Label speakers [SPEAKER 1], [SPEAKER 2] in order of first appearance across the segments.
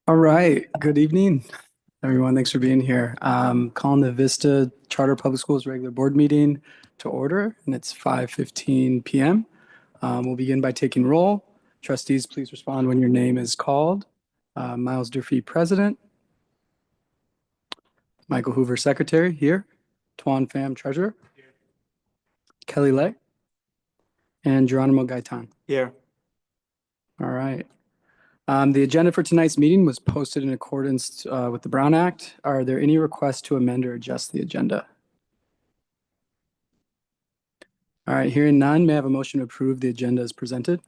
[SPEAKER 1] All right. Good evening, everyone. Thanks for being here. Calling the Vista Charter Public Schools regular board meeting to order, and it's 5:15 p.m. We'll begin by taking roll. Trustees, please respond when your name is called. Miles Durfee, President. Michael Hoover, Secretary, here. Tuan Pham, Treasurer. Kelly Lay. And Geronimo Gaitan.
[SPEAKER 2] Here.
[SPEAKER 1] All right. The agenda for tonight's meeting was posted in accordance with the Brown Act. Are there any requests to amend or adjust the agenda? All right, hearing none, may I have a motion to approve the agenda as presented?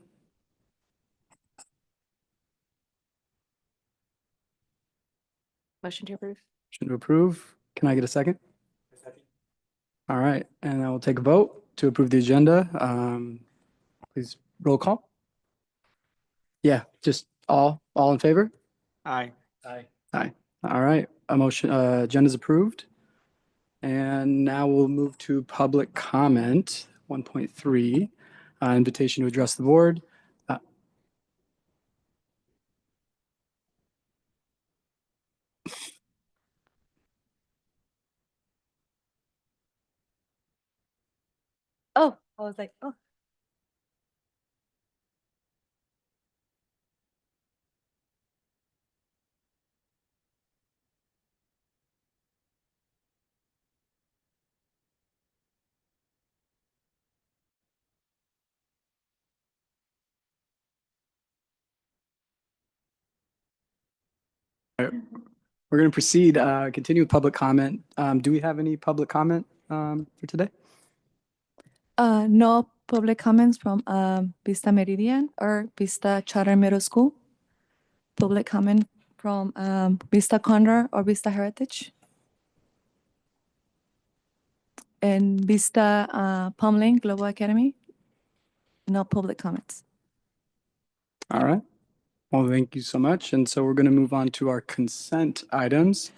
[SPEAKER 3] Motion to approve.
[SPEAKER 1] Motion to approve. Can I get a second? All right, and I will take a vote to approve the agenda. Please roll call. Yeah, just all in favor?
[SPEAKER 2] Aye.
[SPEAKER 1] Aye. All right, agenda is approved. And now we'll move to public comment, 1.3, invitation to address the board.
[SPEAKER 3] Oh, I was like, oh.
[SPEAKER 1] We're going to proceed, continue with public comment. Do we have any public comment for today?
[SPEAKER 3] No public comments from Vista Meridian or Vista Charter Middle School. Public comment from Vista Condor or Vista Heritage. And Vista Palm Lake Global Academy. No public comments.
[SPEAKER 1] All right. Well, thank you so much. And so we're going to move on to our consent items.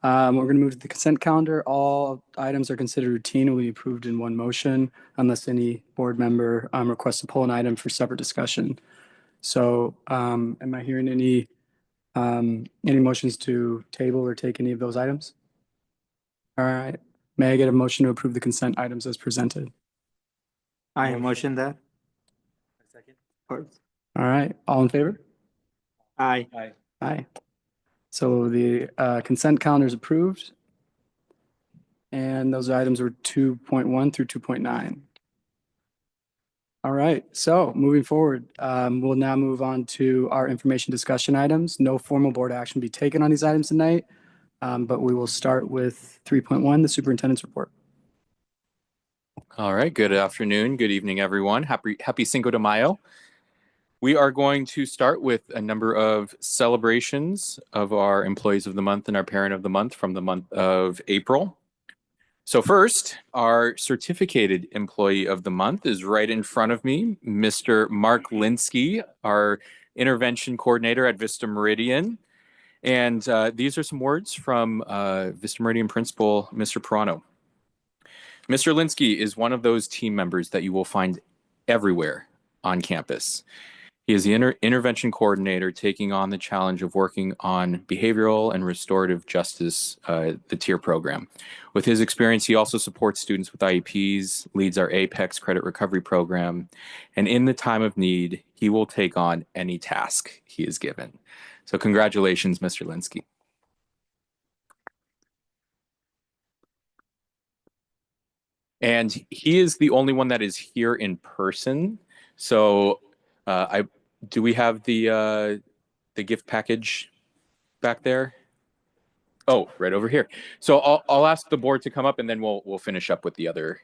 [SPEAKER 1] We're going to move to the consent calendar. All items are considered routine and will be approved in one motion unless any board member requests to pull an item for separate discussion. So am I hearing any motions to table or take any of those items? All right. May I get a motion to approve the consent items as presented?
[SPEAKER 2] I motion that.
[SPEAKER 4] Second.
[SPEAKER 1] All right. All in favor?
[SPEAKER 2] Aye.
[SPEAKER 1] Aye. So the consent calendar is approved. And those items were 2.1 through 2.9. All right, so moving forward, we'll now move on to our information discussion items. No formal board action will be taken on these items tonight, but we will start with 3.1, the superintendent's report.
[SPEAKER 4] All right, good afternoon, good evening, everyone. Happy Cinco de Mayo. We are going to start with a number of celebrations of our Employees of the Month and our Parent of the Month from the month of April. So first, our certificated Employee of the Month is right in front of me, Mr. Mark Linsky, our intervention coordinator at Vista Meridian. And these are some words from Vista Meridian Principal, Mr. Perano. Mr. Linsky is one of those team members that you will find everywhere on campus. He is the intervention coordinator taking on the challenge of working on behavioral and restorative justice, the TIER program. With his experience, he also supports students with IEPs, leads our APEX credit recovery program, and in the time of need, he will take on any task he is given. So congratulations, Mr. Linsky. And he is the only one that is here in person. So do we have the gift package back there? Oh, right over here. So I'll ask the board to come up and then we'll finish up with the other.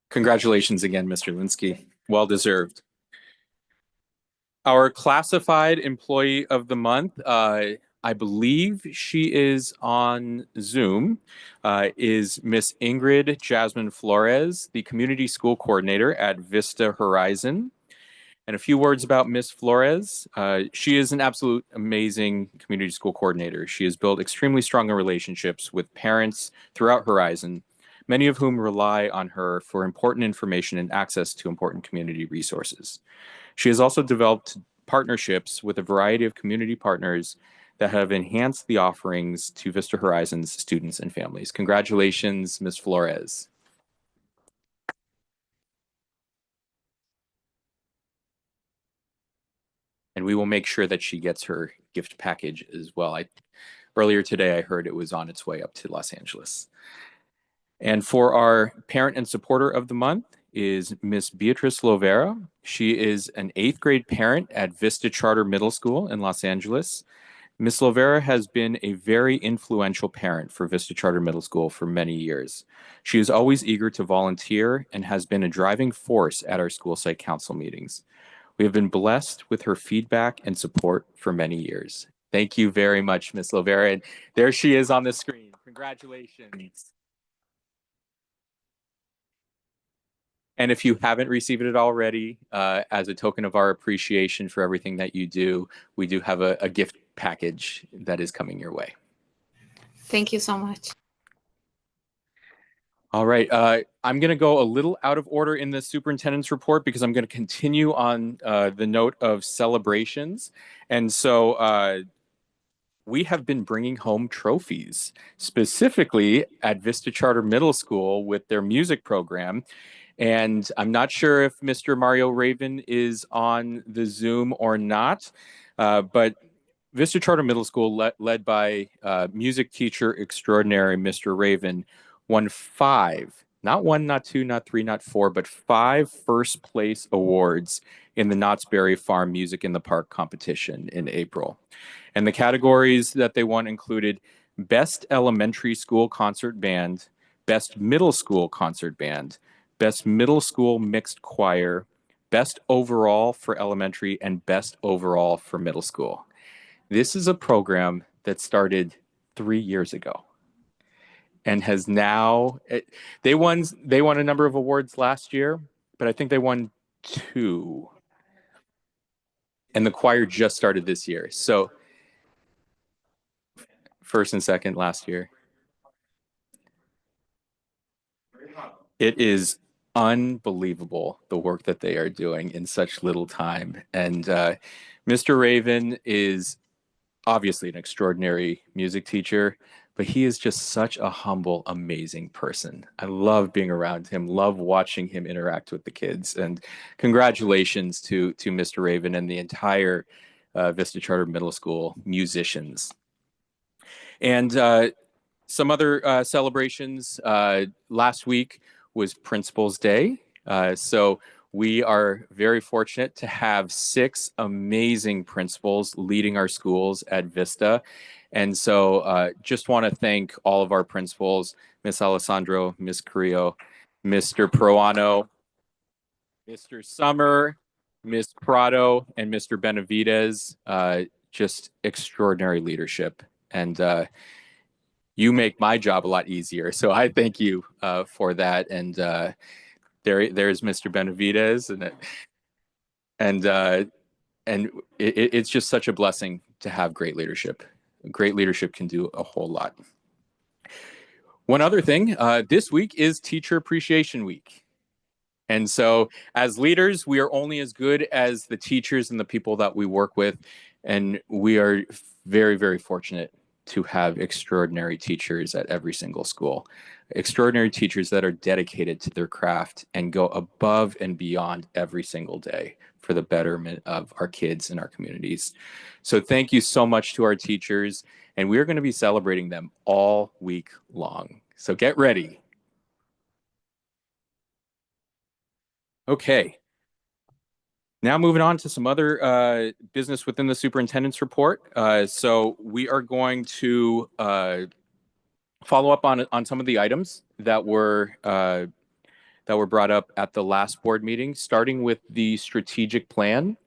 [SPEAKER 4] Congratulations again, Mr. Linsky. Well deserved. Our classified employee of the month, I believe she is on Zoom, is Miss Ingrid Jasmine Flores, the community school coordinator at Vista Horizon. And a few words about Miss Flores. She is an absolute amazing community school coordinator. She has built extremely strong relationships with parents throughout Horizon, many of whom rely on her for important information and access to important community resources. She has also developed partnerships with a variety of community partners that have enhanced the offerings to Vista Horizon's students and families. Congratulations, Ms. Flores. And we will make sure that she gets her gift package as well. Earlier today, I heard it was on its way up to Los Angeles. And for our parent and supporter of the month is Miss Beatrice Lovera. She is an 8th grade parent at Vista Charter Middle School in Los Angeles. Miss Lovera has been a very influential parent for Vista Charter Middle School for many years. She is always eager to volunteer and has been a driving force at our school site council meetings. We have been blessed with her feedback and support for many years. Thank you very much, Miss Lovera. And there she is on the screen. Congratulations. And if you haven't received it already, as a token of our appreciation for everything that you do, we do have a gift package that is coming your way.
[SPEAKER 5] Thank you so much.
[SPEAKER 4] All right, I'm going to go a little out of order in the superintendent's report because I'm going to continue on the note of celebrations. And so we have been bringing home trophies, specifically at Vista Charter Middle School with their music program. And I'm not sure if Mr. Mario Raven is on the Zoom or not, but Vista Charter Middle School, led by music teacher extraordinary Mr. Raven, won 5, not 1, not 2, not 3, not 4, but 5 first place awards in the Knott's Berry Farm Music in the Park competition in April. And the categories that they won included Best Elementary School Concert Band, Best Middle School Concert Band, Best Middle School Mixed Choir, Best Overall for Elementary, and Best Overall for Middle School. This is a program that started 3 years ago and has now, they won a number of awards last year, but I think they won 2. And the choir just started this year. So first and second last year. It is unbelievable the work that they are doing in such little time. And Mr. Raven is obviously an extraordinary music teacher, but he is just such a humble, amazing person. I love being around him, love watching him interact with the kids. And congratulations to Mr. Raven and the entire Vista Charter Middle School musicians. And some other celebrations. Last week was Principal's Day. So we are very fortunate to have 6 amazing principals leading our schools at Vista. And so just want to thank all of our principals, Miss Alessandro, Miss Carrillo, Mr. Proano, Mr. Summer, Miss Prado, and Mr. Benavides. Just extraordinary leadership. And you make my job a lot easier. So I thank you for that. And there's Mr. Benavides, and it's just such a blessing to have great leadership. Great leadership can do a whole lot. One other thing, this week is Teacher Appreciation Week. And so as leaders, we are only as good as the teachers and the people that we work with. And we are very, very fortunate to have extraordinary teachers at every single school. Extraordinary teachers that are dedicated to their craft and go above and beyond every single day for the betterment of our kids and our communities. So thank you so much to our teachers. And we're going to be celebrating them all week long. So get ready. Okay. Now moving on to some other business within the superintendent's report. So we are going to follow up on some of the items that were that were brought up at the last board meeting, starting with the strategic plan.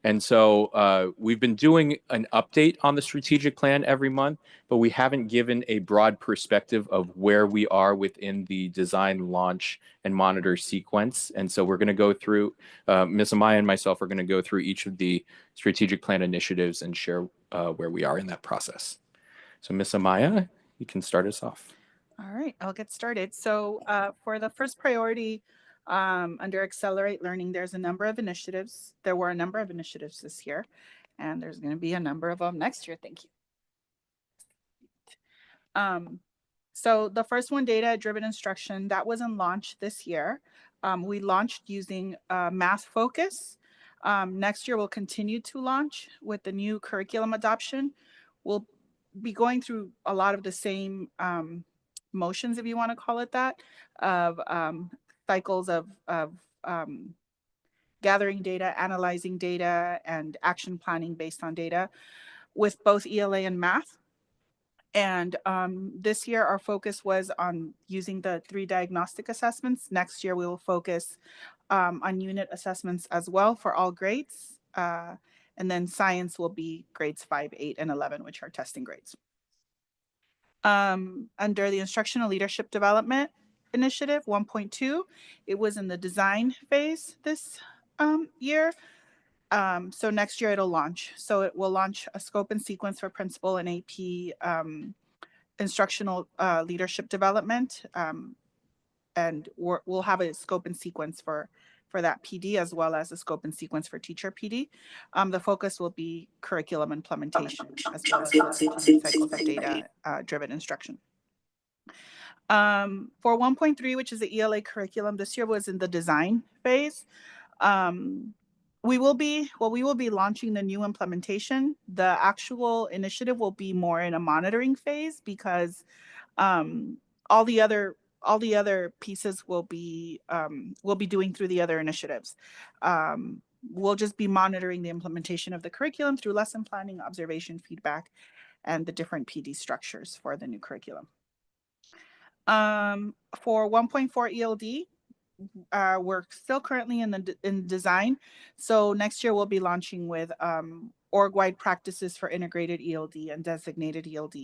[SPEAKER 4] And so we've been doing an update on the strategic plan every month, but we haven't given a broad perspective of where we are within the design, launch, and monitor sequence. And so we're going to go through, Ms. Amaya and myself are going to go through each of the strategic plan initiatives and share where we are in that process. So Ms. Amaya, you can start us off.
[SPEAKER 6] All right, I'll get started. So for the first priority under Accelerate Learning, there's a number of initiatives. There were a number of initiatives this year, and there's going to be a number of them next year. Thank you. So the first one, data-driven instruction, that was in launch this year. We launched using math focus. Next year, we'll continue to launch with the new curriculum adoption. We'll be going through a lot of the same motions, if you want to call it that, of cycles of gathering data, analyzing data, and action planning based on data with both ELA and math. And this year, our focus was on using the 3 diagnostic assessments. Next year, we will focus on unit assessments as well for all grades. And then science will be grades 5, 8, and 11, which are testing grades. Under the Instructional Leadership Development Initiative 1.2, it was in the design phase this year. So next year it'll launch. So it will launch a scope and sequence for principal and AP instructional leadership development. And we'll have a scope and sequence for that PD, as well as a scope and sequence for teacher PD. The focus will be curriculum implementation, as well as cycles of data driven instruction. For 1.3, which is the ELA curriculum, this year was in the design phase. We will be launching the new implementation. The actual initiative will be more in a monitoring phase, because all the other pieces will be doing through the other initiatives. We'll just be monitoring the implementation of the curriculum through lesson planning, observation, feedback, and the different PD structures for the new curriculum. For 1.4 ELD, we're still currently in design. So next year we'll be launching with org-wide practices for integrated ELD and designated ELD,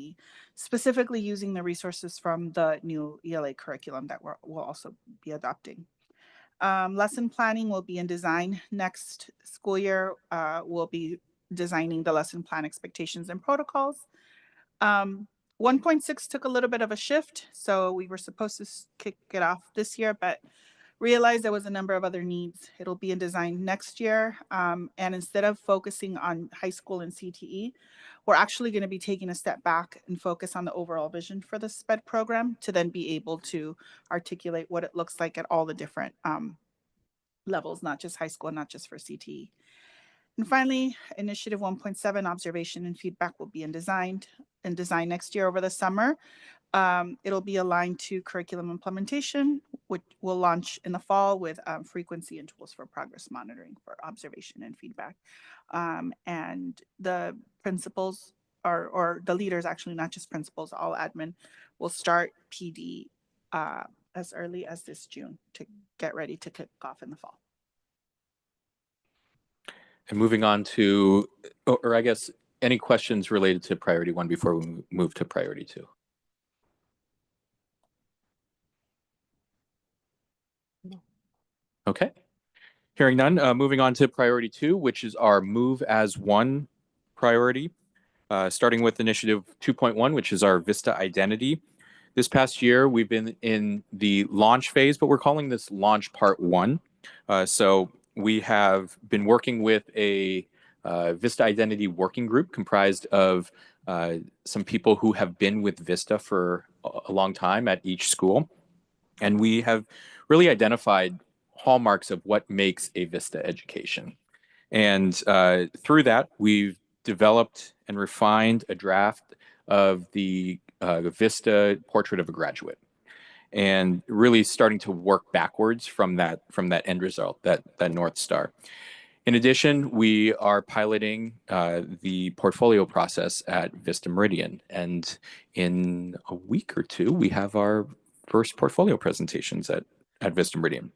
[SPEAKER 6] specifically using the resources from the new ELA curriculum that we'll also be adopting. Lesson planning will be in design. Next school year, we'll be designing the lesson plan expectations and protocols. 1.6 took a little bit of a shift. So we were supposed to kick it off this year, but realized there was a number of other needs. It'll be in design next year. And instead of focusing on high school and CTE, we're actually going to be taking a step back and focus on the overall vision for the SPED program, to then be able to articulate what it looks like at all the different levels, not just high school, not just for CTE. And finally, initiative 1.7, observation and feedback, will be in design next year over the summer. It'll be aligned to curriculum implementation, which will launch in the fall with frequency and tools for progress monitoring for observation and feedback. And the principals or the leaders, actually, not just principals, all admin, will start PD as early as this June to get ready to kick off in the fall.
[SPEAKER 4] And moving on to, or I guess, any questions related to priority 1 before we move to priority 2? Okay. Hearing none, moving on to priority 2, which is our move as one priority, starting with initiative 2.1, which is our Vista identity. This past year, we've been in the launch phase, but we're calling this launch part 1. So we have been working with a Vista identity working group comprised of some people who have been with Vista for a long time at each school. And we have really identified hallmarks of what makes a Vista education. And through that, we've developed and refined a draft of the Vista portrait of a graduate, and really starting to work backwards from that end result, that North Star. In addition, we are piloting the portfolio process at Vista Meridian, and in a week or two, we have our first portfolio presentations at at Vista Meridian.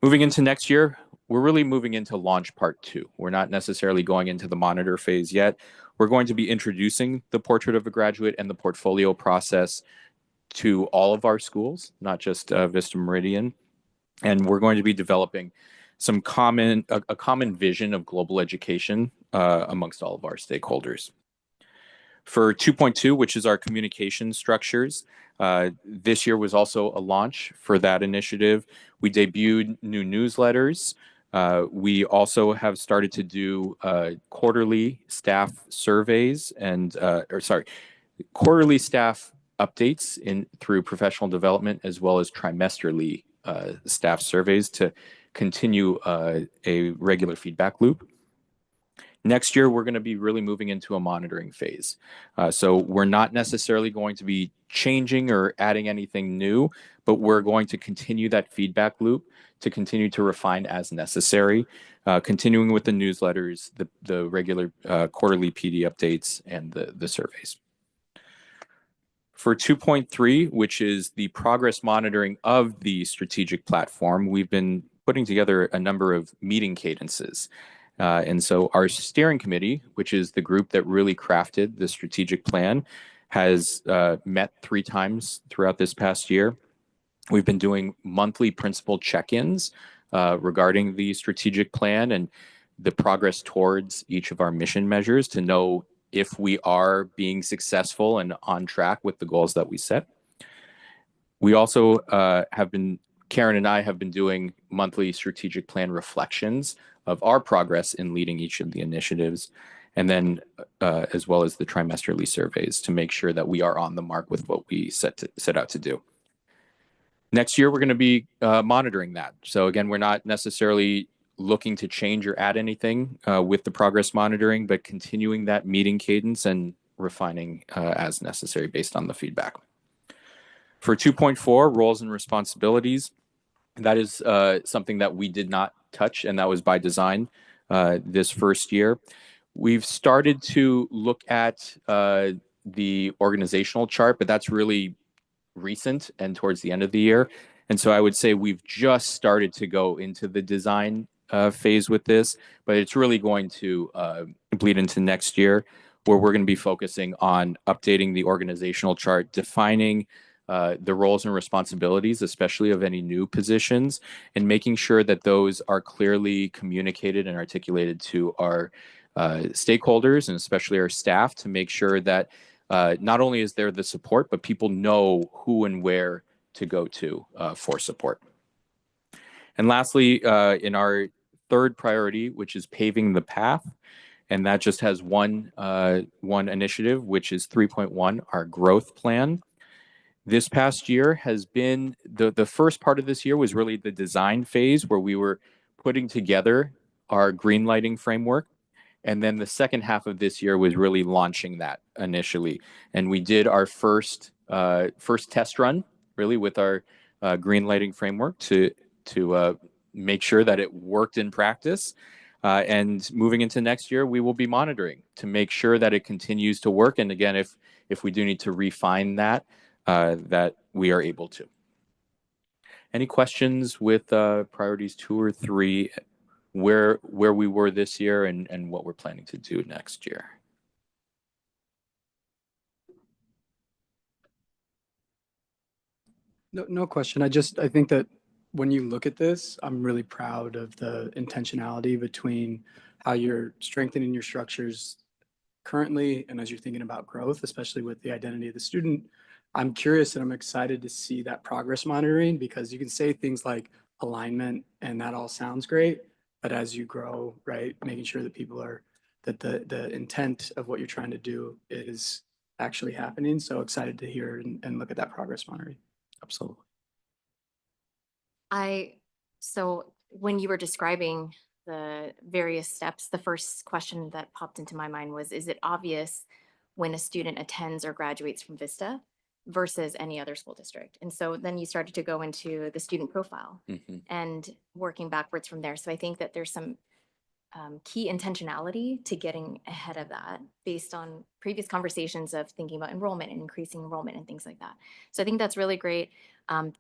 [SPEAKER 4] Moving into next year, we're really moving into launch part 2. We're not necessarily going into the monitor phase yet. We're going to be introducing the portrait of a graduate and the portfolio process to all of our schools, not just Vista Meridian. And we're going to be developing some a common vision of global education amongst all of our stakeholders. For 2.2, which is our communication structures, this year was also a launch for that initiative. We debuted new newsletters. We also have started to do quarterly staff surveys and, quarterly staff updates through professional development, as well as trimesterly staff surveys to continue a regular feedback loop. Next year, we're going to be really moving into a monitoring phase. So we're not necessarily going to be changing or adding anything new, but we're going to continue that feedback loop to continue to refine as necessary, continuing with the newsletters, the regular quarterly PD updates, and the surveys. For 2.3, which is the progress monitoring of the strategic platform, we've been putting together a number of meeting cadences. And so our steering committee, which is the group that really crafted the strategic plan, has met 3 times throughout this past year. We've been doing monthly principal check-ins regarding the strategic plan and the progress towards each of our mission measures to know if we are being successful and on track with the goals that we set. We also Karen and I have been doing monthly strategic plan reflections of our progress in leading each of the initiatives, and then as well as the trimesterly surveys to make sure that we are on the mark with what we set out to do. Next year, we're going to be monitoring that. So again, we're not necessarily looking to change or add anything with the progress monitoring, but continuing that meeting cadence and refining as necessary based on the feedback. For 2.4, roles and responsibilities, that is something that we did not touch, and that was by design this first year. We've started to look at the organizational chart, but that's really recent and towards the end of the year. And so I would say we've just started to go into the design phase with this, but it's really going to bleed into next year, where we're going to be focusing on updating the organizational chart, defining the roles and responsibilities, especially of any new positions, and making sure that those are clearly communicated and articulated to our stakeholders and especially our staff to make sure that not only is there the support, but people know who and where to go to for support. And lastly, in our third priority, which is paving the path, and that just has one initiative, which is 3.1, our growth plan. This past year has been, the first part of this year was really the design phase where we were putting together our green lighting framework. And then the second half of this year was really launching that initially. And we did our first test run really with our green lighting framework to make sure that it worked in practice. And moving into next year, we will be monitoring to make sure that it continues to work. And again, if we do need to refine that, that we are able to. Any questions with priorities 2 or 3, where we were this year and what we're planning to do next year?
[SPEAKER 1] No question. I think that when you look at this, I'm really proud of the intentionality between how you're strengthening your structures currently and as you're thinking about growth, especially with the identity of the student. I'm curious and I'm excited to see that progress monitoring, because you can say things like alignment and that all sounds great, but as you grow, right, making sure that people are, that the intent of what you're trying to do is actually happening. So excited to hear and look at that progress monitoring.
[SPEAKER 4] Absolutely.
[SPEAKER 7] So when you were describing the various steps, the first question that popped into my mind was, is it obvious when a student attends or graduates from Vista versus any other school district? And so then you started to go into the student profile and working backwards from there. So I think that there's some key intentionality to getting ahead of that based on previous conversations of thinking about enrollment and increasing enrollment and things like that. So I think that's really great.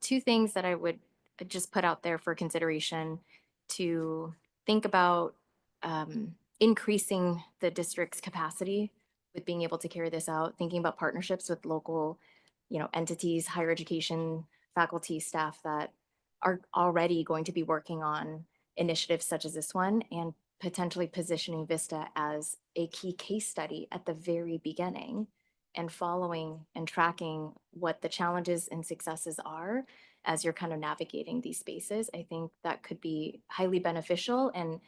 [SPEAKER 7] 2 things that I would just put out there for consideration to think about increasing the district's capacity with being able to carry this out, thinking about partnerships with local, entities, higher education, faculty, staff that are already going to be working on initiatives such as this one, and potentially positioning Vista as a key case study at the very beginning and following and tracking what the challenges and successes are as you're kind of navigating these spaces. I think that could be highly beneficial and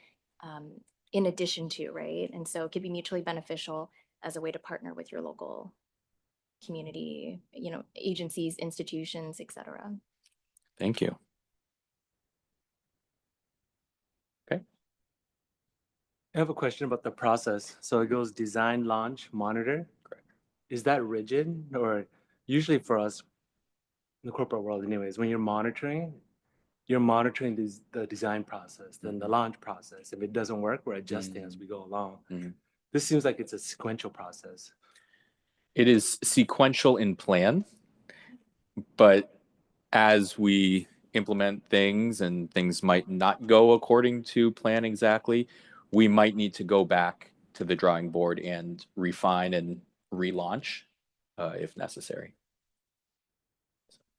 [SPEAKER 7] in addition to, right? And so it could be mutually beneficial as a way to partner with your local community, agencies, institutions, et cetera.
[SPEAKER 4] Thank you. Okay.
[SPEAKER 8] I have a question about the process. So it goes design, launch, monitor.
[SPEAKER 4] Correct.
[SPEAKER 8] Is that rigid, or usually for us in the corporate world anyways, when you're monitoring the design process, then the launch process. If it doesn't work, we're adjusting as we go along. This seems like it's a sequential process.
[SPEAKER 4] It is sequential in plan, but as we implement things and things might not go according to plan exactly, we might need to go back to the drawing board and refine and relaunch if necessary.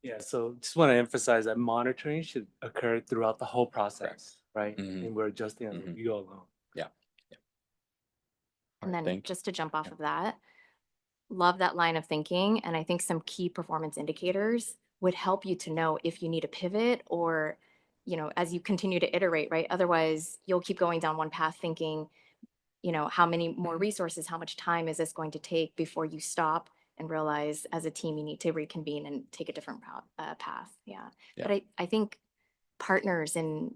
[SPEAKER 8] Yeah, so just want to emphasize that monitoring should occur throughout the whole process, right?
[SPEAKER 4] Mhm.
[SPEAKER 8] And we're adjusting as we go along.
[SPEAKER 4] All
[SPEAKER 7] And
[SPEAKER 4] right,
[SPEAKER 7] then just to jump off of that, love that line of thinking. And I think some key performance indicators would help you to know if you need a pivot or, as you continue to iterate, right? Otherwise, you'll keep going down one path thinking, how many more resources, how much time is this going to take before you stop and realize as a team you need to reconvene and take a different path. Yeah. But I think partners in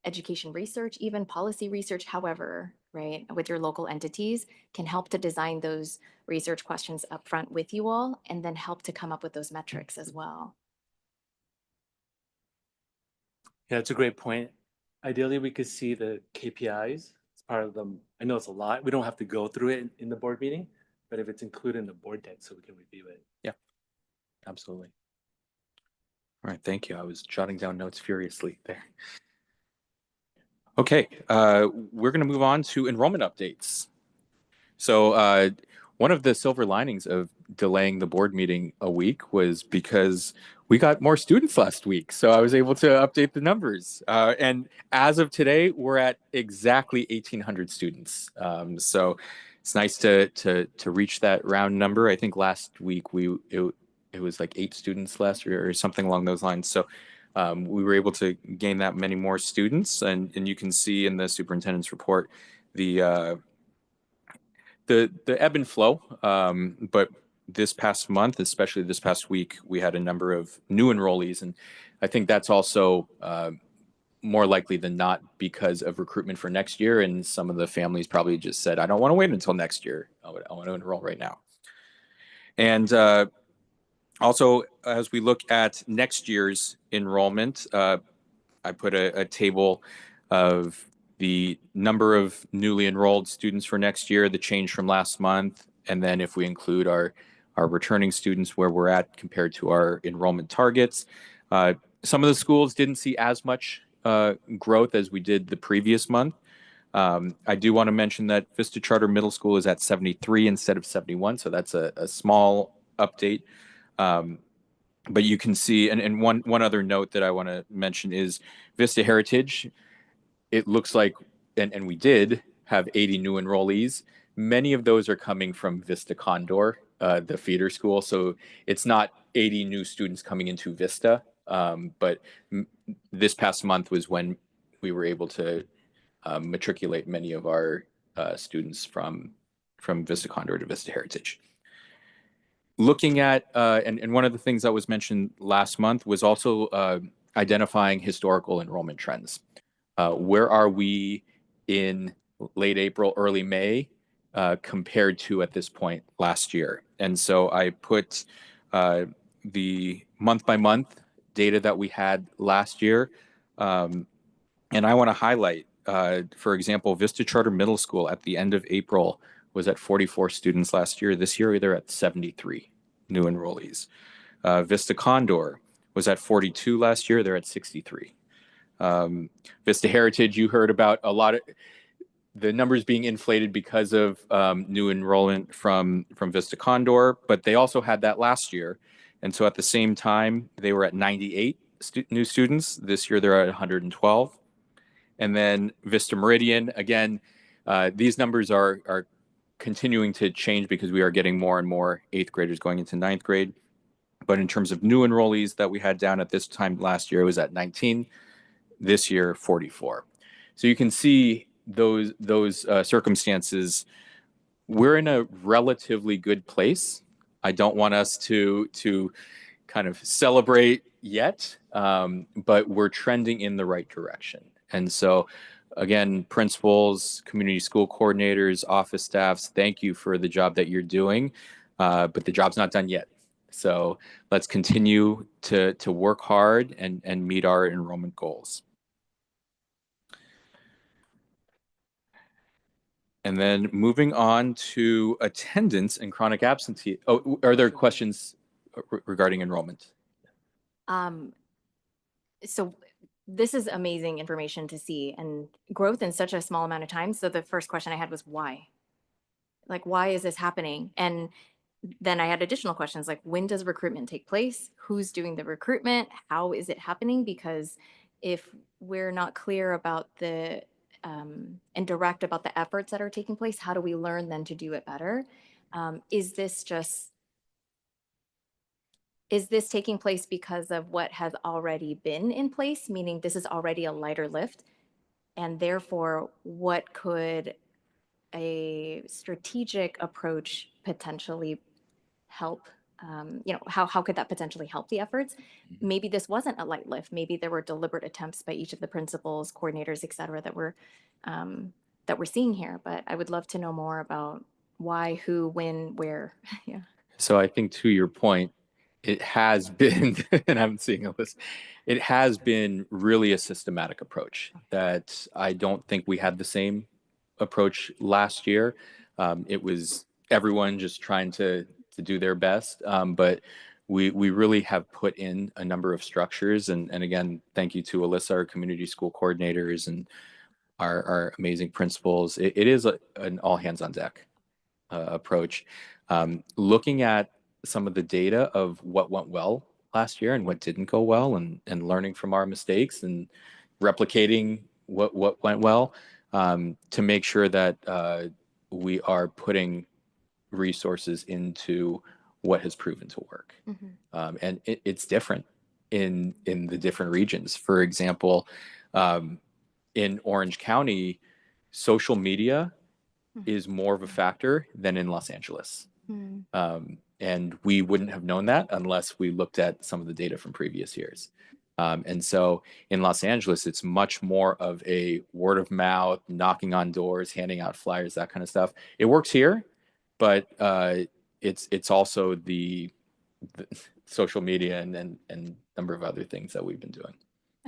[SPEAKER 7] education research, even policy research, however, right, with your local entities can help to design those research questions up front with you all and then help to come up with those metrics as well.
[SPEAKER 8] Yeah, it's a great point. Ideally, we could see the KPIs as part of them. I know it's a lot. We don't have to go through it in the board meeting, but if it's included in the board deck so we can review it.
[SPEAKER 4] Yeah, absolutely. All right, thank you. I was jotting down notes furiously there. Okay, we're going to move on to enrollment updates. So one of the silver linings of delaying the board meeting a week was because we got more students last week. So I was able to update the numbers. And as of today, we're at exactly 1,800 students. So it's nice to reach that round number. I think last week it was like 8 students less or something along those lines. So we were able to gain that many more students. And you can see in the superintendent's report the ebb and flow, but this past month, especially this past week, we had a number of new enrollees, and I think that's also more likely than not because of recruitment for next year. And some of the families probably just said, "I don't want to wait until next year. I want to enroll right now." And also, as we look at next year's enrollment, I put a table of the number of newly enrolled students for next year, the change from last month, and then if we include our returning students, where we're at compared to our enrollment targets. Some of the schools didn't see as much growth as we did the previous month. I do want to mention that Vista Charter Middle School is at 73 instead of 71, so that's a small update. But you can see, and one other note that I want to mention is Vista Heritage. It looks like, and we did have 80 new enrollees. Many of those are coming from Vista Condor, the feeder school. So it's not 80 new students coming into Vista, but this past month was when we were able to matriculate many of our students from Vista Condor to Vista Heritage. Looking at, and one of the things that was mentioned last month was also identifying historical enrollment trends. Where are we in late April, early May compared to at this point last year? And so I put the month by month data that we had last year. And I want to highlight, for example, Vista Charter Middle School at the end of April was at 44 students last year. This year, they're at 73 new enrollees. Vista Condor was at 42 last year. They're at 63. Vista Heritage, you heard about a lot of the numbers being inflated because of new enrollment from Vista Condor, but they also had that last year. And so at the same time, they were at 98 new students. This year, they're at 112. And then Vista Meridian, again, these numbers are continuing to change because we are getting more and more eighth graders going into ninth grade. But in terms of new enrollees that we had down at this time last year, it was at 19. This year, 44. So you can see those circumstances. We're in a relatively good place. I don't want us to kind of celebrate yet, but we're trending in the right direction. And so, again, principals, community school coordinators, office staffs, thank you for the job that you're doing, but the job's not done yet. So let's continue to work hard and meet our enrollment goals. And then moving on to attendance and chronic absentee. Oh, are there questions regarding enrollment?
[SPEAKER 7] So this is amazing information to see and growth in such a small amount of time. So the first question I had was why? Like, why is this happening? And then I had additional questions like, when does recruitment take place? Who's doing the recruitment? How is it happening? Because if we're not clear about the and direct about the efforts that are taking place, how do we learn then to do it better? Is this taking place because of what has already been in place, meaning this is already a lighter lift? And therefore, what could a strategic approach potentially help? How could that potentially help the efforts? Maybe this wasn't a light lift. Maybe there were deliberate attempts by each of the principals, coordinators, et cetera, that we're seeing here. But I would love to know more about why, who, when, where. Yeah.
[SPEAKER 4] So I think to your point, it has been, and I'm seeing a list, it has been really a systematic approach that I don't think we had the same approach last year. It was everyone just trying to do their best, but we really have put in a number of structures. And again, thank you to Alyssa, our community school coordinators, and our amazing principals. It is an all hands on deck approach. Looking at some of the data of what went well last year and what didn't go well, and learning from our mistakes and replicating what went well, to make sure that we are putting resources into what has proven to work. And it's different in the different regions. For example, in Orange County, social media is more of a factor than in Los Angeles. And we wouldn't have known that unless we looked at some of the data from previous years. And so in Los Angeles, it's much more of a word of mouth, knocking on doors, handing out flyers, that kind of stuff. It works here, but it's also the social media and number of other things that we've been doing.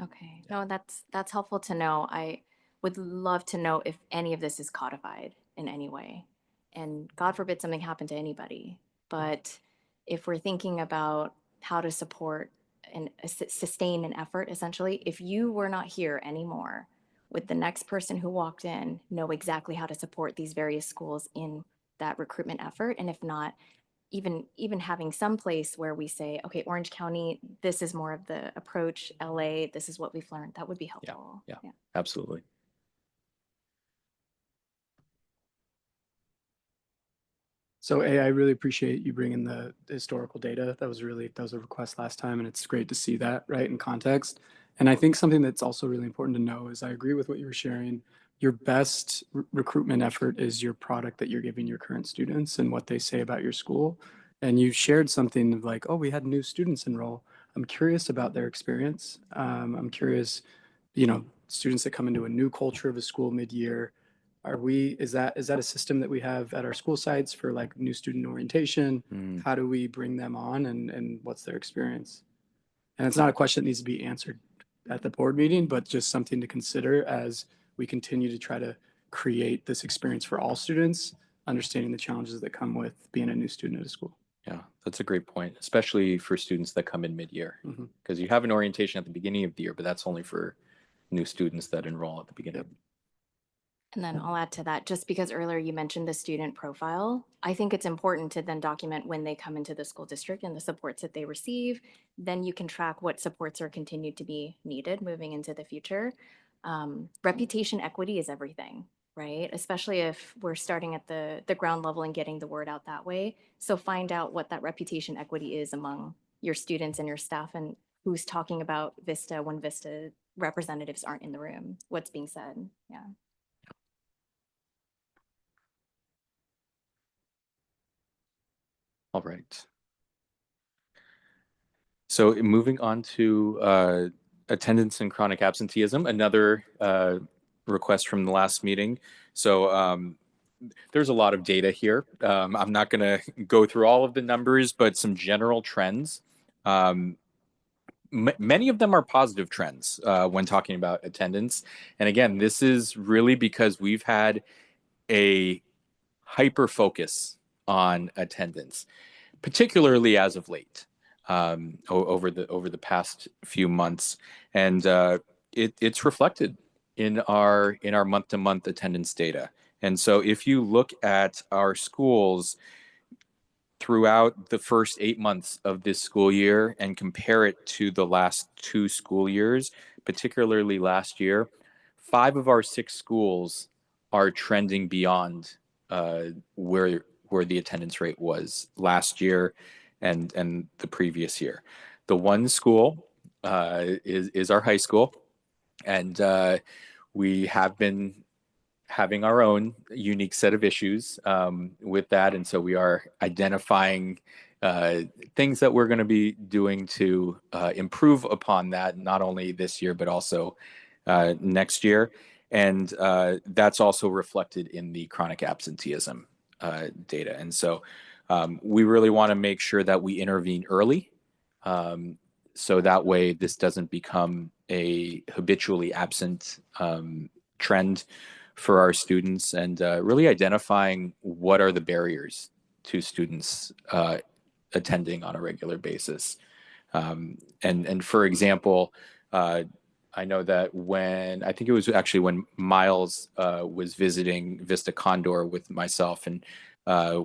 [SPEAKER 7] Okay. No, that's helpful to know. I would love to know if any of this is codified in any way. And God forbid something happened to anybody. But if we're thinking about how to support and sustain an effort, essentially, if you were not here anymore, would the next person who walked in know exactly how to support these various schools in that recruitment effort? And if not, even having some place where we say, okay, Orange County, this is more of the approach, LA, this is what we've learned, that would be helpful.
[SPEAKER 4] Yeah. Absolutely.
[SPEAKER 1] So I really appreciate you bringing the historical data. That was a request last time, and it's great to see that right in context. And I think something that's also really important to know is I agree with what you were sharing. Your best recruitment effort is your product that you're giving your current students and what they say about your school. And you shared something of like, oh, we had new students enroll. I'm curious about their experience. I'm curious, students that come into a new culture of a school mid-year. Is that a system that we have at our school sites for like new student orientation? How do we bring them on and what's their experience? And it's not a question that needs to be answered at the board meeting, but just something to consider as we continue to try to create this experience for all students, understanding the challenges that come with being a new student at a school.
[SPEAKER 4] Yeah, that's a great point, especially for students that come in mid-year,
[SPEAKER 1] Mhm.
[SPEAKER 4] because you have an orientation at the beginning of the year, but that's only for new students that enroll at the beginning.
[SPEAKER 7] And then I'll add to that, just because earlier you mentioned the student profile, I think it's important to then document when they come into the school district and the supports that they receive. Then you can track what supports are continued to be needed moving into the future. Reputation equity is everything, right? Especially if we're starting at the ground level and getting the word out that way. So find out what that reputation equity is among your students and your staff, and who's talking about Vista when Vista representatives aren't in the room, what's being said. Yeah.
[SPEAKER 4] All right. So moving on to attendance and chronic absenteeism, another request from the last meeting. So there's a lot of data here. I'm not going to go through all of the numbers, but some general trends. Many of them are positive trends when talking about attendance. And again, this is really because we've had a hyper focus on attendance, particularly as of late, over the past few months, and it's reflected in our month to month attendance data. And so, if you look at our schools throughout the first 8 months of this school year and compare it to the last 2 school years, particularly last year, 5 of our 6 schools are trending beyond where the attendance rate was last year and the previous year. The one school is our high school, and we have been having our own unique set of issues with that. And so we are identifying things that we're going to be doing to improve upon that, not only this year, but also next year. And that's also reflected in the chronic absenteeism data. And so we really want to make sure that we intervene early. So that way this doesn't become a habitually absent trend for our students, and really identifying what are the barriers to students attending on a regular basis. And for example, I know that when I think it was actually when Miles was visiting Vista Condor with myself, and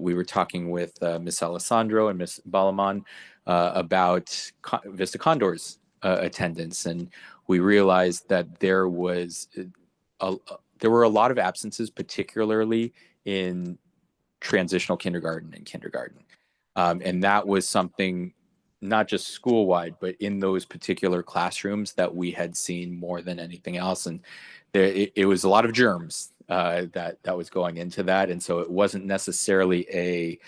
[SPEAKER 4] we were talking with Miss Alessandro and Miss Balaman about Vista Condor's attendance, and we realized that there were a lot of absences, particularly in transitional kindergarten and kindergarten. And that was something not just school-wide, but in those particular classrooms that we had seen more than anything else. And it was a lot of germs that was going into that. And so it wasn't necessarily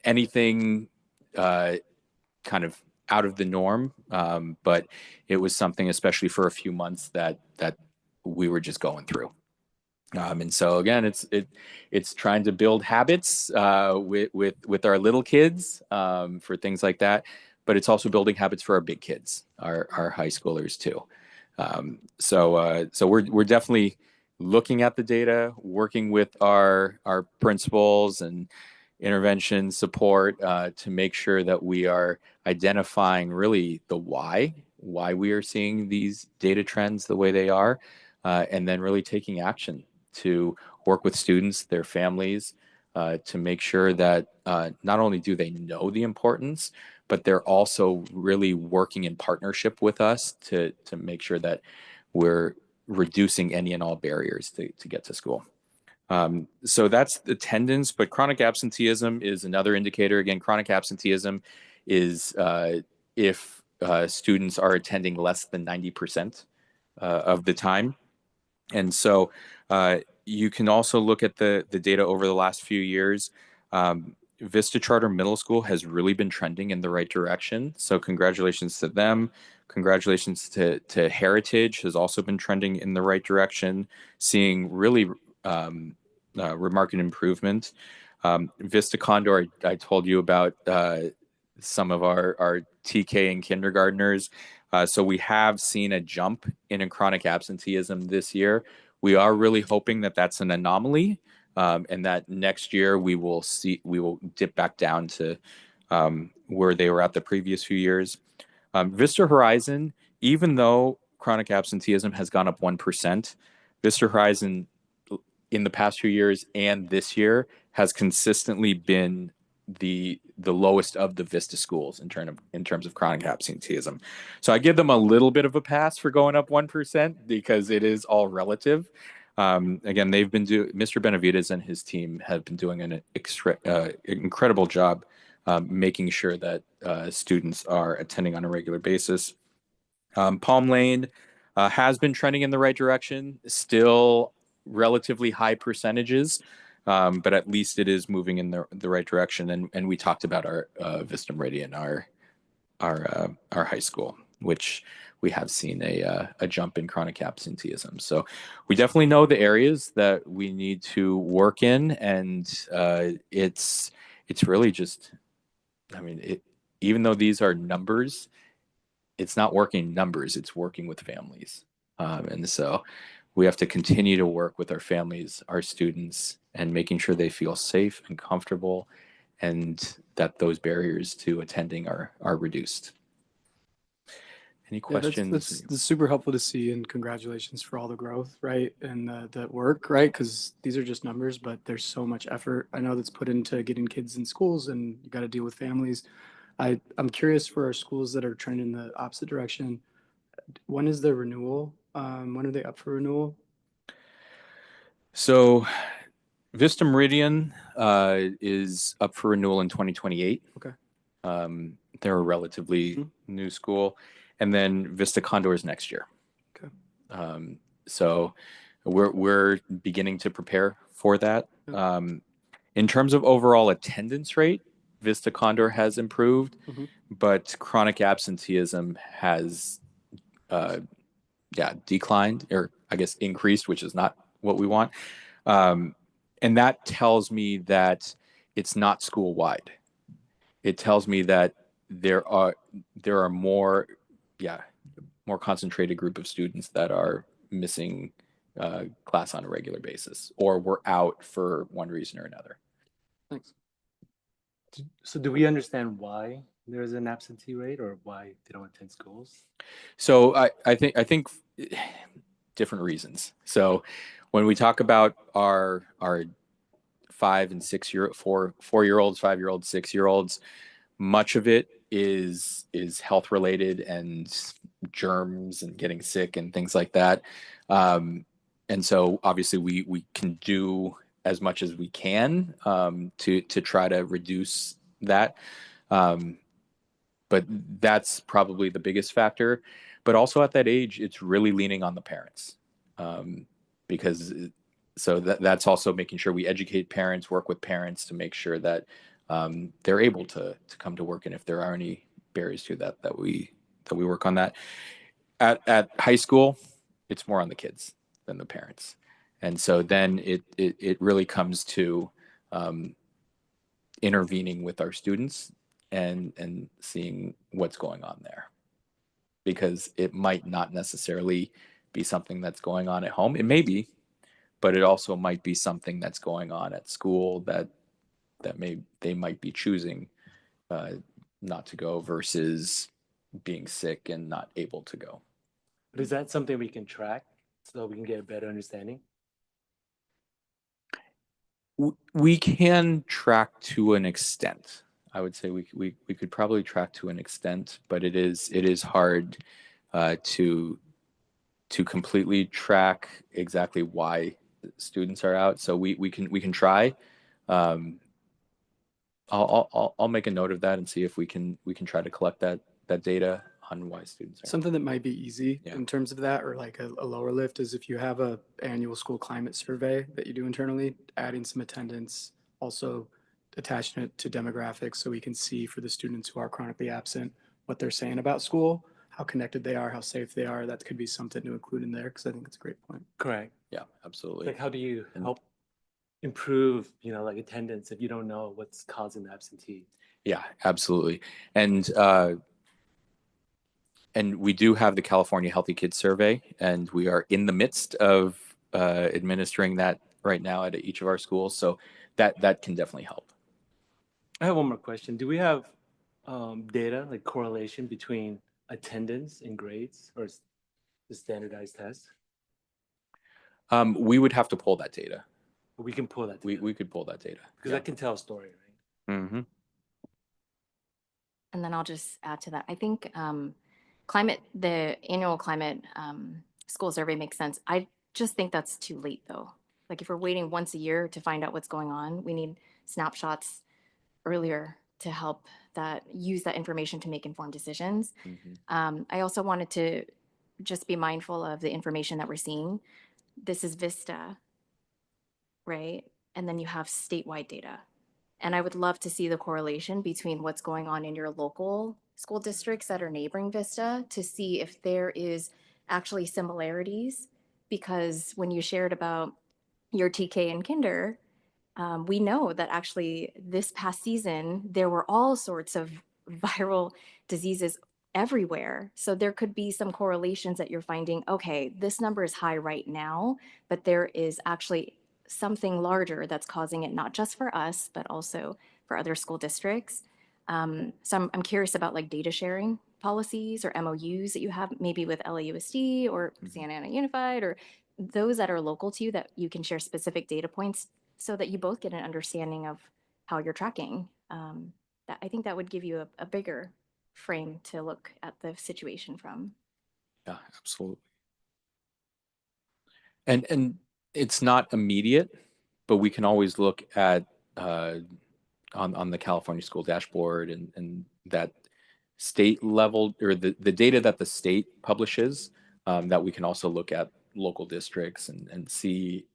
[SPEAKER 4] anything kind of out of the norm, but it was something, especially for a few months, that we were just going through. And so again, it's trying to build habits with our little kids for things like that, but it's also building habits for our big kids, our high schoolers too. So we're definitely looking at the data, working with our principals and intervention support to make sure that we are identifying really the why we are seeing these data trends the way they are, and then really taking action to work with students, their families, to make sure that not only do they know the importance, but they're also really working in partnership with us to make sure that we're reducing any and all barriers to get to school. So that's attendance, but chronic absenteeism is another indicator. Again, chronic absenteeism is if students are attending less than 90% of the time. And so you can also look at the data over the last few years. Vista Charter Middle School has really been trending in the right direction. So congratulations to them. Congratulations to Heritage, has also been trending in the right direction, seeing really remarkable improvement. Vista Condor, I told you about some of our TK and kindergartners. So we have seen a jump in chronic absenteeism this year. We are really hoping that that's an anomaly, and that next year we will dip back down to where they were at the previous few years. Vista Horizon, even though chronic absenteeism has gone up 1%, Vista Horizon in the past few years and this year has consistently been the lowest of the Vista schools in terms of chronic absenteeism. So I give them a little bit of a pass for going up 1% because it is all relative. Again, Mr. Benavides and his team have been doing an incredible job making sure that students are attending on a regular basis. Palm Lane has been trending in the right direction, still relatively high percentages, but at least it is moving in the right direction. And we talked about our Vista Meridian, our high school, which we have seen a jump in chronic absenteeism. So we definitely know the areas that we need to work in, and it's really just, I mean, even though these are numbers, it's not working numbers, it's working with families. And so we have to continue to work with our families, our students, and making sure they feel safe and comfortable, and that those barriers to attending are reduced. Any
[SPEAKER 1] Yeah,
[SPEAKER 4] questions?
[SPEAKER 1] that's super helpful to see, and congratulations for all the growth, right? And the work, right? Because these are just numbers, but there's so much effort I know that's put into getting kids in schools, and you got to deal with families. I'm curious for our schools that are trending in the opposite direction. When is the renewal? When are they up for renewal?
[SPEAKER 4] So Vista Meridian is up for renewal in 2028.
[SPEAKER 1] Okay.
[SPEAKER 4] They're a relatively new school. And then Vista Condor is next year.
[SPEAKER 1] Okay.
[SPEAKER 4] So we're beginning to prepare for that.
[SPEAKER 1] Okay.
[SPEAKER 4] In terms of overall attendance rate, Vista Condor has improved, but chronic absenteeism has declined, or I guess increased, which is not what we want. And that tells me that it's not school wide. It tells me that there are more concentrated group of students that are missing class on a regular basis, or were out for one reason or another.
[SPEAKER 1] Thanks.
[SPEAKER 8] So do we understand why there's an absentee rate, or why they don't attend schools?
[SPEAKER 4] So I think different reasons. So when we talk about our 5 and 6 year 4-year-olds, 5-year-olds, 6-year-olds, much of it is health related and germs and getting sick and things like that. And so obviously we can do as much as we can to try to reduce that. But that's probably the biggest factor. But also at that age, it's really leaning on the parents, because that's also making sure we educate parents, work with parents to make sure that they're able to come to work, and if there are any barriers to that we work on that. At high school, it's more on the kids than the parents, and so then it really comes to intervening with our students and seeing what's going on there, because it might not necessarily be something that's going on at home. It may be, but it also might be something that's going on at school that they might be choosing not to go versus being sick and not able to go.
[SPEAKER 8] But is that something we can track so we can get a better understanding?
[SPEAKER 4] We can track to an extent. I would say we could probably track to an extent, but it is hard to completely track exactly why students are out. So we can try. I'll make a note of that and see if we can try to collect that data on why students are out.
[SPEAKER 1] Something that might be easy
[SPEAKER 4] Yeah.
[SPEAKER 1] in terms of that, or like a lower lift, is if you have a annual school climate survey that you do internally, adding some attendance, also attaching it to demographics so we can see for the students who are chronically absent what they're saying about school, how connected they are, how safe they are. That could be something to include in there, because I think it's a great point.
[SPEAKER 8] Correct.
[SPEAKER 4] Yeah, absolutely.
[SPEAKER 8] Like, how do you
[SPEAKER 4] And-
[SPEAKER 8] help improve, like attendance if you don't know what's causing the absentee?
[SPEAKER 4] Yeah, absolutely. And we do have the California Healthy Kids Survey, and we are in the midst of administering that right now at each of our schools. So that can definitely help.
[SPEAKER 8] I have one more question. Do we have data, like correlation between attendance and grades or the standardized tests?
[SPEAKER 4] We would have to pull that data.
[SPEAKER 8] We can pull that data
[SPEAKER 4] We could pull that data.
[SPEAKER 8] because that can tell a story, right?
[SPEAKER 4] Mm-hmm.
[SPEAKER 7] And then I'll just add to that. I think the annual climate school survey makes sense. I just think that's too late though. Like if we're waiting once a year to find out what's going on, we need snapshots earlier to help use that information to make informed decisions. I also wanted to just be mindful of the information that we're seeing. This is Vista, right? And then you have statewide data. And I would love to see the correlation between what's going on in your local school districts that are neighboring Vista to see if there is actually similarities. Because when you shared about your TK and kinder, we know that actually this past season, there were all sorts of viral diseases everywhere. So there could be some correlations that you're finding, okay, this number is high right now, but there is actually something larger that's causing it, not just for us, but also for other school districts. So I'm curious about like data sharing policies or MOUs that you have maybe with LAUSD or Santa Ana Unified or those that are local to you that you can share specific data points so that you both get an understanding of how you're tracking. I think that would give you a bigger frame to look at the situation from.
[SPEAKER 4] Yeah, absolutely. And it's not immediate, but we can always look at on the California school dashboard and that state level or the data that the state publishes, that we can also look at local districts and see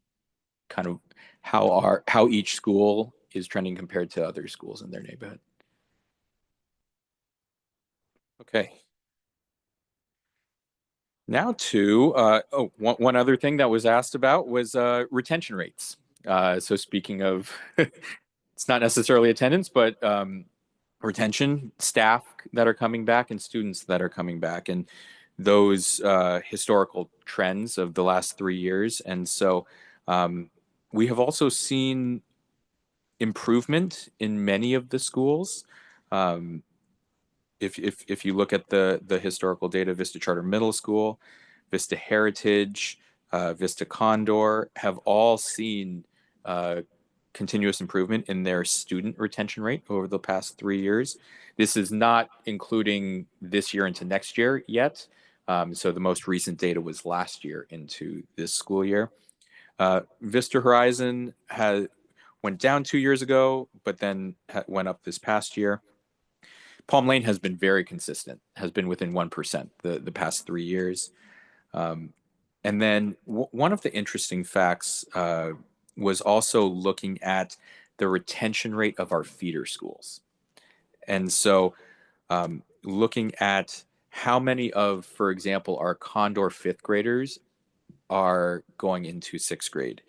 [SPEAKER 4] kind of how each school is trending compared to other schools in their neighborhood. Okay. Now to one other thing that was asked about was retention rates. So speaking of, it's not necessarily attendance, but retention, staff that are coming back and students that are coming back, and those historical trends of the last 3 years. And so we have also seen improvement in many of the schools. If you look at the historical data, Vista Charter Middle School, Vista Heritage, Vista Condor have all seen continuous improvement in their student retention rate over the past 3 years. This is not including this year into next year yet. So the most recent data was last year into this school year. Vista Horizon went down 2 years ago, but then went up this past year. Palm Lane has been very consistent, has been within 1% the past 3 years. And then one of the interesting facts was also looking at the retention rate of our feeder schools. And so looking at how many of, for example, our Condor fifth graders are going into sixth grade.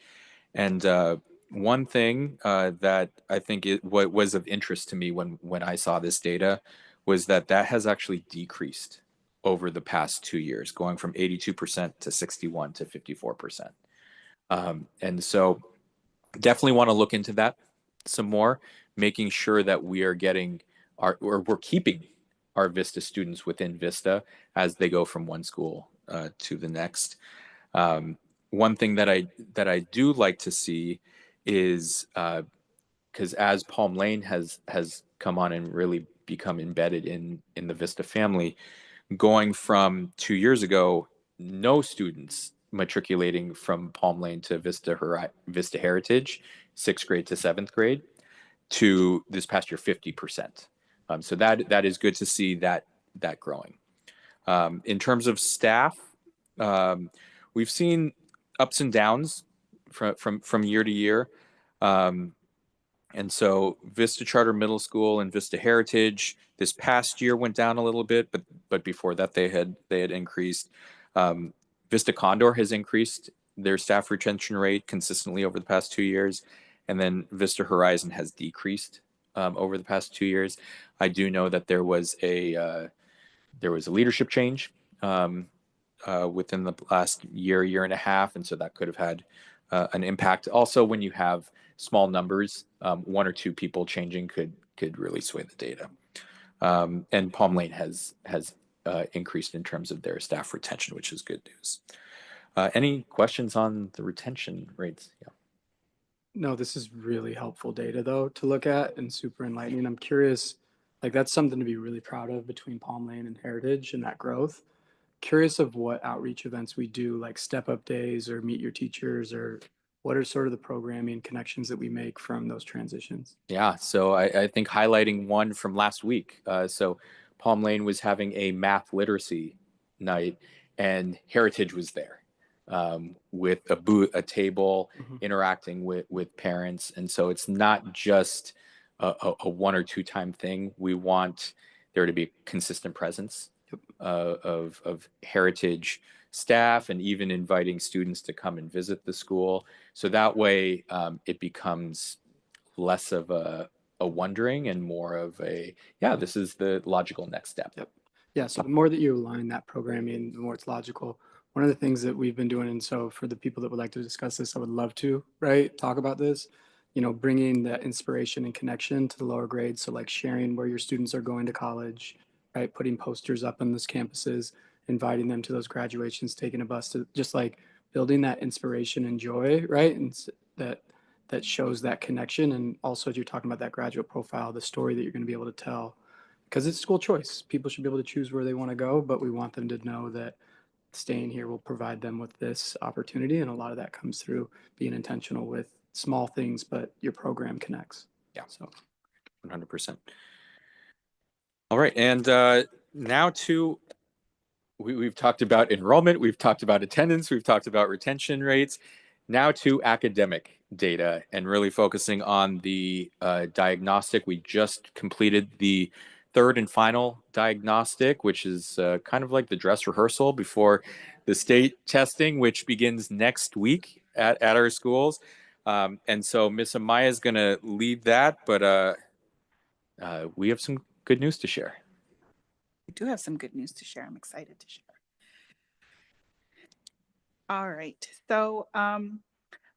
[SPEAKER 4] And one thing that I think what was of interest to me when I saw this data was that has actually decreased over the past 2 years, going from 82% to 61 to 54%. And so definitely want to look into that some more, making sure that we are getting we're keeping our Vista students within Vista as they go from one school to the next. One thing that I do like to see is because as Palm Lane has come on and really become embedded in the Vista family, going from 2 years ago, no students matriculating from Palm Lane to Vista Heritage, sixth grade to seventh grade, to this past year 50%. So that is good to see that growing. In terms of staff, we've seen ups and downs from year to year. And so Vista Charter Middle School and Vista Heritage this past year went down a little bit, but before that they had increased. Vista Condor has increased their staff retention rate consistently over the past 2 years, and then Vista Horizon has decreased over the past 2 years. I do know that there was a leadership change within the last year and a half, and so that could have had an impact. Also, when you have small numbers, one or two people changing could really sway the data. And Palm Lane has increased in terms of their staff retention, which is good news. Any questions on the retention rates? Yeah.
[SPEAKER 1] No, this is really helpful data though to look at and super enlightening. I'm curious, like that's something to be really proud of between Palm Lane and Heritage and that growth. Curious of what outreach events we do, like step up days or meet your teachers, or what are sort of the programming connections that we make from those transitions?
[SPEAKER 4] Yeah, so I think highlighting one from last week. So Palm Lane was having a math literacy night, and Heritage was there with a booth, a table, interacting with parents. And so it's not just a one or two time thing. We want there to be a consistent presence of Heritage staff, and even inviting students to come and visit the school. So that way it becomes less of a wondering and more of a, yeah, this is the logical next step.
[SPEAKER 1] Yep. Yeah, so the more that you align that programming, the more it's logical. One of the things that we've been doing, and so for the people that would like to discuss this, I would love to, right, talk about this, you know, bringing that inspiration and connection to the lower grades. So like sharing where your students are going to college, right, putting posters up on those campuses, inviting them to those graduations, taking a bus to, just like building that inspiration and joy, right, and that shows that connection. And also, as you're talking about that graduate profile, the story that you're going to be able to tell, because it's school choice. People should be able to choose where they want to go, but we want them to know that staying here will provide them with this opportunity. And a lot of that comes through being intentional with small things, but your program connects.
[SPEAKER 4] Yeah.
[SPEAKER 1] So
[SPEAKER 4] 100%. All right. And now we've talked about enrollment, we've talked about attendance, we've talked about retention rates. Now to academic data, and really focusing on the diagnostic. We just completed the third and final diagnostic, which is kind of like the dress rehearsal before the state testing, which begins next week at our schools. And so Miss Amaya is going to lead that, but we have some good news to share.
[SPEAKER 6] We do have some good news to share. I'm excited to share. All right, so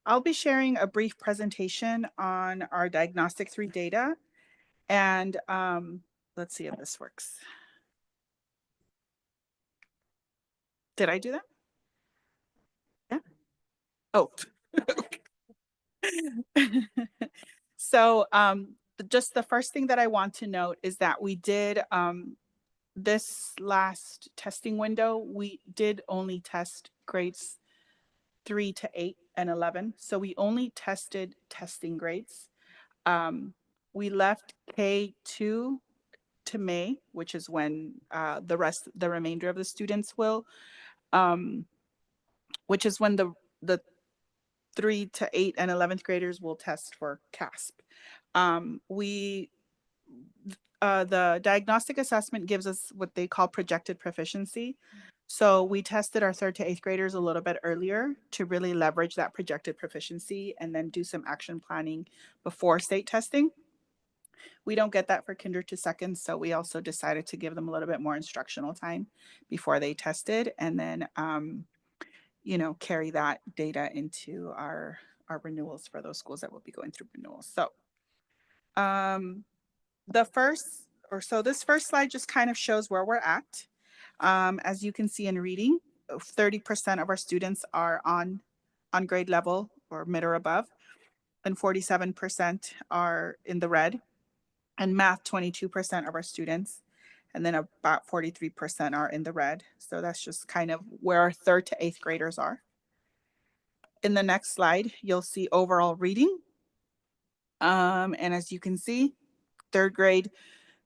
[SPEAKER 6] I'll be sharing a brief presentation on our Diagnostic 3 data, and let's see if this works. Did I do that? Yeah. Oh. So just the first thing that I want to note is that we did this last testing window, we did only test grades 3 to 8 and 11. So we only tested testing grades. We left K2 to May, which is when the remainder of the students will, which is when the 3 to 8 and 11th graders will test for CASP. The diagnostic assessment gives us what they call projected proficiency. So we tested our 3rd to 8th graders a little bit earlier to really leverage that projected proficiency and then do some action planning before state testing. We don't get that for kinder to 2nd, so we also decided to give them a little bit more instructional time before they tested, and then carry that data into our renewals for those schools that will be going through renewals. So this first slide just kind of shows where we're at. As you can see in reading, 30% of our students are on grade level or mid or above, and 47% are in the red. And math, 22% of our students, and then about 43% are in the red. So that's just kind of where our 3rd to 8th graders are. In the next slide, you'll see overall reading. And as you can see, 3rd grade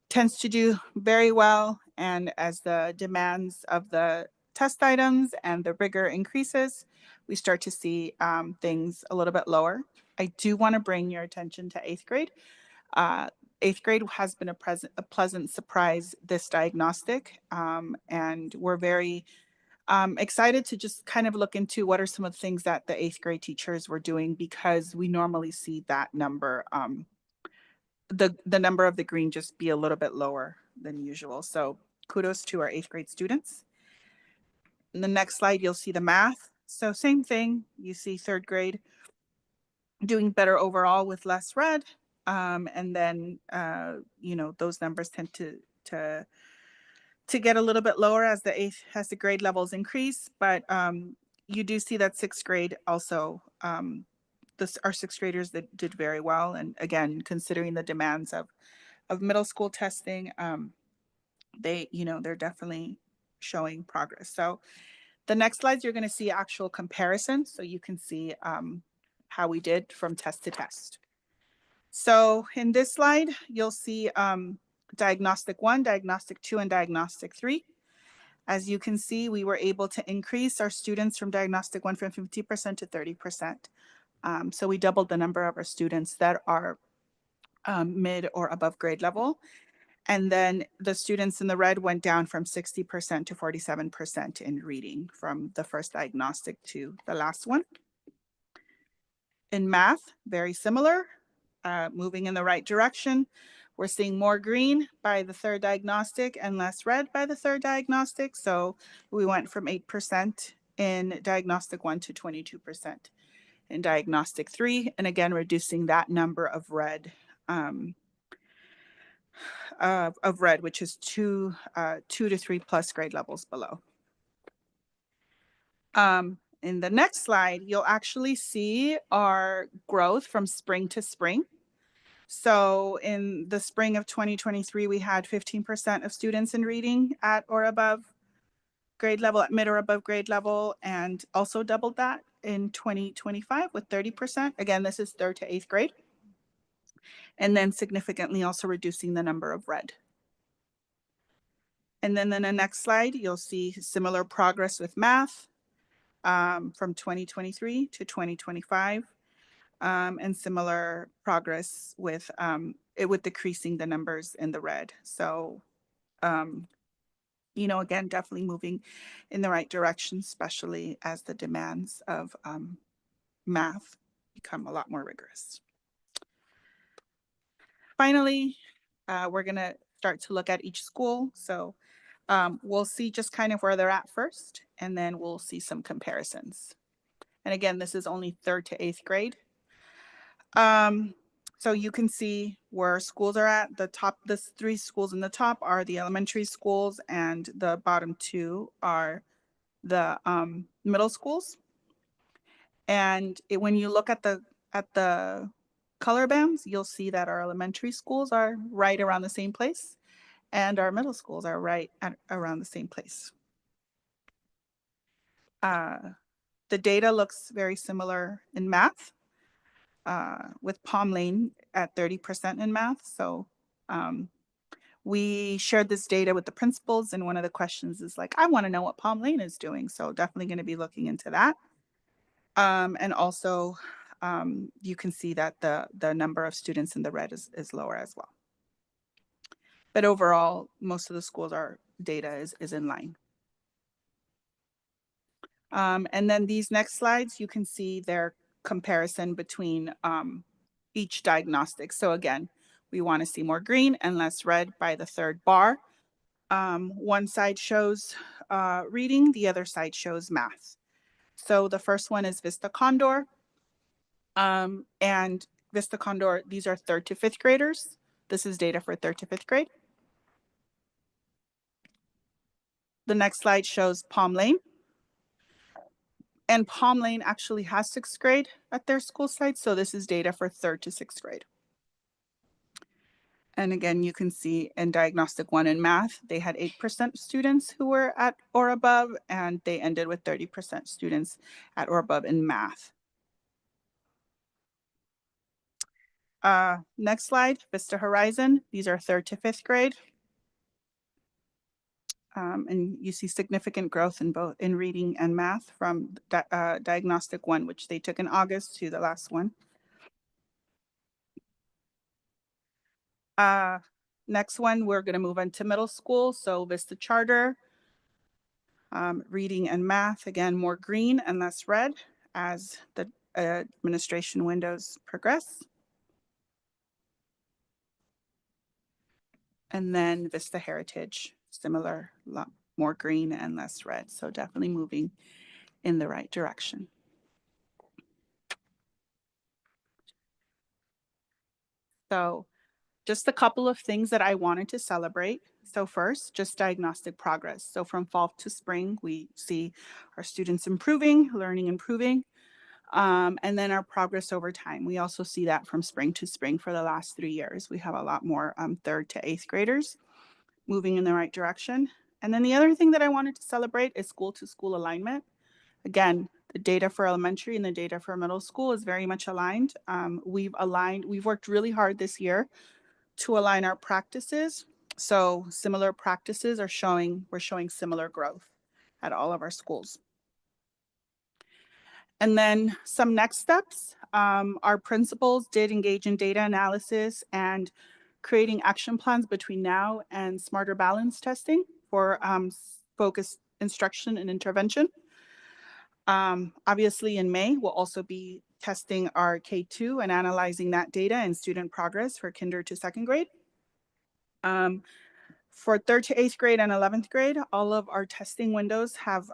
[SPEAKER 6] tends to do very well. And as the demands of the test items and the rigor increases, we start to see things a little bit lower. I do want to bring your attention to 8th grade. 8th grade has been a pleasant surprise this diagnostic, and we're very excited to just kind of look into what are some of the things that the 8th grade teachers were doing, because we normally see that number, the number of the green just be a little bit lower than usual. So kudos to our 8th grade students. In the next slide, you'll see the math. So same thing, you see third grade doing better overall with less red. And then, you know, those numbers tend to get a little bit lower as the grade levels increase. But you do see that sixth grade also, our sixth graders that did very well. And again, considering the demands of middle school testing, they're definitely showing progress. So the next slides, you're going to see actual comparisons. So you can see how we did from test to test. So in this slide, you'll see diagnostic 1, diagnostic 2, and diagnostic 3. As you can see, we were able to increase our students from diagnostic 1 from 50% to 30%. So we doubled the number of our students that are mid or above grade level. And then the students in the red went down from 60% to 47% in reading from the first diagnostic to the last one. In math, very similar, moving in the right direction. We're seeing more green by the third diagnostic and less red by the third diagnostic. So we went from 8% in diagnostic 1 to 22% in diagnostic 3. And again, reducing that number of red, which is 2 to 3 plus grade levels below. In the next slide, you'll actually see our growth from spring to spring. So in the spring of 2023, we had 15% of students in reading at or above grade level, at mid or above grade level, and also doubled that in 2025 with 30%. Again, this is third to eighth grade. And then significantly also reducing the number of red. And then in the next slide, you'll see similar progress with math from 2023 to 2025. And similar progress with decreasing the numbers in the red. So, again, definitely moving in the right direction, especially as the demands of math become a lot more rigorous. Finally, we're going to start to look at each school. So we'll see just kind of where they're at first, and then we'll see some comparisons. And again, this is only third to eighth grade. So you can see where schools are at. The top, the 3 schools in the top are the elementary schools, and the bottom 2 are the middle schools. And when you look at the color bands, you'll see that our elementary schools are right around the same place, and our middle schools are right at around the same place. The data looks very similar in math. With Palm Lane at 30% in math. So we shared this data with the principals, and one of the questions is like, I want to know what Palm Lane is doing. So definitely going to be looking into that. And also you can see that the number of students in the red is lower as well. But overall, most of the schools, our data is in line. And then these next slides, you can see their comparison between each diagnostic. So again, we want to see more green and less red by the third bar. One side shows reading, the other side shows math. So the first one is Vista Condor. And Vista Condor, these are third to fifth graders. This is data for third to fifth grade. The next slide shows Palm Lane. And Palm Lane actually has sixth grade at their school site. So this is data for third to sixth grade. And again, you can see in diagnostic 1 in math, they had 8% students who were at or above, and they ended with 30% students at or above in math. Next slide, Vista Horizon. These are third to fifth grade. And you see significant growth in both in reading and math from diagnostic 1, which they took in August, to the last one. Next one, we're going to move into middle school. So Vista Charter, reading and math, again, more green and less red as the administration windows progress. And then Vista Heritage, similar, more green and less red. So definitely moving in the right direction. So just a couple of things that I wanted to celebrate. So first, just diagnostic progress. So from fall to spring, we see our students improving, learning improving, and then our progress over time. We also see that from spring to spring for the last 3 years. We have a lot more 3rd to 8th graders moving in the right direction. And then the other thing that I wanted to celebrate is school to school alignment. Again, the data for elementary and the data for middle school is very much aligned. We've worked really hard this year to align our practices. So similar practices we're showing similar growth at all of our schools. And then some next steps, our principals did engage in data analysis and creating action plans between now and smarter balance testing for focused instruction and intervention. Obviously in May, we'll also be testing our K2 and analyzing that data and student progress for kinder to 2nd grade. For 3rd to 8th grade and 11th grade, all of our testing windows have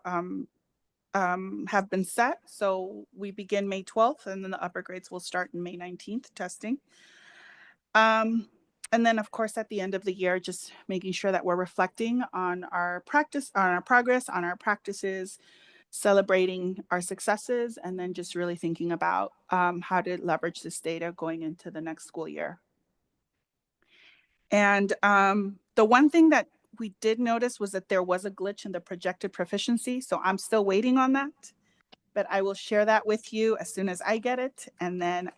[SPEAKER 6] been set. So we begin May 12th and then the upper grades will start in May 19th testing. And then of course, at the end of the year, just making sure that we're reflecting on our practice, on our progress, on our practices, celebrating our successes, and then just really thinking about how to leverage this data going into the next school year. And the one thing that we did notice was that there was a glitch in the projected proficiency. So I'm still waiting on that, but I will share that with you as soon as I get it. And then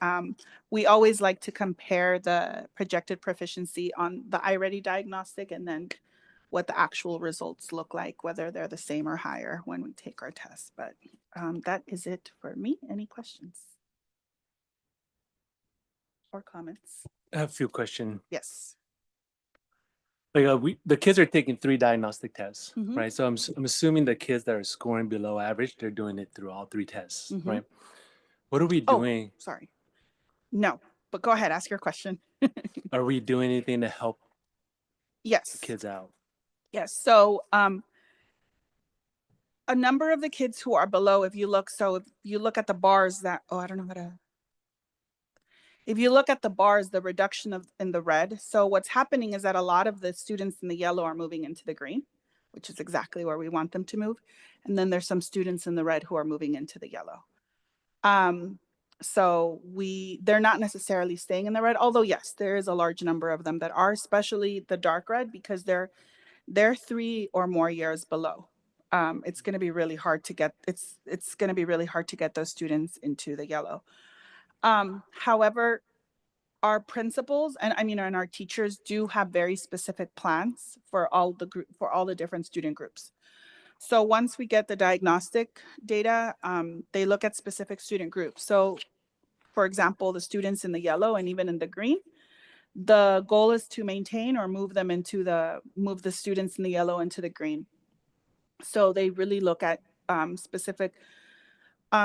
[SPEAKER 6] we always like to compare the projected proficiency on the iReady diagnostic and then what the actual results look like, whether they're the same or higher when we take our tests. But that is it for me. Any questions or comments?
[SPEAKER 8] I have a few questions.
[SPEAKER 6] Yes.
[SPEAKER 8] Like the kids are taking 3 diagnostic tests,
[SPEAKER 6] Mhm.
[SPEAKER 8] right? So I'm assuming the kids that are scoring below average, they're doing it through all 3 tests,
[SPEAKER 6] Mhm.
[SPEAKER 8] right? What are we
[SPEAKER 6] Oh.
[SPEAKER 8] doing?
[SPEAKER 6] Sorry. No, but go ahead, ask your question.
[SPEAKER 8] Are we doing anything to help
[SPEAKER 6] Yes.
[SPEAKER 8] the kids out?
[SPEAKER 6] Yes. So a number of the kids who are below, if you look at the bars that, I don't know how to. If you look at the bars, the reduction in the red. So what's happening is that a lot of the students in the yellow are moving into the green, which is exactly where we want them to move. And then there's some students in the red who are moving into the yellow. So they're not necessarily staying in the red, although yes, there is a large number of them that are, especially the dark red, because they're 3 or more years below. It's going to be really hard to get, it's going to be really hard to get those students into the yellow. However, our principals and our teachers do have very specific plans for all the different student groups. So once we get the diagnostic data, they look at specific student groups. So for example, the students in the yellow and even in the green, the goal is to maintain or move the students in the yellow into the green. So they really look at specific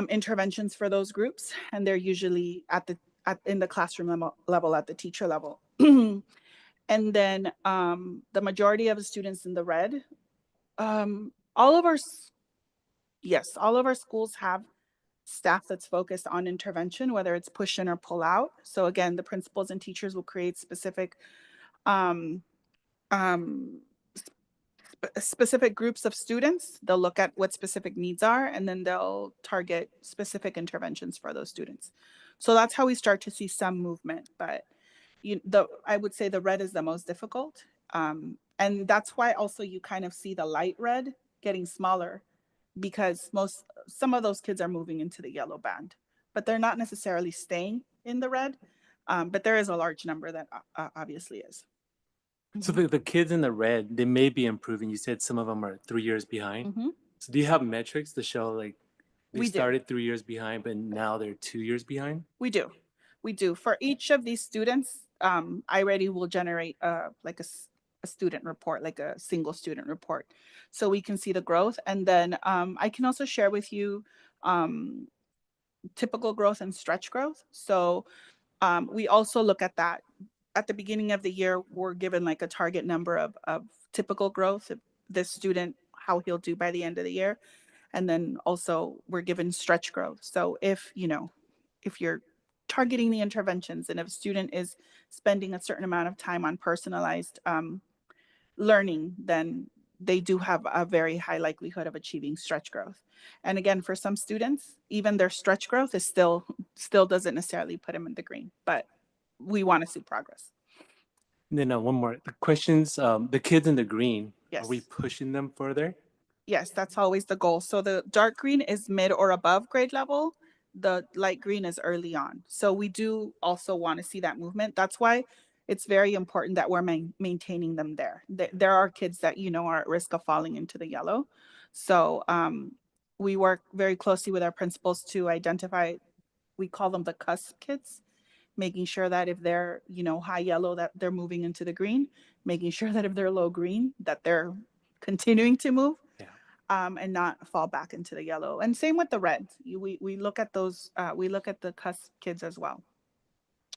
[SPEAKER 6] interventions for those groups, and they're usually in the classroom level at the teacher level. And then the majority of the students in the red, all of our schools have staff that's focused on intervention, whether it's push in or pull out. So again, the principals and teachers will create specific specific groups of students. They'll look at what specific needs are, and then they'll target specific interventions for those students. So that's how we start to see some movement. But I would say the red is the most difficult. And that's why also you kind of see the light red getting smaller, because some of those kids are moving into the yellow band, but they're not necessarily staying in the red. But there is a large number that obviously is.
[SPEAKER 8] So the kids in the red, they may be improving. You said some of them are 3 years behind.
[SPEAKER 6] Mhm.
[SPEAKER 8] So do you have metrics to show like they
[SPEAKER 6] We do.
[SPEAKER 8] started 3 years behind, but now they're 2 years behind?
[SPEAKER 6] We do. For each of these students, iReady will generate like a student report, like a single student report. So we can see the growth. And then I can also share with you typical growth and stretch growth. So we also look at that. At the beginning of the year, we're given like a target number of typical growth, this student, how he'll do by the end of the year. And then also we're given stretch growth. So if, if you're targeting the interventions and if a student is spending a certain amount of time on personalized learning, then they do have a very high likelihood of achieving stretch growth. And again, for some students, even their stretch growth is still doesn't necessarily put them in the green, but we want to see progress.
[SPEAKER 8] And then one more. The questions, the kids in the green,
[SPEAKER 6] Yes.
[SPEAKER 8] are we pushing them further?
[SPEAKER 6] Yes, that's always the goal. So the dark green is mid or above grade level. The light green is early on. So we do also want to see that movement. That's why it's very important that we're maintaining them there. There are kids that, are at risk of falling into the yellow. So we work very closely with our principals to identify, we call them the cusp kids, making sure that if they're, high yellow, that they're moving into the green, making sure that if they're low green, that they're continuing to move. And not fall back into the yellow. And same with the red. We look at those, we look at the cusp kids as well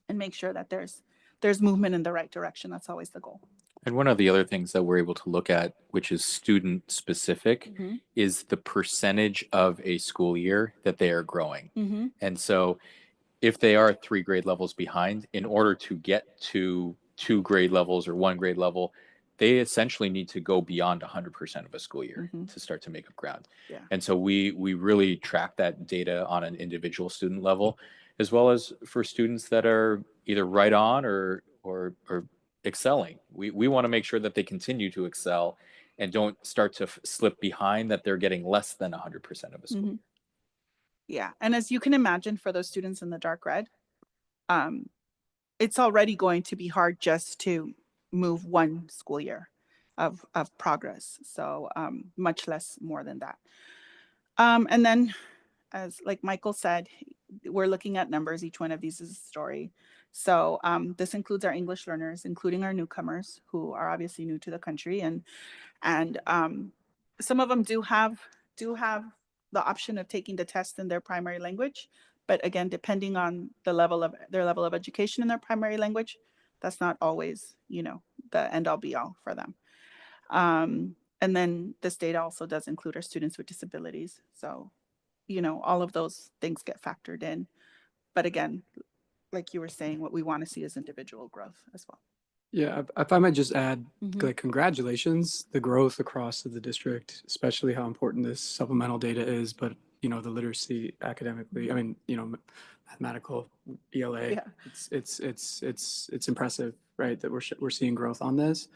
[SPEAKER 6] and make sure that there's movement in the right direction. That's always the goal.
[SPEAKER 4] And one of the other things that we're able to look at, which is student specific, is the percentage of a school year that they are growing. And so if they are 3 grade levels behind, in order to get to 2 grade levels or 1 grade level, they essentially need to go beyond 100% of a school year to start to make up ground.
[SPEAKER 6] Yeah.
[SPEAKER 4] And so we really track that data on an individual student level, as well as for students that are either right on or excelling. We want to make sure that they continue to excel and don't start to slip behind, that they're getting less than 100% of a school year.
[SPEAKER 6] Yeah. And as you can imagine, for those students in the dark red, it's already going to be hard just to move one school year of progress. So much less more than that. And then, as like Michael said, we're looking at numbers. Each one of these is a story. So this includes our English learners, including our newcomers who are obviously new to the country. And some of them do have the option of taking the test in their primary language. But again, depending on their level of education in their primary language, that's not always, the end all be all for them. And then this data also does include our students with disabilities. So, all of those things get factored in. But again, like you were saying, what we want to see is individual growth as well.
[SPEAKER 1] Yeah, if I might just add, like, congratulations, the growth across the district, especially how important this supplemental data is, but, the literacy academically, I mean, mathematical, ELA,
[SPEAKER 6] Yeah.
[SPEAKER 1] it's impressive, right, that we're seeing growth on this.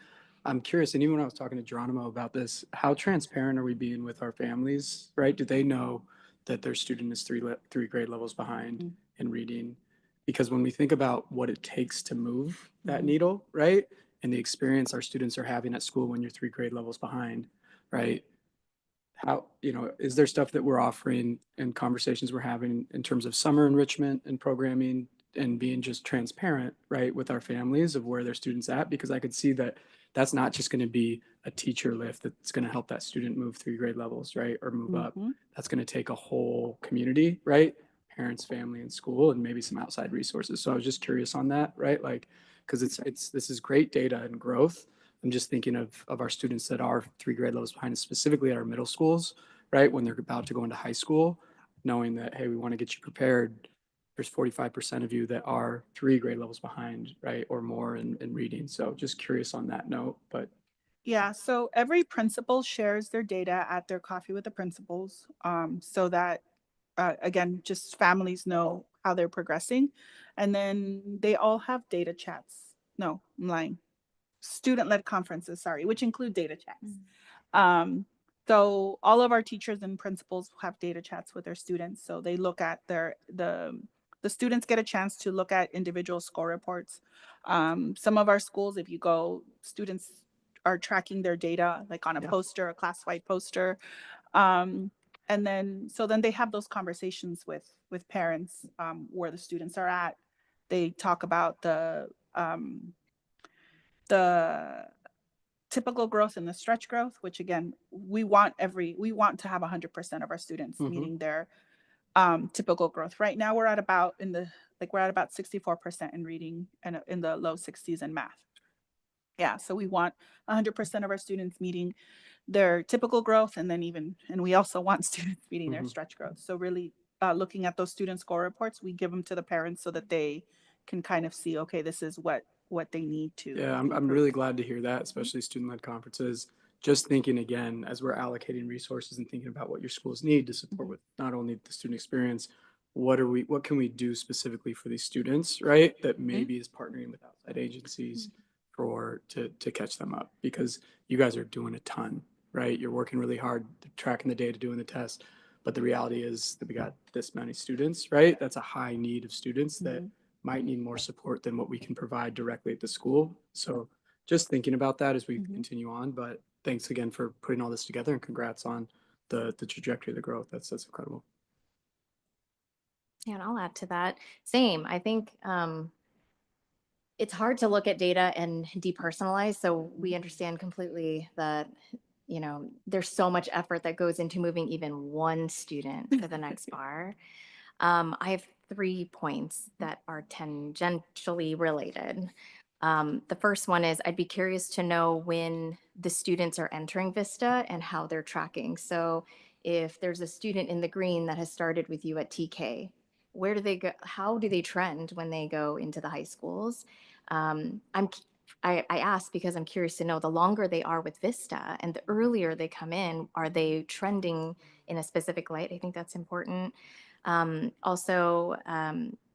[SPEAKER 1] I'm curious, and even when I was talking to Geronimo about this, how transparent are we being with our families, right? Do they know that their student is three grade levels behind in reading? Because when we think about what it takes to move that needle, right, and the experience our students are having at school when you're 3 grade levels behind, right, how, is there stuff that we're offering and conversations we're having in terms of summer enrichment and programming and being just transparent, right, with our families of where their students at? Because I could see that that's not just going to be a teacher lift that's going to help that student move 3 grade levels, right, or move up. That's going to take a whole community, right, parents, family, and school, and maybe some outside resources. So I was just curious on that, right, like, because this is great data and growth. I'm just thinking of our students that are 3 grade levels behind, specifically at our middle schools, right, when they're about to go into high school, knowing that, hey, we want to get you prepared. There's 45% of you that are 3 grade levels behind, right, or more in reading. So just curious on that note, but.
[SPEAKER 6] Yeah, so every principal shares their data at their coffee with the principals, so that, again, just families know how they're progressing. And then they all have data chats. No, I'm lying. Student-led conferences, sorry, which include data chats. So all of our teachers and principals have data chats with their students. So they look at the students get a chance to look at individual score reports. Some of our schools, if you go, students are tracking their data like on a poster, a class-wide poster. And then they have those conversations with parents, where the students are at. They talk about the typical growth and the stretch growth, which again, we want to have 100% of our students meeting their typical growth. Right now we're at about 64% in reading and in the low 60s in math. Yeah, so we want 100% of our students meeting their typical growth, and we also want students meeting their
[SPEAKER 1] Mhm.
[SPEAKER 6] stretch growth. So really looking at those student score reports, we give them to the parents so that they can kind of see, okay, this is what they need to
[SPEAKER 1] Yeah, I'm
[SPEAKER 6] improve.
[SPEAKER 1] really glad to hear that, especially student-led conferences. Just thinking again, as we're allocating resources and thinking about what your schools need to support with not only the student experience, what can we do specifically for these students, right? That maybe is partnering with outside agencies to catch them up, because you guys are doing a ton, right? You're working really hard, tracking the data, doing the test. But the reality is that we got this many students, right? That's a high need of students that might need more support than what we can provide directly at the school. So just thinking about that as we continue on. But thanks again for putting all this together, and congrats on the trajectory of the growth. That's incredible.
[SPEAKER 7] Yeah, and I'll add to that. Same. I think it's hard to look at data and depersonalize. So we understand completely that, you know, there's so much effort that goes into moving even one student to the next bar. I have 3 points that are tangentially related. The first one is I'd be curious to know when the students are entering Vista and how they're tracking. So if there's a student in the green that has started with you at TK, where do they go? How do they trend when they go into the high schools? I ask because I'm curious to know the longer they are with Vista and the earlier they come in, are they trending in a specific light? I think that's important. Also,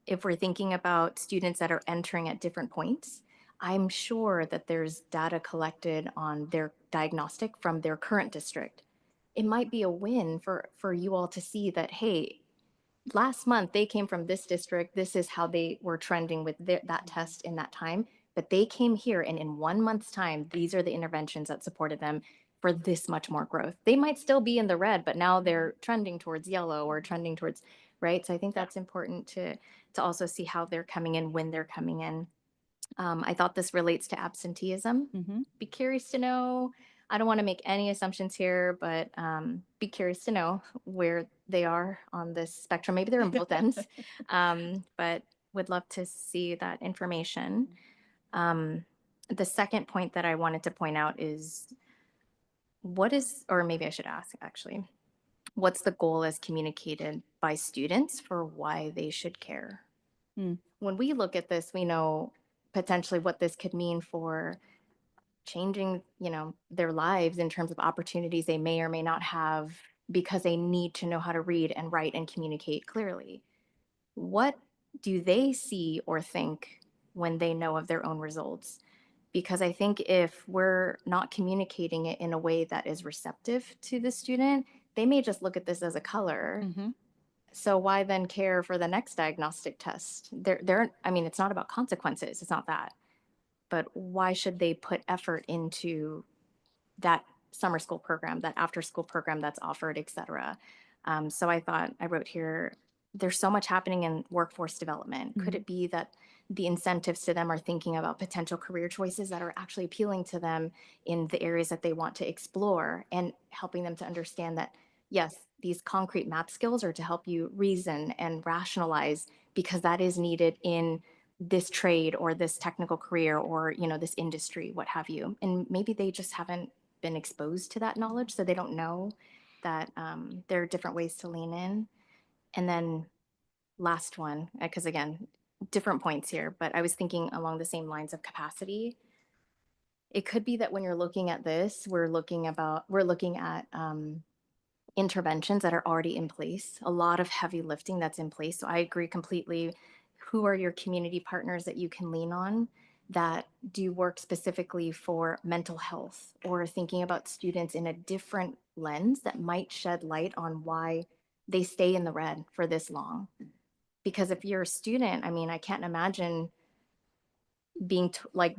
[SPEAKER 7] if we're thinking about students that are entering at different points, I'm sure that there's data collected on their diagnostic from their current district. It might be a win for you all to see that, hey, last month they came from this district. This is how they were trending with that test in that time. But they came here, and in 1 month's time, these are the interventions that supported them for this much more growth. They might still be in the red, but now they're trending towards yellow or trending towards right. So I think that's important to also see how they're coming in, when they're coming in. I thought this relates to absenteeism. Be curious to know. I don't want to make any assumptions here, but be curious to know where they are on this spectrum. Maybe they're on both ends, but would love to see that information. The second point that I wanted to point out is or maybe I should ask actually, what's the goal as communicated by students for why they should care? When we look at this, we know potentially what this could mean for changing, you know, their lives in terms of opportunities they may or may not have because they need to know how to read and write and communicate clearly. What do they see or think when they know of their own results? Because I think if we're not communicating it in a way that is receptive to the student, they may just look at this as a color. So why then care for the next diagnostic test? I mean, it's not about consequences. It's not that. But why should they put effort into that summer school program, that after school program that's offered, et cetera? So I wrote here, there's so much happening in workforce development. Could it be that the incentives to them are thinking about potential career choices that are actually appealing to them in the areas that they want to explore, and helping them to understand that, yes, these concrete math skills are to help you reason and rationalize because that is needed in this trade or this technical career or, you know, this industry, what have you. And maybe they just haven't been exposed to that knowledge, so they don't know that there are different ways to lean in. And then last one, because again, different points here, but I was thinking along the same lines of capacity. It could be that when you're looking at this, we're looking at interventions that are already in place, a lot of heavy lifting that's in place. So I agree completely. Who are your community partners that you can lean on that do work specifically for mental health, or thinking about students in a different lens that might shed light on why they stay in the red for this long? Because if you're a student, I mean, I can't imagine being like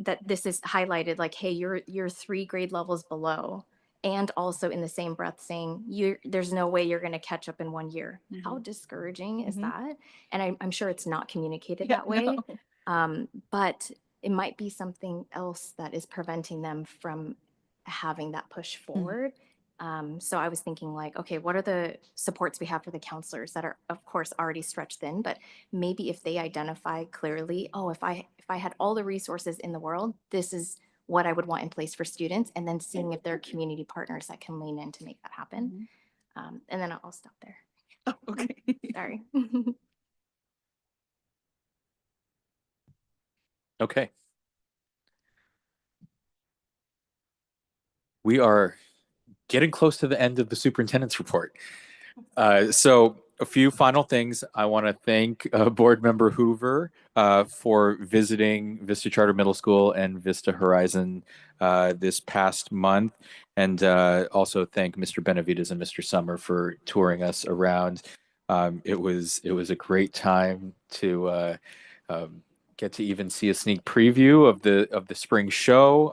[SPEAKER 7] that this is highlighted like, hey, you're 3 grade levels below, and also in the same breath saying there's no way you're going to catch up in 1 year. How discouraging is that? And I'm sure it's not communicated that way. But it might be something else that is preventing them from having that push forward. So I was thinking like, okay, what are the supports we have for the counselors that are, of course, already stretched thin, but maybe if they identify clearly, oh, if I had all the resources in the world, this is what I would want in place for students, and then seeing if there are community partners that can lean in to make that happen. And then I'll stop there.
[SPEAKER 6] Oh, okay.
[SPEAKER 7] Sorry.
[SPEAKER 4] Okay. We are getting close to the end of the superintendent's report. So a few final things. I want to thank Board Member Hoover for visiting Vista Charter Middle School and Vista Horizon this past month, and also thank Mr. Benavides and Mr. Summer for touring us around. It was a great time to get to even see a sneak preview of the spring show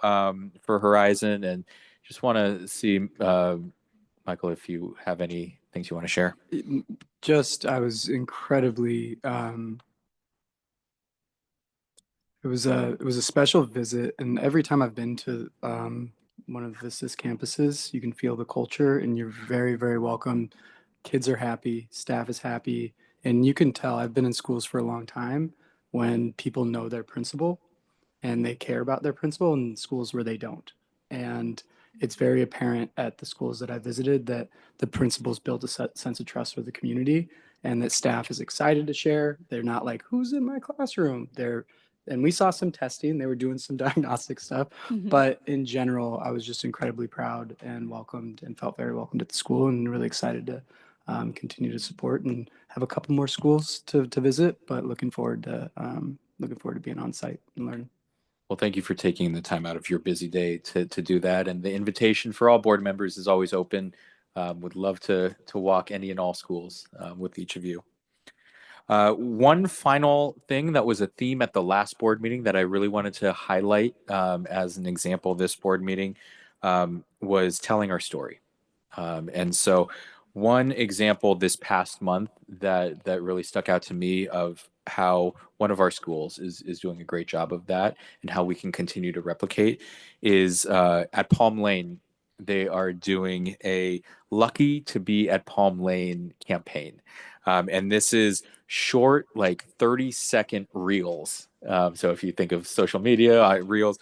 [SPEAKER 4] for Horizon, and just want to see Michael, if you have any things you want to share.
[SPEAKER 1] I was incredibly, it was a special visit, and every time I've been to one of Vista's campuses, you can feel the culture, and you're very, very welcome. Kids are happy, staff is happy, and you can tell. I've been in schools for a long time when people know their principal and they care about their principal, and schools where they don't. And it's very apparent at the schools that I visited that the principals build a sense of trust with the community, and that staff is excited to share. They're not like, who's in my classroom? And we saw some testing, they were doing some diagnostic stuff, but in general, I was just incredibly proud and welcomed and felt very welcomed at the school, and really excited to continue to support and have a couple more schools to visit, but looking forward to being on site and learning.
[SPEAKER 4] Well, thank you for taking the time out of your busy day to do that. And the invitation for all board members is always open. Would love to walk any and all schools with each of you. One final thing that was a theme at the last board meeting that I really wanted to highlight as an example of this board meeting was telling our story. And so one example this past month that really stuck out to me of how one of our schools is doing a great job of that and how we can continue to replicate is at Palm Lane. They are doing a Lucky to Be at Palm Lane campaign. And this is short, like 30-second reels. So if you think of social media, reels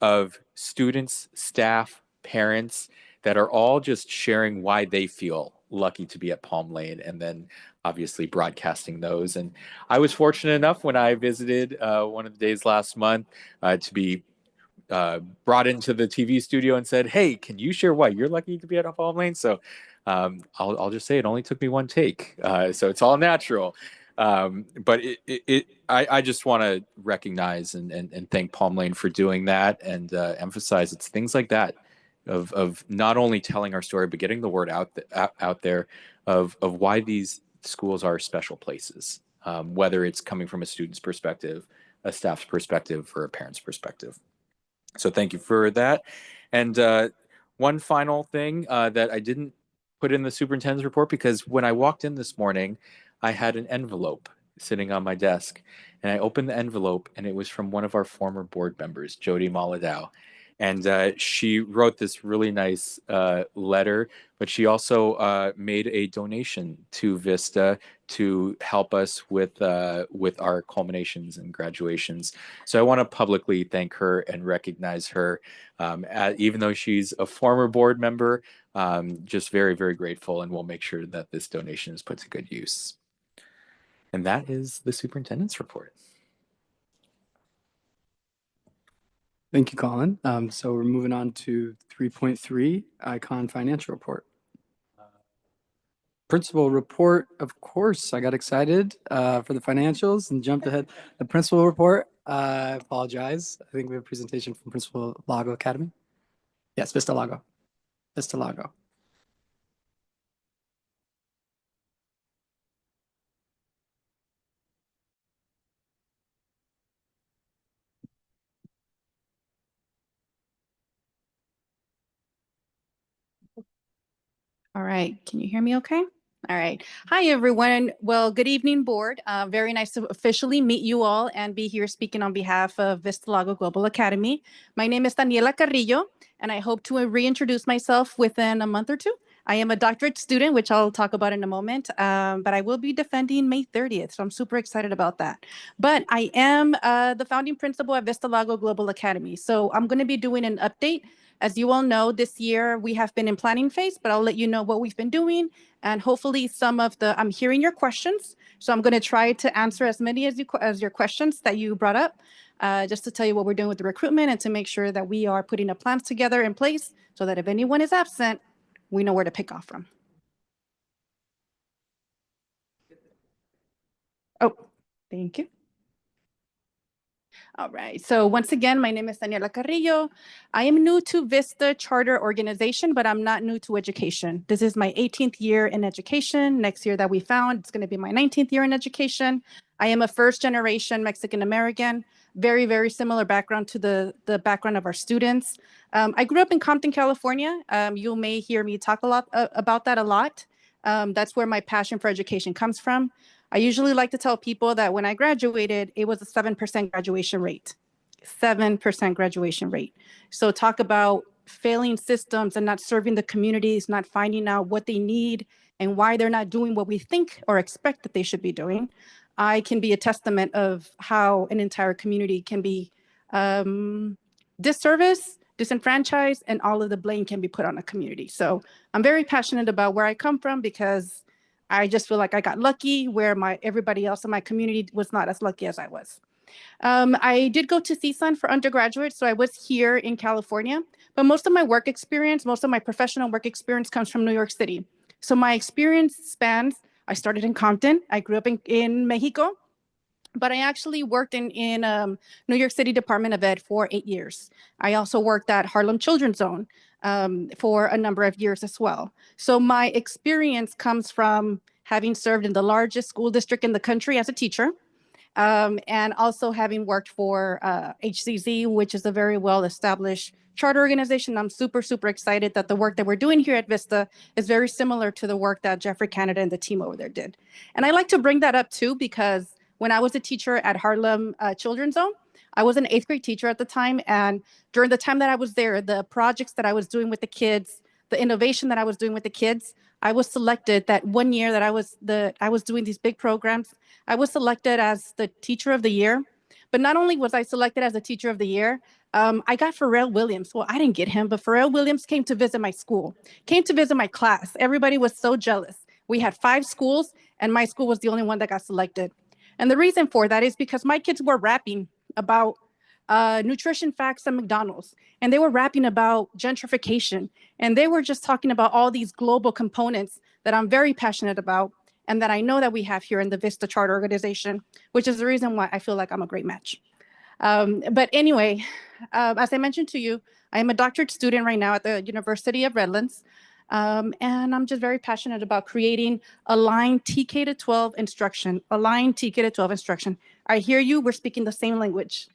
[SPEAKER 4] of students, staff, parents that are all just sharing why they feel lucky to be at Palm Lane, and then obviously broadcasting those. And I was fortunate enough when I visited one of the days last month to be brought into the TV studio and said, "Hey, can you share why you're lucky to be at Palm Lane?" So I'll just say it only took me one take, so it's all natural. But I just want to recognize and thank Palm Lane for doing that, and emphasize it's things like that of not only telling our story but getting the word out there of why these schools are special places, whether it's coming from a student's perspective, a staff's perspective, or a parent's perspective. So thank you for that. And one final thing that I didn't put in the superintendent's report, because when I walked in this morning, I had an envelope sitting on my desk, and I opened the envelope, and it was from one of our former board members, Jody Maladau. And she wrote this really nice letter, but she also made a donation to Vista to help us with our culminations and graduations. So I want to publicly thank her and recognize her, even though she's a former board member. Just very, very grateful, and we'll make sure that this donation is put to good use. And that is the superintendent's report.
[SPEAKER 1] Thank you, Colin. So we're moving on to 3.3, Icon Financial Report. Principal report, of course, I got excited for the financials and jumped ahead. The principal report, I apologize. I think we have a presentation from Principal Lago Academy. Yes, Vista Lago. Vista Lago.
[SPEAKER 9] All right, can you hear me okay? All right. Hi, everyone. Well, good evening, board. Very nice to officially meet you all and be here speaking on behalf of Vista Lago Global Academy. My name is Daniela Carrillo, and I hope to reintroduce myself within a month or two. I am a doctorate student, which I'll talk about in a moment, but I will be defending May 30th, so I'm super excited about that. But I am the founding principal at Vista Lago Global Academy, so I'm going to be doing an update. As you all know, this year we have been in planning phase, but I'll let you know what we've been doing. And hopefully I'm hearing your questions. So I'm going to try to answer as many as your questions that you brought up, just to tell you what we're doing with the recruitment and to make sure that we are putting a plan together in place so that if anyone is absent, we know where to pick off from. Oh, thank you. All right. So once again, my name is Daniela Carrillo. I am new to Vista Charter Organization, but I'm not new to education. This is my 18th year in education. Next year that we found, it's going to be my 19th year in education. I am a first generation Mexican American, very, very similar background to the background of our students. I grew up in Compton, California. You may hear me talk a lot about that a lot. That's where my passion for education comes from. I usually like to tell people that when I graduated, it was a 7% graduation rate. 7% graduation rate. So talk about failing systems and not serving the communities, not finding out what they need and why they're not doing what we think or expect that they should be doing. I can be a testament of how an entire community can be disserviced, disenfranchised, and all of the blame can be put on a community. So I'm very passionate about where I come from because I just feel like I got lucky where everybody else in my community was not as lucky as I was. I did go to CSUN for undergraduate, so I was here in California, but most of my work experience, most of my professional work experience comes from New York City. So my experience spans, I started in Compton, I grew up in Mexico, but I actually worked in New York City Department of Ed for 8 years. I also worked at Harlem Children's Zone for a number of years as well. So my experience comes from having served in the largest school district in the country as a teacher, and also having worked for HCZ, which is a very well-established charter organization. I'm super, super excited that the work that we're doing here at Vista is very similar to the work that Jeffrey Canada and the team over there did. And I like to bring that up too, because when I was a teacher at Harlem Children's Zone, I was an 8th grade teacher at the time. And during the time that I was there, the projects that I was doing with the kids, the innovation that I was doing with the kids, I was selected that one year that I was doing these big programs. I was selected as the teacher of the year. But not only was I selected as the teacher of the year, I got Pharrell Williams. Well, I didn't get him, but Pharrell Williams came to visit my school, came to visit my class. Everybody was so jealous. We had 5 schools, and my school was the only one that got selected. And the reason for that is because my kids were rapping about nutrition facts at McDonald's, and they were rapping about gentrification, and they were just talking about all these global components that I'm very passionate about and that I know that we have here in the Vista Charter Organization, which is the reason why I feel like I'm a great match. But anyway, as I mentioned to you, I am a doctorate student right now at the University of Redlands. And I'm just very passionate about creating aligned TK to 12 instruction, aligned TK to 12 instruction. I hear you, we're speaking the same language.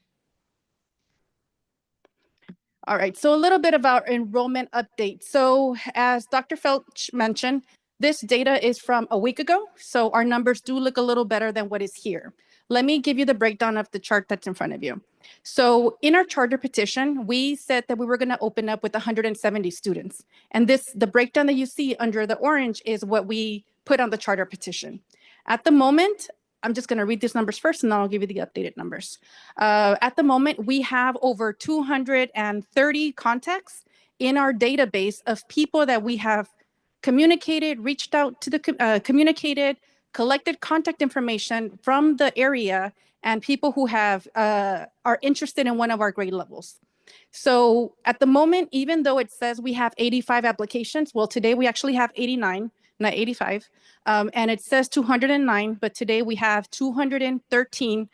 [SPEAKER 9] All right, so a little bit about enrollment update. So as Dr. Felch mentioned, this data is from a week ago, so our numbers do look a little better than what is here. Let me give you the breakdown of the chart that's in front of you. So in our charter petition, we said that we were going to open up with 170 students. And the breakdown that you see under the orange is what we put on the charter petition. At the moment, I'm just going to read these numbers first, and then I'll give you the updated numbers. At the moment, we have over 230 contacts in our database of people that we have communicated, reached out to the communicated, collected contact information from the area, and people who have are interested in one of our grade levels. So at the moment, even though it says we have 85 applications, well, today we actually have 89, not 85, and it says 209, but today we have 213.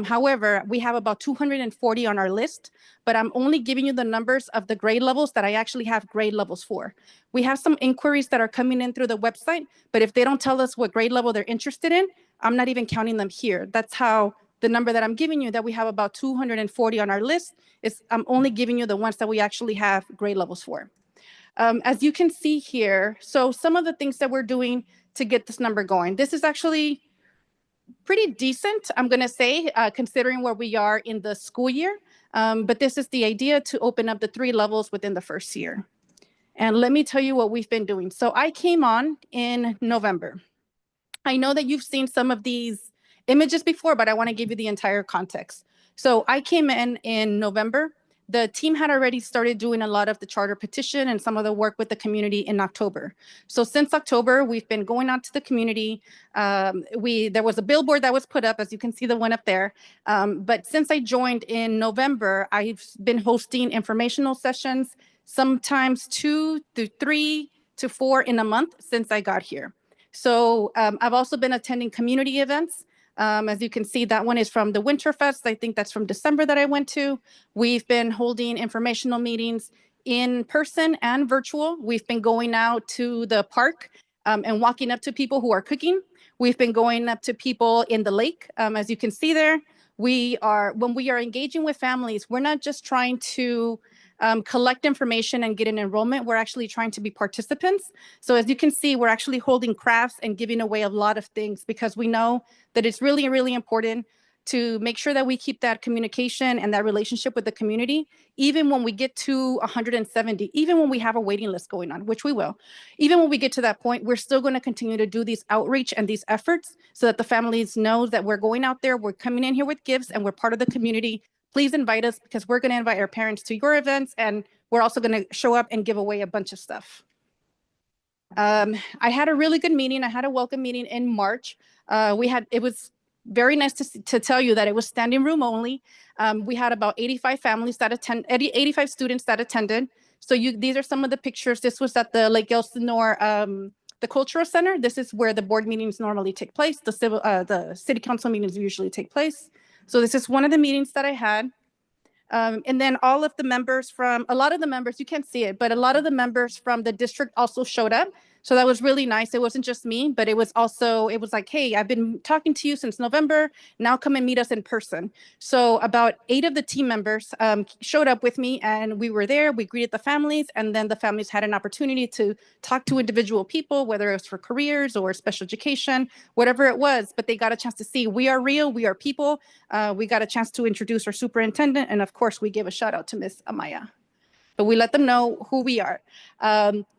[SPEAKER 9] However, we have about 240 on our list, but I'm only giving you the numbers of the grade levels that I actually have grade levels for. We have some inquiries that are coming in through the website, but if they don't tell us what grade level they're interested in, I'm not even counting them here. That's how the number that I'm giving you, that we have about 240 on our list, is I'm only giving you the ones that we actually have grade levels for. As you can see here, so some of the things that we're doing to get this number going. This is actually pretty decent, I'm going to say, considering where we are in the school year. But this is the idea to open up the 3 levels within the first year. And let me tell you what we've been doing. So I came on in November. I know that you've seen some of these images before, but I want to give you the entire context. So I came in November. The team had already started doing a lot of the charter petition and some of the work with the community in October. So since October, we've been going out to the community. There was a billboard that was put up, as you can see the one up there. But since I joined in November, I've been hosting informational sessions, sometimes 2 to 3 to 4 in a month since I got here. So I've also been attending community events. As you can see, that one is from the Winterfest. I think that's from December that I went to. We've been holding informational meetings in person and virtual. We've been going out to the park and walking up to people who are cooking. We've been going up to people in the lake. As you can see there, when we are engaging with families, we're not just trying to collect information and get an enrollment. We're actually trying to be participants. So as you can see, we're actually holding crafts and giving away a lot of things because we know that it's really, really important to make sure that we keep that communication and that relationship with the community, even when we get to 170, even when we have a waiting list going on, which we will. Even when we get to that point, we're still going to continue to do these outreach and these efforts so that the families know that we're going out there, we're coming in here with gifts, and we're part of the community. Please invite us because we're going to invite our parents to your events, and we're also going to show up and give away a bunch of stuff. I had a really good meeting. I had a welcome meeting in March. It was very nice to tell you that it was standing room only. We had about 85 families that 85 students that attended. So these are some of the pictures. This was at the Lake Elsinore, the Cultural Center. This is where the board meetings normally take place. The city council meetings usually take place. So this is one of the meetings that I had. And then all of the members a lot of the members, you can't see it, but a lot of the members from the district also showed up. So that was really nice. It wasn't just me, but it was like, hey, I've been talking to you since November. Now come and meet us in person. So about 8 of the team members showed up with me, and we were there. We greeted the families, and then the families had an opportunity to talk to individual people, whether it was for careers or special education, whatever it was. But they got a chance to see we are real, we are people. We got a chance to introduce our superintendent, and of course, we gave a shout out to Miss Amaya. But we let them know who we are.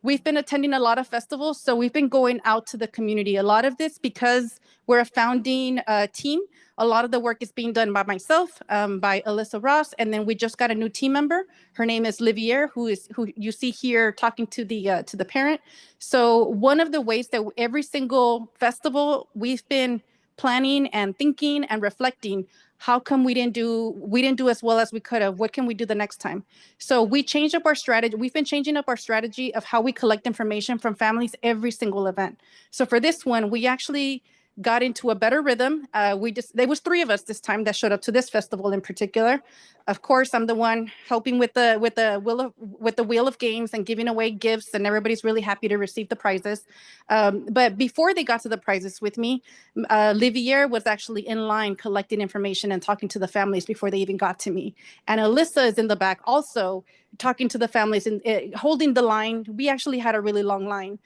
[SPEAKER 9] We've been attending a lot of festivals, so we've been going out to the community. A lot of this because we're a founding team. A lot of the work is being done by myself, by Alyssa Ross, and then we just got a new team member. Her name is Livier, who you see here talking to the parent. So one of the ways that every single festival we've been planning and thinking and reflecting, how come we didn't do as well as we could have? What can we do the next time? So we changed up our strategy. We've been changing up our strategy of how we collect information from families every single event. So for this one, we actually got into a better rhythm. There was 3 of us this time that showed up to this festival in particular. Of course, I'm the one helping with the wheel of games and giving away gifts, and everybody's really happy to receive the prizes. But before they got to the prizes with me, Livier was actually in line collecting information and talking to the families before they even got to me. And Alyssa is in the back also talking to the families and holding the line. We actually had a really long line.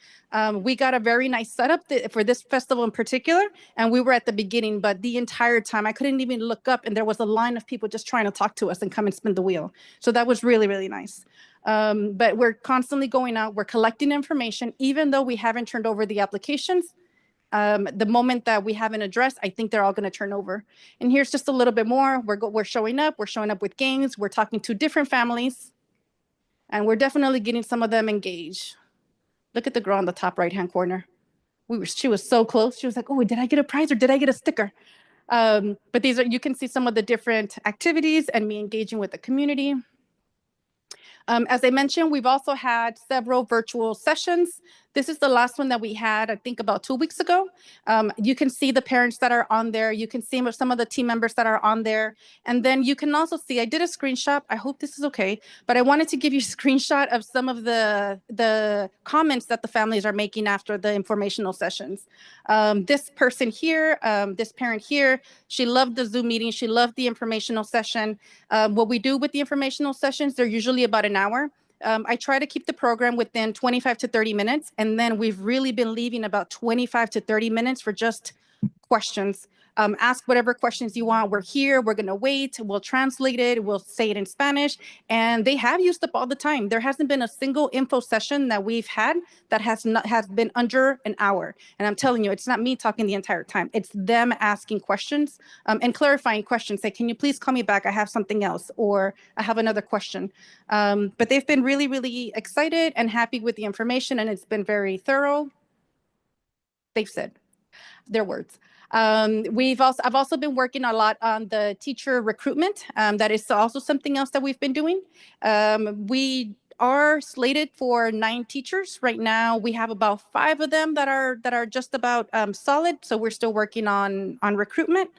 [SPEAKER 9] We got a very nice setup for this festival in particular, and we were at the beginning, but the entire time I couldn't even look up, and there was a line of people just trying to talk to us and come and spin the wheel. So that was really, really nice. But we're constantly going out, we're collecting information, even though we haven't turned over the applications. The moment that we have an address, I think they're all going to turn over. And here's just a little bit more. We're showing up with games. We're talking to different families, and we're definitely getting some of them engaged. Look at the girl on the top right-hand corner. She was so close. She was like, oh, did I get a prize or did I get a sticker? But you can see some of the different activities and me engaging with the community. As I mentioned, we've also had several virtual sessions. This is the last one that we had, I think, about 2 weeks ago. You can see the parents that are on there. You can see some of the team members that are on there. And then you can also see, I did a screenshot. I hope this is okay. But I wanted to give you a screenshot of some of the comments that the families are making after the informational sessions. This person here, this parent here, she loved the Zoom meeting. She loved the informational session. What we do with the informational sessions, they're usually about an hour. I try to keep the program within 25 to 30 minutes. And then we've really been leaving about 25 to 30 minutes for just questions. Ask whatever questions you want. We're here. We're going to wait. We'll translate it. We'll say it in Spanish. And they have used up all the time. There hasn't been a single info session that we've had that has been under an hour. And I'm telling you, it's not me talking the entire time. It's them asking questions and clarifying questions. Say, can you please call me back? I have something else, or I have another question. But they've been really, really excited and happy with the information, and it's been very thorough. They've said their words. I've also been working a lot on the teacher recruitment. That is also something else that we've been doing. We are slated for 9 teachers right now. We have about 5 of them that are just about solid. So we're still working on recruitment.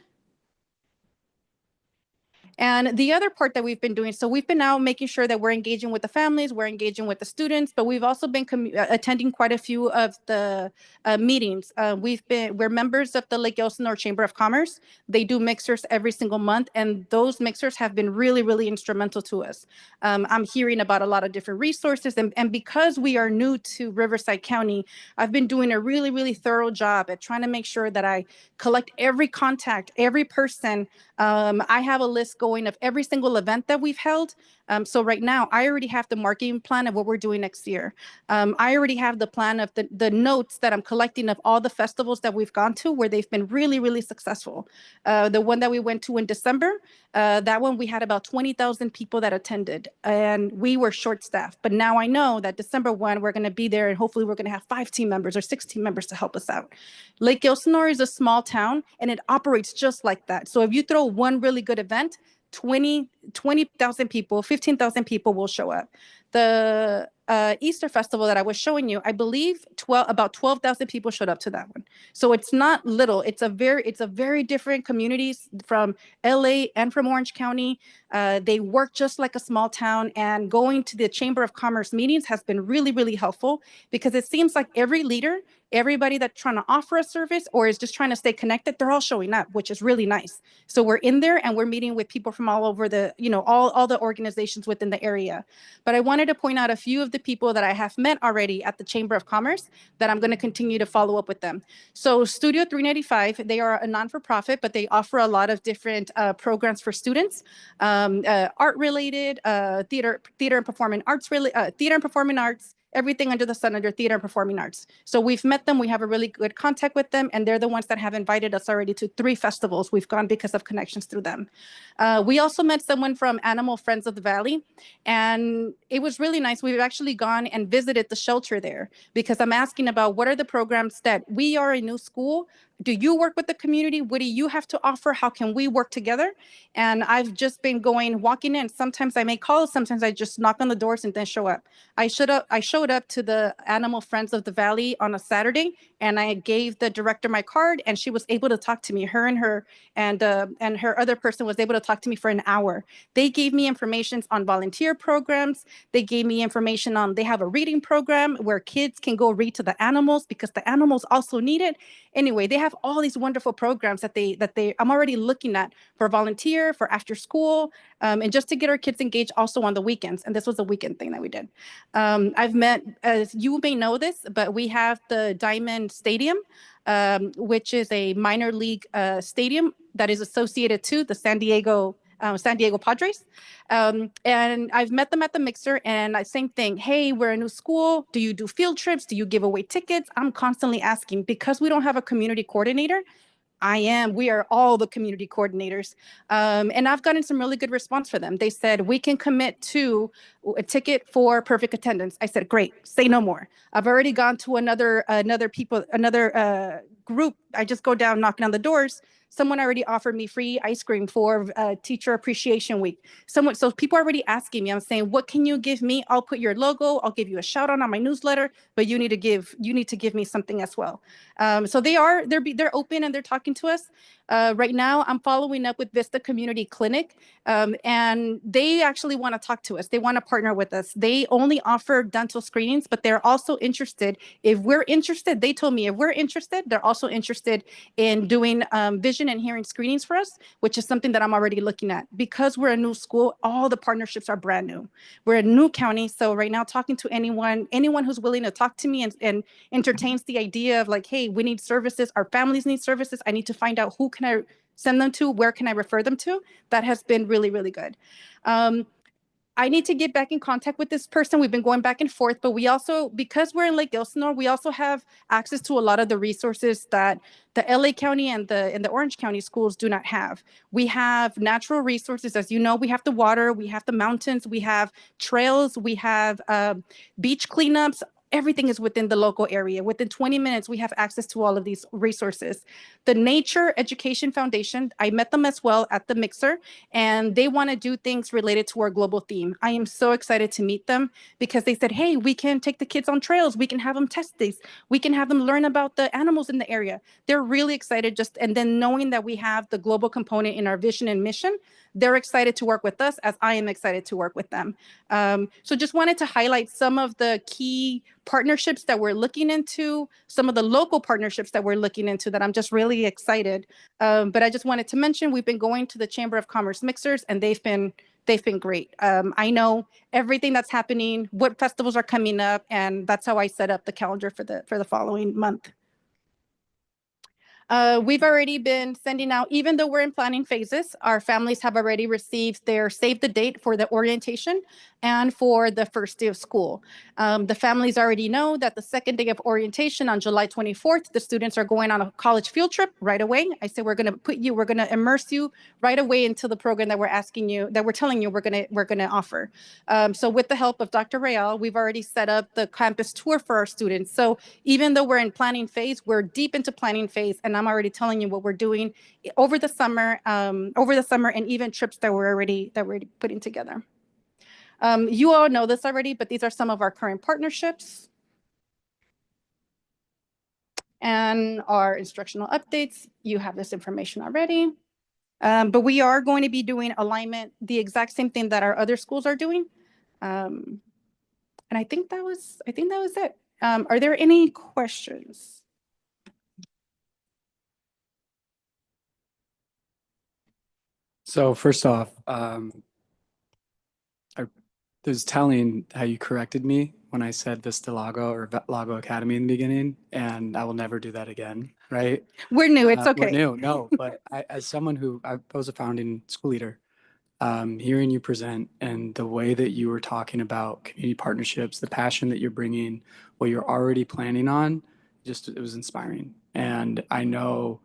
[SPEAKER 9] And the other part that we've been doing, so we've been now making sure that we're engaging with the families, we're engaging with the students, but we've also been attending quite a few of the meetings. We're members of the Lake Elsinore Chamber of Commerce. They do mixers every single month, and those mixers have been really, really instrumental to us. I'm hearing about a lot of different resources, and because we are new to Riverside County, I've been doing a really, really thorough job at trying to make sure that I collect every contact, every person. I have a list going of every single event that we've held. So right now, I already have the marketing plan of what we're doing next year. I already have the plan of the notes that I'm collecting of all the festivals that we've gone to where they've been really, really successful. The one that we went to in December, that one we had about 20,000 people that attended, and we were short-staffed. But now I know that December 1, we're going to be there, and hopefully we're going to have 5 team members or 6 team members to help us out. Lake Elsinore is a small town, and it operates just like that. So if you throw one really good event, 20,000 people, 15,000 people will show up. The Easter festival that I was showing you, I believe about 12,000 people showed up to that one. So it's not little. It's a very different communities from LA and from Orange County. They work just like a small town, and going to the Chamber of Commerce meetings has been really, really helpful, because it seems like every leader, everybody that's trying to offer a service or is just trying to stay connected, they're all showing up, which is really nice. So we're in there and we're meeting with people from all over the, all the organizations within the area. But I wanted to point out a few of the people that I have met already at the Chamber of Commerce that I'm going to continue to follow up with them. So Studio 395, they are a non-for-profit, but they offer a lot of different programs for students, art related, theater and performing arts, everything under the sun under theater and performing arts. So we've met them. We have a really good contact with them, and they're the ones that have invited us already to 3 festivals. We've gone because of connections through them. We also met someone from Animal Friends of the Valley, and it was really nice. We've actually gone and visited the shelter there, because I'm asking about what are the programs that we are a new school. Do you work with the community? What do you have to offer? How can we work together? And I've just been walking in. Sometimes I make calls. Sometimes I just knock on the doors and then show up. I showed up to the Animal Friends of the Valley on a Saturday, and I gave the director my card, and she was able to talk to me. Her and her other person was able to talk to me for an hour. They gave me information on volunteer programs. They gave me information on, they have a reading program where kids can go read to the animals, because the animals also need it. Anyway, they have all these wonderful programs that I'm already looking at for volunteer, for after school, and just to get our kids engaged also on the weekends. And this was a weekend thing that we did. I've met, as you may know this, but we have the Diamond Stadium, which is a minor league stadium that is associated to the San Diego Padres. And I've met them at the mixer, and same thing. Hey, we're a new school. Do you do field trips? Do you give away tickets? I'm constantly asking, because we don't have a community coordinator. We are all the community coordinators. And I've gotten some really good response for them. They said, we can commit to a ticket for perfect attendance. I said, great, say no more. I've already gone to another group. I just go down knocking on the doors. Someone already offered me free ice cream for Teacher Appreciation Week. So people are already asking me. I'm saying, what can you give me? I'll put your logo. I'll give you a shout out on my newsletter, but you need to give me something as well. So they're open and they're talking to us. Right now, I'm following up with Vista Community Clinic, and they actually want to talk to us. They want to partner with us. They only offer dental screenings, but they're also interested. If we're interested, they told me if we're interested, they're also interested in doing vision and hearing screenings for us, which is something that I'm already looking at. Because we're a new school, all the partnerships are brand new. We're a new county, so right now, talking to anyone who's willing to talk to me and entertains the idea of like, hey, we need services, our families need services, I need to find out who can I send them to, where can I refer them to, that has been really, really good. I need to get back in contact with this person. We've been going back and forth, but we also, because we're in Lake Elsinore, we also have access to a lot of the resources that the LA County and the Orange County schools do not have. We have natural resources. As you know, we have the water, we have the mountains, we have trails, we have beach cleanups. Everything is within the local area. Within 20 minutes, we have access to all of these resources. The Nature Education Foundation, I met them as well at the mixer, and they want to do things related to our global theme. I am so excited to meet them because they said, hey, we can take the kids on trails. We can have them test these. We can have them learn about the animals in the area. They're really excited and then knowing that we have the global component in our vision and mission, they're excited to work with us as I am excited to work with them. So just wanted to highlight some of the key partnerships that we're looking into, some of the local partnerships that we're looking into that I'm just really excited. But I just wanted to mention, we've been going to the Chamber of Commerce mixers and they've been great. I know everything that's happening, what festivals are coming up, and that's how I set up the calendar for the following month. We've already been sending out, even though we're in planning phases, our families have already received their save the date for the orientation and for the first day of school. The families already know that the second day of orientation on July 24th, the students are going on a college field trip right away. I said, we're going to immerse you right away into the program that we're telling you we're going to offer. So with the help of Dr. Real, we've already set up the campus tour for our students. So even though we're in planning phase, we're deep into planning phase, and I'm already telling you what we're doing over the summer, and even trips that we're already putting together. You all know this already, but these are some of our current partnerships and our instructional updates. You have this information already. But we are going to be doing alignment, the exact same thing that our other schools are doing. And I think that was it. Are there any questions?
[SPEAKER 1] So first off, it was telling how you corrected me when I said Vista Lago or Lago Academy in the beginning, and I will never do that again, right?
[SPEAKER 9] We're new, it's okay.
[SPEAKER 1] We're new, no, but as someone who, I was a founding school leader, hearing you present and the way that you were talking about community partnerships, the passion that you're bringing, what you're already planning on, it was inspiring. And I know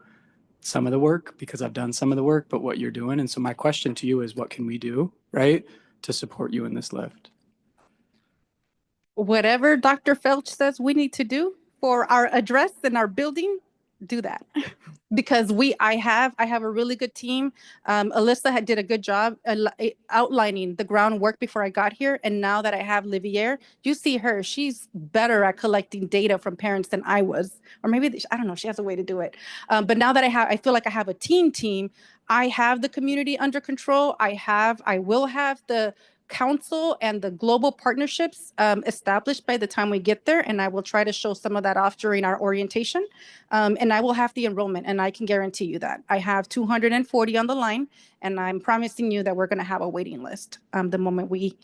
[SPEAKER 1] some of the work because I've done some of the work, but what you're doing. And so my question to you is, what can we do, right, to support you in this lift?
[SPEAKER 9] Whatever Dr. Felch says we need to do for our address and our building, do that. Because I have a really good team. Alyssa did a good job outlining the groundwork before I got here. And now that I have Livier, you see her, she's better at collecting data from parents than I was. Or maybe, I don't know, she has a way to do it. But now that I feel like I have a team, I have the community under control. I will have the council and the global partnerships established by the time we get there. And I will try to show some of that off during our orientation. And I will have the enrollment, and I can guarantee you that. I have 240 on the line, and I'm promising you that we're going to have a waiting list. The moment we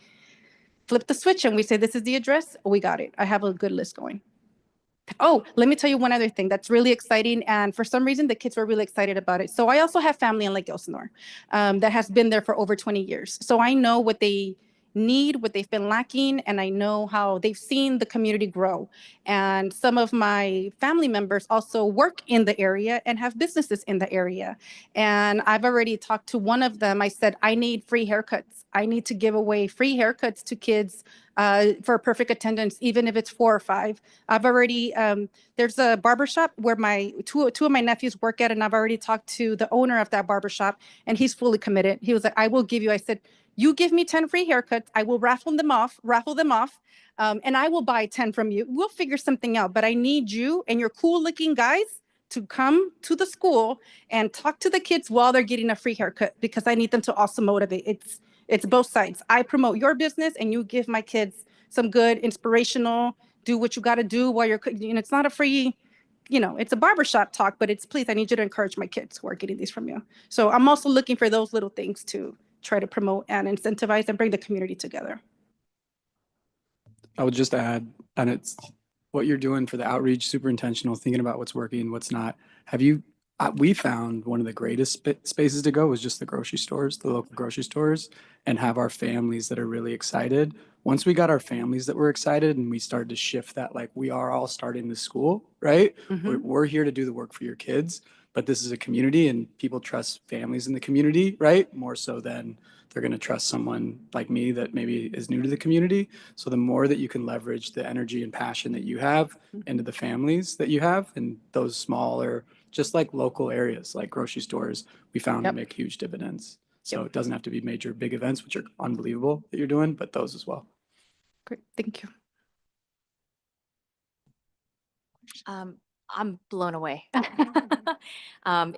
[SPEAKER 9] flip the switch and we say, this is the address, we got it. I have a good list going. Oh, let me tell you one other thing that's really exciting. And for some reason, the kids were really excited about it. So I also have family in Lake Elsinore that has been there for over 20 years. So I know what they need, what they've been lacking, and I know how they've seen the community grow. And some of my family members also work in the area and have businesses in the area. And I've already talked to one of them. I said, I need free haircuts. I need to give away free haircuts to kids for perfect attendance, even if it's 4 or 5. I've already, there's a barbershop where my two of my nephews work at, and I've already talked to the owner of that barbershop, and he's fully committed. He was like, I will give you, I said, you give me 10 free haircuts, I will raffle them off, and I will buy 10 from you. We'll figure something out, but I need you and your cool looking guys to come to the school and talk to the kids while they're getting a free haircut, because I need them to also motivate. It's both sides. I promote your business and you give my kids some good inspirational, do what you got to do while you're cooking. And it's not a free, it's a barbershop talk, but it's, please, I need you to encourage my kids who are getting these from you. So I'm also looking for those little things to try to promote and incentivize and bring the community together.
[SPEAKER 1] I would just add, and it's what you're doing for the outreach, super intentional, thinking about what's working, what's not. We found one of the greatest spaces to go was just the grocery stores, the local grocery stores, and have our families that are really excited. Once we got our families that were excited and we started to shift that, like, we are all starting the school, right? We're here to do the work for your kids, but this is a community and people trust families in the community, right? More so than they're going to trust someone like me that maybe is new to the community. So the more that you can leverage the energy and passion that you have into the families that you have in those smaller, just like local areas, like grocery stores, we found to make huge dividends. So it doesn't have to be major, big events, which are unbelievable that you're doing, but those as well.
[SPEAKER 9] Great, thank you.
[SPEAKER 7] I'm blown away.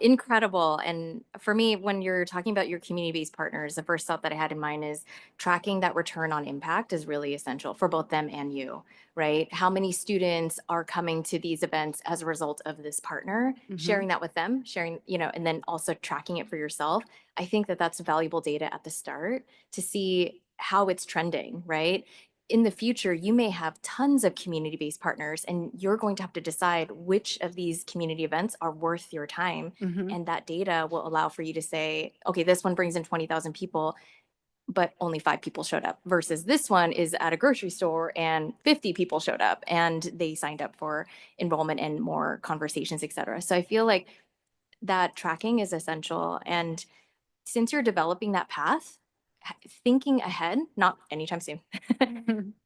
[SPEAKER 7] Incredible. And for me, when you're talking about your community-based partners, the first thought that I had in mind is tracking that return on impact is really essential for both them and you, right? How many students are coming to these events as a result of this partner, sharing that with them, sharing, and then also tracking it for yourself. I think that that's valuable data at the start to see how it's trending, right? In the future, you may have tons of community-based partners and you're going to have to decide which of these community events are worth your time. And that data will allow for you to say, okay, this one brings in 20,000 people, but only 5 people showed up, versus this one is at a grocery store and 50 people showed up and they signed up for enrollment and more conversations, et cetera. So I feel like that tracking is essential. And since you're developing that path, thinking ahead, not anytime soon,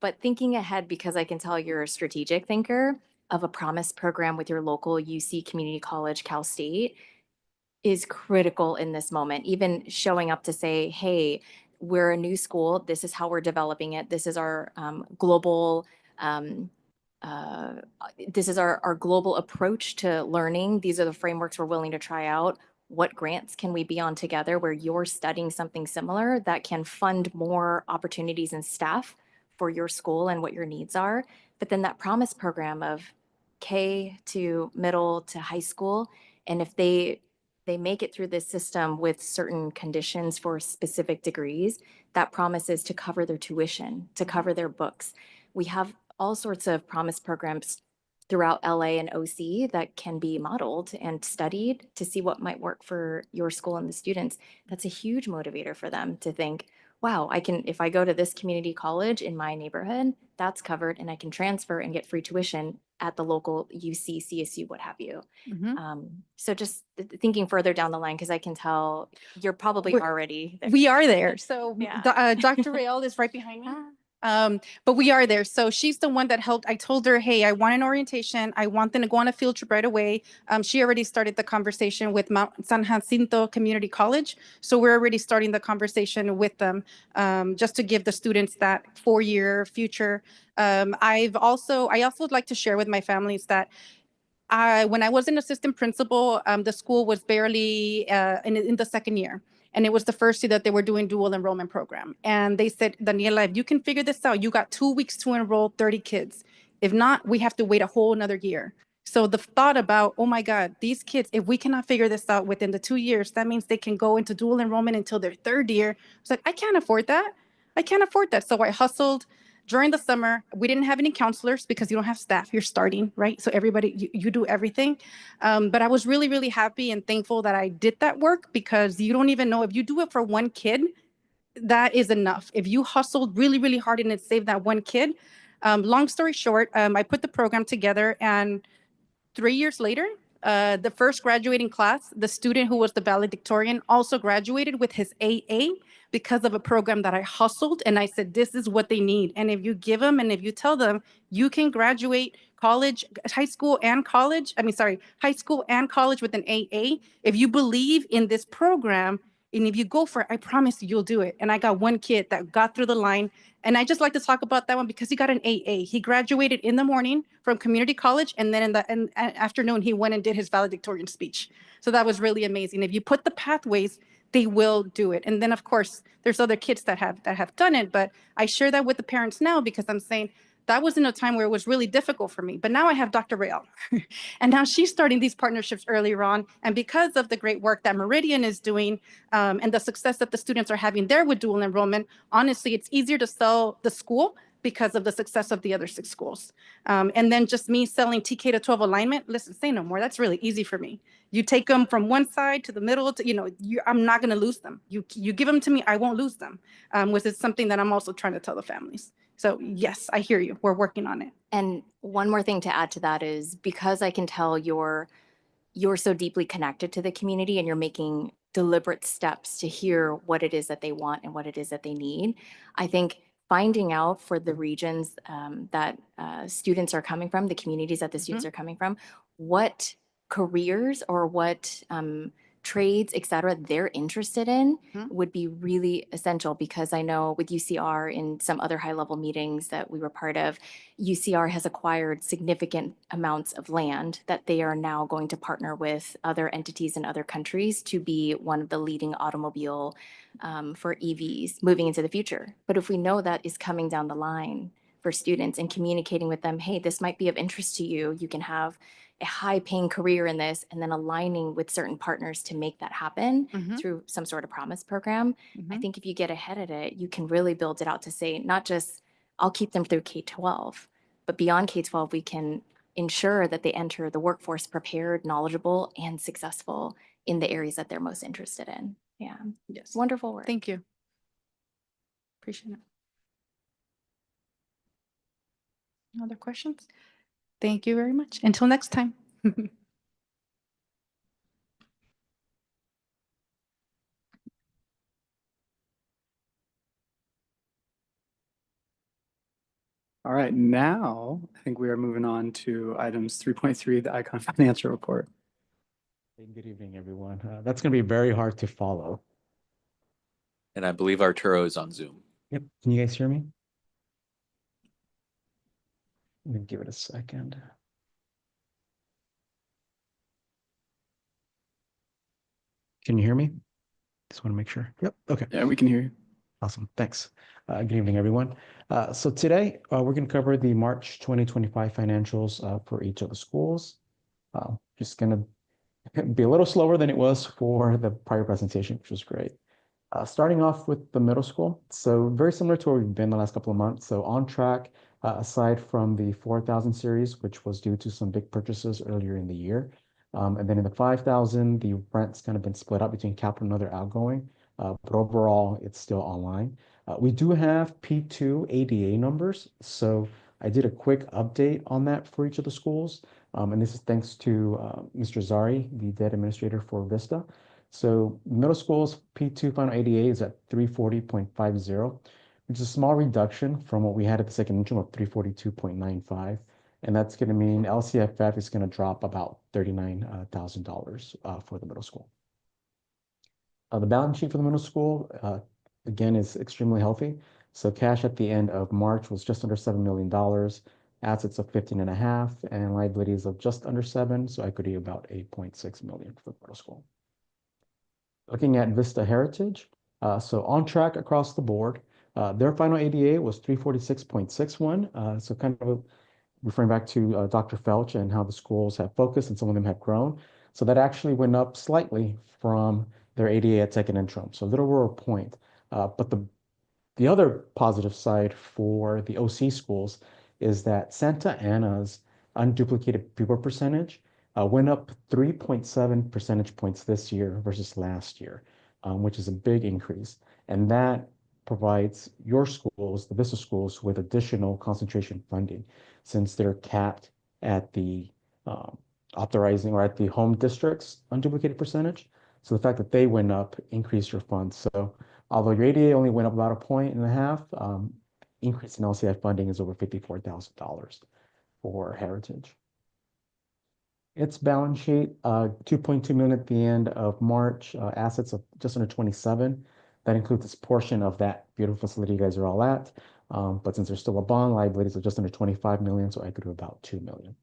[SPEAKER 7] but thinking ahead, because I can tell you're a strategic thinker, of a promise program with your local UC Community College, Cal State, is critical in this moment. Even showing up to say, hey, we're a new school. This is how we're developing it. This is our global this is our global approach to learning. These are the frameworks we're willing to try out. What grants can we be on together where you're studying something similar that can fund more opportunities and staff for your school and what your needs are? But then that promise program of K to middle to high school, and if they make it through this system with certain conditions for specific degrees, that promises to cover their tuition, to cover their books. We have all sorts of promise programs throughout LA and OC that can be modeled and studied to see what might work for your school and the students. That's a huge motivator for them to think, wow, if I go to this community college in my neighborhood, that's covered and I can transfer and get free tuition at the local UC, CSU, what have you. So just thinking further down the line, because I can tell you're probably already there.
[SPEAKER 9] We are there. So
[SPEAKER 7] Yeah.
[SPEAKER 9] Dr. Rael is right behind me. But we are there. So she's the one that helped. I told her, hey, I want an orientation. I want them to go on a field trip right away. She already started the conversation with Mount San Jacinto Community College. So we're already starting the conversation with them just to give the students that 4-year future. I also would like to share with my families that when I was an assistant principal, the school was barely in the 2nd year. And it was the first year that they were doing dual enrollment program. And they said, Daniela, if you can figure this out, you got 2 weeks to enroll 30 kids. If not, we have to wait a whole another year. So the thought about, oh my God, these kids, if we cannot figure this out within the 2 years, that means they can go into dual enrollment until their 3rd year. I was like, I can't afford that. I can't afford that. So I hustled. During the summer, we didn't have any counselors because you don't have staff. You're starting, right? So everybody, you do everything. But I was really, really happy and thankful that I did that work, because you don't even know, if you do it for one kid, that is enough. If you hustled really, really hard and it saved that one kid. Long story short, I put the program together, and 3 years later, the first graduating class, the student who was the valedictorian also graduated with his AA because of a program that I hustled. And I said, this is what they need. And if you give them and if you tell them you can graduate high school and college with an AA, if you believe in this program, And if you go for it, I promise you, you'll do it. And I got one kid that got through the line. And I just like to talk about that one because he got an AA. He graduated in the morning from community college. And then in the afternoon, he went and did his valedictorian speech. So that was really amazing. If you put the pathways, they will do it. And then of course, there's other kids that have done it, but I share that with the parents now because I'm saying that was in a time where it was really difficult for me. But now I have Dr. Rael. And now she's starting these partnerships earlier on. And because of the great work that Meridian is doing and the success that the students are having there with dual enrollment, honestly, it's easier to sell the school because of the success of the other 6 schools. And then just me selling TK to 12 alignment, listen, say no more. That's really easy for me. You take them from one side to the middle, to, I'm not going to lose them. You give them to me, I won't lose them, which is something that I'm also trying to tell the families. So yes, I hear you. We're working on it.
[SPEAKER 7] And one more thing to add to that is because I can tell you're so deeply connected to the community and you're making deliberate steps to hear what it is that they want and what it is that they need. I think finding out for the regions that students are coming from, the communities that the students are coming from, what careers or what trades, et cetera, they're interested in would be really essential because I know with UCR in some other high level meetings that we were part of, UCR has acquired significant amounts of land that they are now going to partner with other entities in other countries to be one of the leading automobile for EVs moving into the future. But if we know that is coming down the line for students and communicating with them, hey, this might be of interest to you, you can have a high paying career in this, and then aligning with certain partners to make that happen through some sort of promise program. I think if you get ahead of it, you can really build it out to say, not just I'll keep them through K-12, but beyond K-12, we can ensure that they enter the workforce prepared, knowledgeable, and successful in the areas that they're most interested in. Yeah.
[SPEAKER 9] Yes.
[SPEAKER 7] Wonderful work.
[SPEAKER 9] Thank you. Appreciate it. Other questions? Thank you very much. Until next time.
[SPEAKER 1] All right, now I think we are moving on to items 3.3, the Icon Financial Report.
[SPEAKER 10] Hey, good evening, everyone. That's going to be very hard to follow.
[SPEAKER 4] And I believe Arturo is on Zoom.
[SPEAKER 10] Yep. Can you guys hear me? Let me give it a second. Can you hear me? Just want to make sure. Yep. Okay.
[SPEAKER 1] Yeah, we can hear you.
[SPEAKER 10] Awesome. Thanks. Good evening, everyone. So today we're going to cover the March 2025 financials for each of the schools. Just going to be a little slower than it was for the prior presentation, which was great. Starting off with the middle school. So very similar to where we've been the last couple of months. So on track, aside from the 4,000 series, which was due to some big purchases earlier in the year. And then in the 5,000, the rent's kind of been split up between capital and other outgoing. But overall, it's still online. We do have P2 ADA numbers. So I did a quick update on that for each of the schools. And this is thanks to Mr. Zari, the debt administrator for Vista. So middle school's P2 final ADA is at 340.50, which is a small reduction from what we had at the second interim of 342.95. And that's going to mean LCFF is going to drop about $39,000 for the middle school. The balance sheet for the middle school, again, is extremely healthy. So cash at the end of March was just under $7 million, assets of 15.5, and liabilities of just under 7. So equity about 8.6 million for the middle school. Looking at Vista Heritage, so on track across the board. Their final ADA was 346.61. So kind of referring back to Dr. Felch and how the schools have focused and some of them have grown. So that actually went up slightly from their ADA at second interim, so a little over a point. But the other positive side for the OC schools is that Santa Ana's unduplicated pupil percentage went up 3.7 percentage points this year versus last year, which is a big increase. And that provides your schools, the Vista schools, with additional concentration funding since they're capped at the authorizing or at the home district's unduplicated percentage. So the fact that they went up increased your funds. So although your ADA only went up about 1.5 points, increase in LCI funding is over $54,000 for Heritage. Its balance sheet, 2.2 million at the end of March, assets of just under 27. That includes this portion of that beautiful facility you guys are all at. But since there's still a bond, liabilities of just under 25 million, so equity of about 2 million.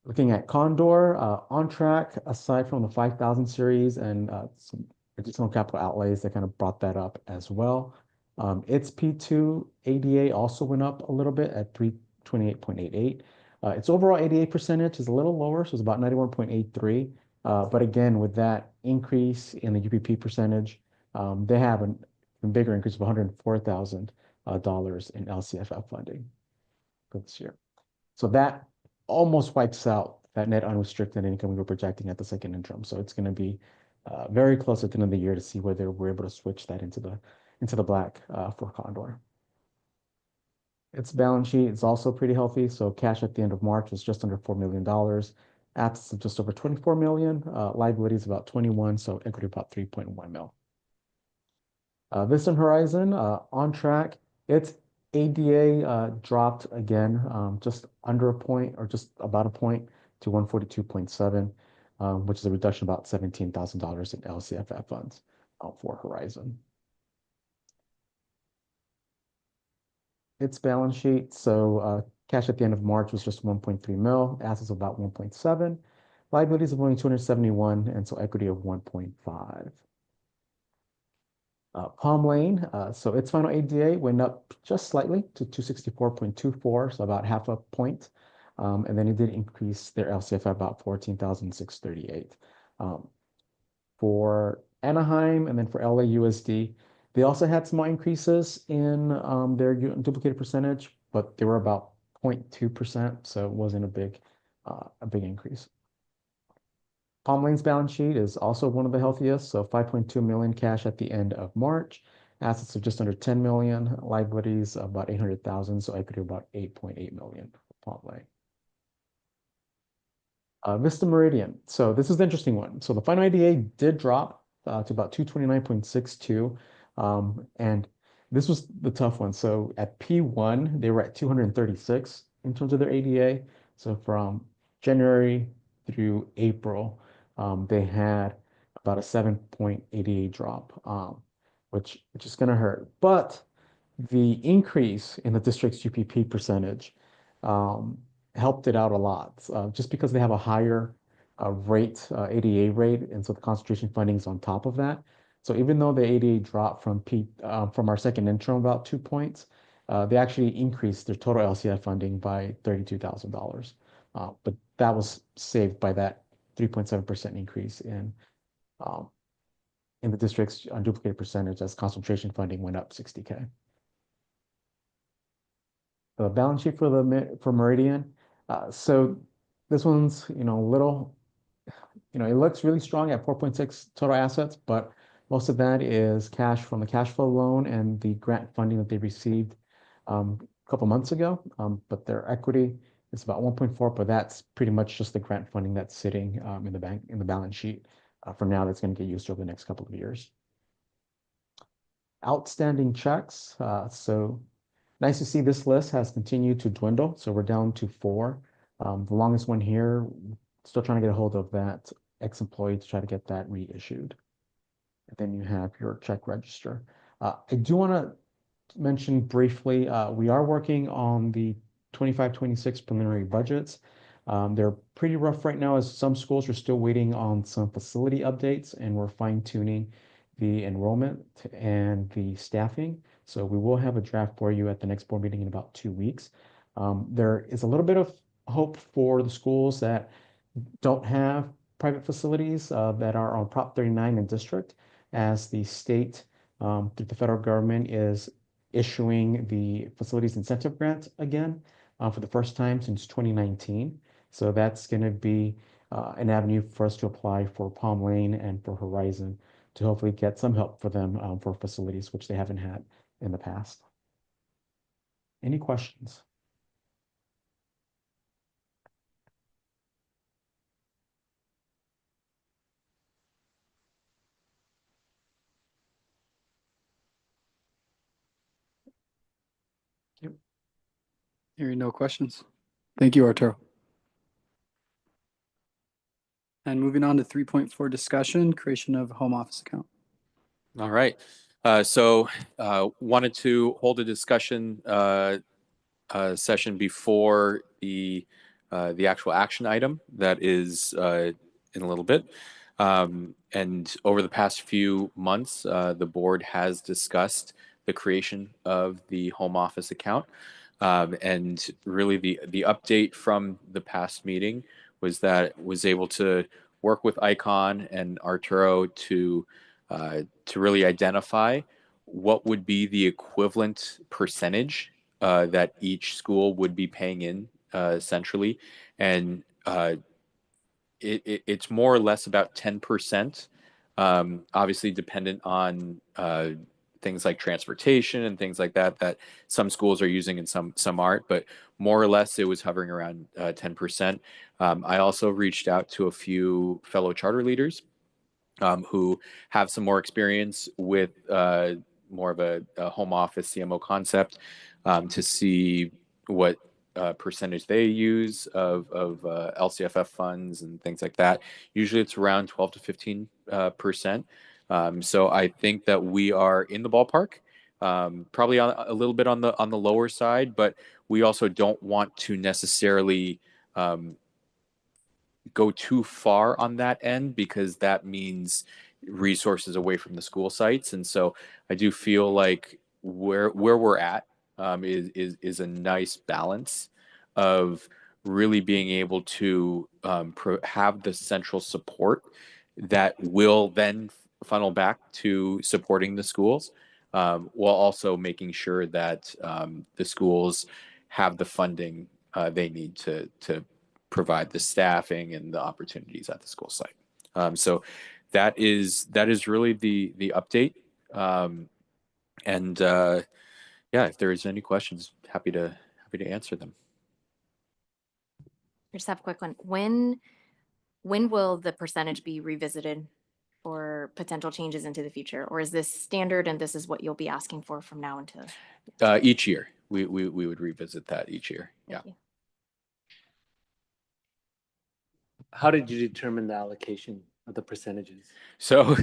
[SPEAKER 10] Looking at Condor, on track, aside from the 5,000 series and some additional capital outlays that kind of brought that up as well. Its P2 ADA also went up a little bit at 328.88. Its overall ADA percentage is a little lower, so it's about 91.83. But again, with that increase in the UPP percentage, they have a bigger increase of $104,000 in LCFF funding for this year. So that almost wipes out that net unrestricted income we were projecting at the second interim. So it's going to be very close at the end of the year to see whether we're able to switch that into the black for Condor. Its balance sheet is also pretty healthy. So cash at the end of March was just under $4 million. Assets of just over 24 million. Liabilities about 21, so equity about 3.1 mil. Vista Horizon on track. Its ADA dropped again, just under a point or just about a point to 142.7, which is a reduction of about $17,000 in LCFF funds for Horizon. Its balance sheet, so cash at the end of March was just 1.3 mil, assets of about 1.7, liabilities of only 271, and so equity of 1.5. Palm Lane, so its final ADA went up just slightly to 264.24, so about half a point. And then it did increase their LCFF about 14,638. For Anaheim and then for LAUSD, they also had small increases in their duplicated percentage, but they were about 0.2%, so it wasn't a big increase. Palm Lane's balance sheet is also one of the healthiest, so 5.2 million cash at the end of March, assets of just under 10 million, liabilities about 800,000, so equity about 8.8 million for Palm Lane. Vista Meridian. So this is the interesting one. So the final ADA did drop to about 229.62. And this was the tough one. So at P1, they were at 236 in terms of their ADA. So from January through April, they had about a 7.88 ADA drop, which is going to hurt. But the increase in the district's UPP percentage helped it out a lot, just because they have a higher ADA rate, and so the concentration funding is on top of that. So even though the ADA dropped from our second interim about 2 points, they actually increased their total LCF funding by $32,000. But that was saved by that 3.7% increase in the district's unduplicated percentage as concentration funding went up 60K. The balance sheet for Meridian. So this one's, little, it looks really strong at 4.6 total assets, but most of that is cash from the cash flow loan and the grant funding that they received a couple months ago. But their equity is about 1.4, but that's pretty much just the grant funding that's sitting in the balance sheet for now. That's going to get used over the next couple of years. Outstanding checks. So nice to see this list has continued to dwindle. So we're down to 4. The longest one here, still trying to get a hold of that ex-employee to try to get that reissued. And then you have your check register. I do want to mention briefly, we are working on the 25-26 preliminary budgets. They're pretty rough right now, as some schools are still waiting on some facility updates, and we're fine-tuning the enrollment and the staffing. So we will have a draft for you at the next board meeting in about 2 weeks. There is a little bit of hope for the schools that don't have private facilities that are on Prop 39 in district, as the state through the federal government is issuing the facilities incentive grant again for the first time since 2019. So that's going to be an avenue for us to apply for Palm Lane and for Horizon to hopefully get some help for them for facilities, which they haven't had in the past. Any questions?
[SPEAKER 1] Hearing no questions. Thank you, Arturo. And moving on to 3.4 discussion, creation of home office account.
[SPEAKER 4] All right. Wanted to hold a discussion session before the actual action item that is in a little bit. And over the past few months, the board has discussed the creation of the home office account. And really the update from the past meeting was that it was able to work with Icon and Arturo to really identify what would be the equivalent percentage that each school would be paying in centrally. And it's more or less about 10%, obviously dependent on things like transportation and things like that, that some schools are using and some aren't, but more or less it was hovering around 10%. I also reached out to a few fellow charter leaders who have some more experience with more of a home office CMO concept to see what percentage they use of LCFF funds and things like that. Usually it's around 12 to 15%. So I think that we are in the ballpark, probably a little bit on the lower side, but we also don't want to necessarily go too far on that end because that means resources away from the school sites. And so I do feel like where we're at is a nice balance of really being able to have the central support that will then funnel back to supporting the schools, while also making sure that the schools have the funding they need to provide the staffing and the opportunities at the school site. So that is really the update. And yeah, if there is any questions, happy to answer them.
[SPEAKER 7] I just have a quick one. When will the percentage be revisited for potential changes into the future? Or is this standard and this is what you'll be asking for from now until?
[SPEAKER 4] Each year, we would revisit that each year. Yeah.
[SPEAKER 7] Thank you.
[SPEAKER 8] How did you determine the allocation of the percentages?
[SPEAKER 4] So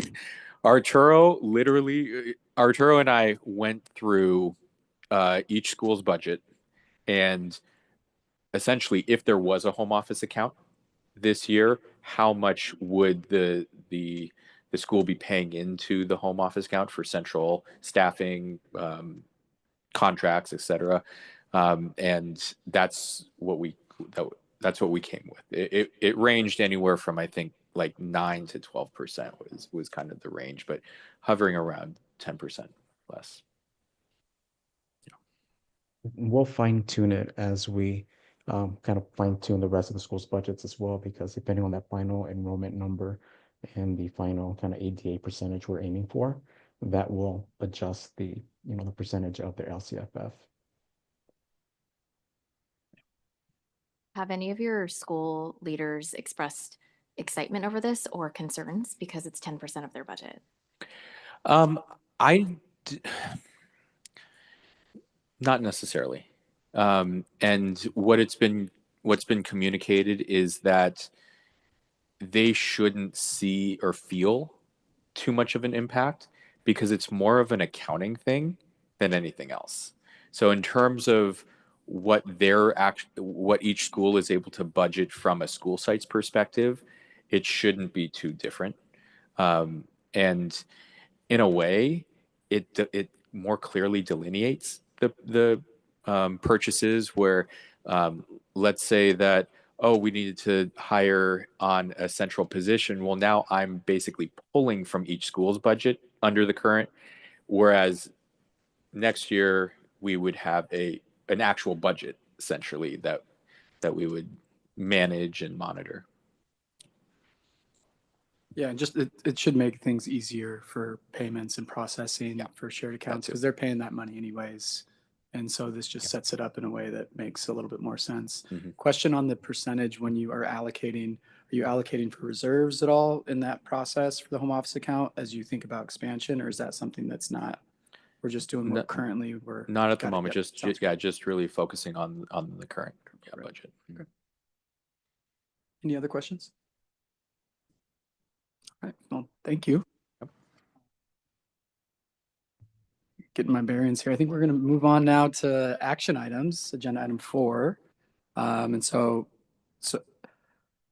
[SPEAKER 4] Arturo and I went through each school's budget, and essentially if there was a home office account this year, how much would the school be paying into the home office account for central staffing, contracts, etc. And that's what we came with. It ranged anywhere from, I think, like 9 to 12% was kind of the range, but hovering around 10% less.
[SPEAKER 10] We'll fine tune it as we kind of fine tune the rest of the school's budgets as well, because depending on that final enrollment number and the final kind of ADA percentage we're aiming for, that will adjust the percentage of their LCFF.
[SPEAKER 7] Have any of your school leaders expressed excitement over this or concerns because it's 10% of their budget?
[SPEAKER 4] Not necessarily. And what's been communicated is that they shouldn't see or feel too much of an impact because it's more of an accounting thing than anything else. So in terms of what each school is able to budget from a school site's perspective, it shouldn't be too different. And in a way, it more clearly delineates the purchases where, let's say that, oh, we needed to hire on a central position. Well, now I'm basically pulling from each school's budget under the current, whereas next year we would have an actual budget essentially that we would manage and monitor.
[SPEAKER 1] Yeah, and just it should make things easier for payments and processing for shared accounts because they're paying that money anyways. And so this just sets it up in a way that makes a little bit more sense. Question on the percentage when you are allocating, are you allocating for reserves at all in that process for the home office account as you think about expansion, or is that something that's not, we're just doing what currently we're
[SPEAKER 4] Not at the moment,
[SPEAKER 1] Yep,
[SPEAKER 4] just really focusing on the current budget.
[SPEAKER 1] Any other questions? right. Well, thank you. Getting my bearings here. I think we're going to move on now to action items, agenda item 4. And so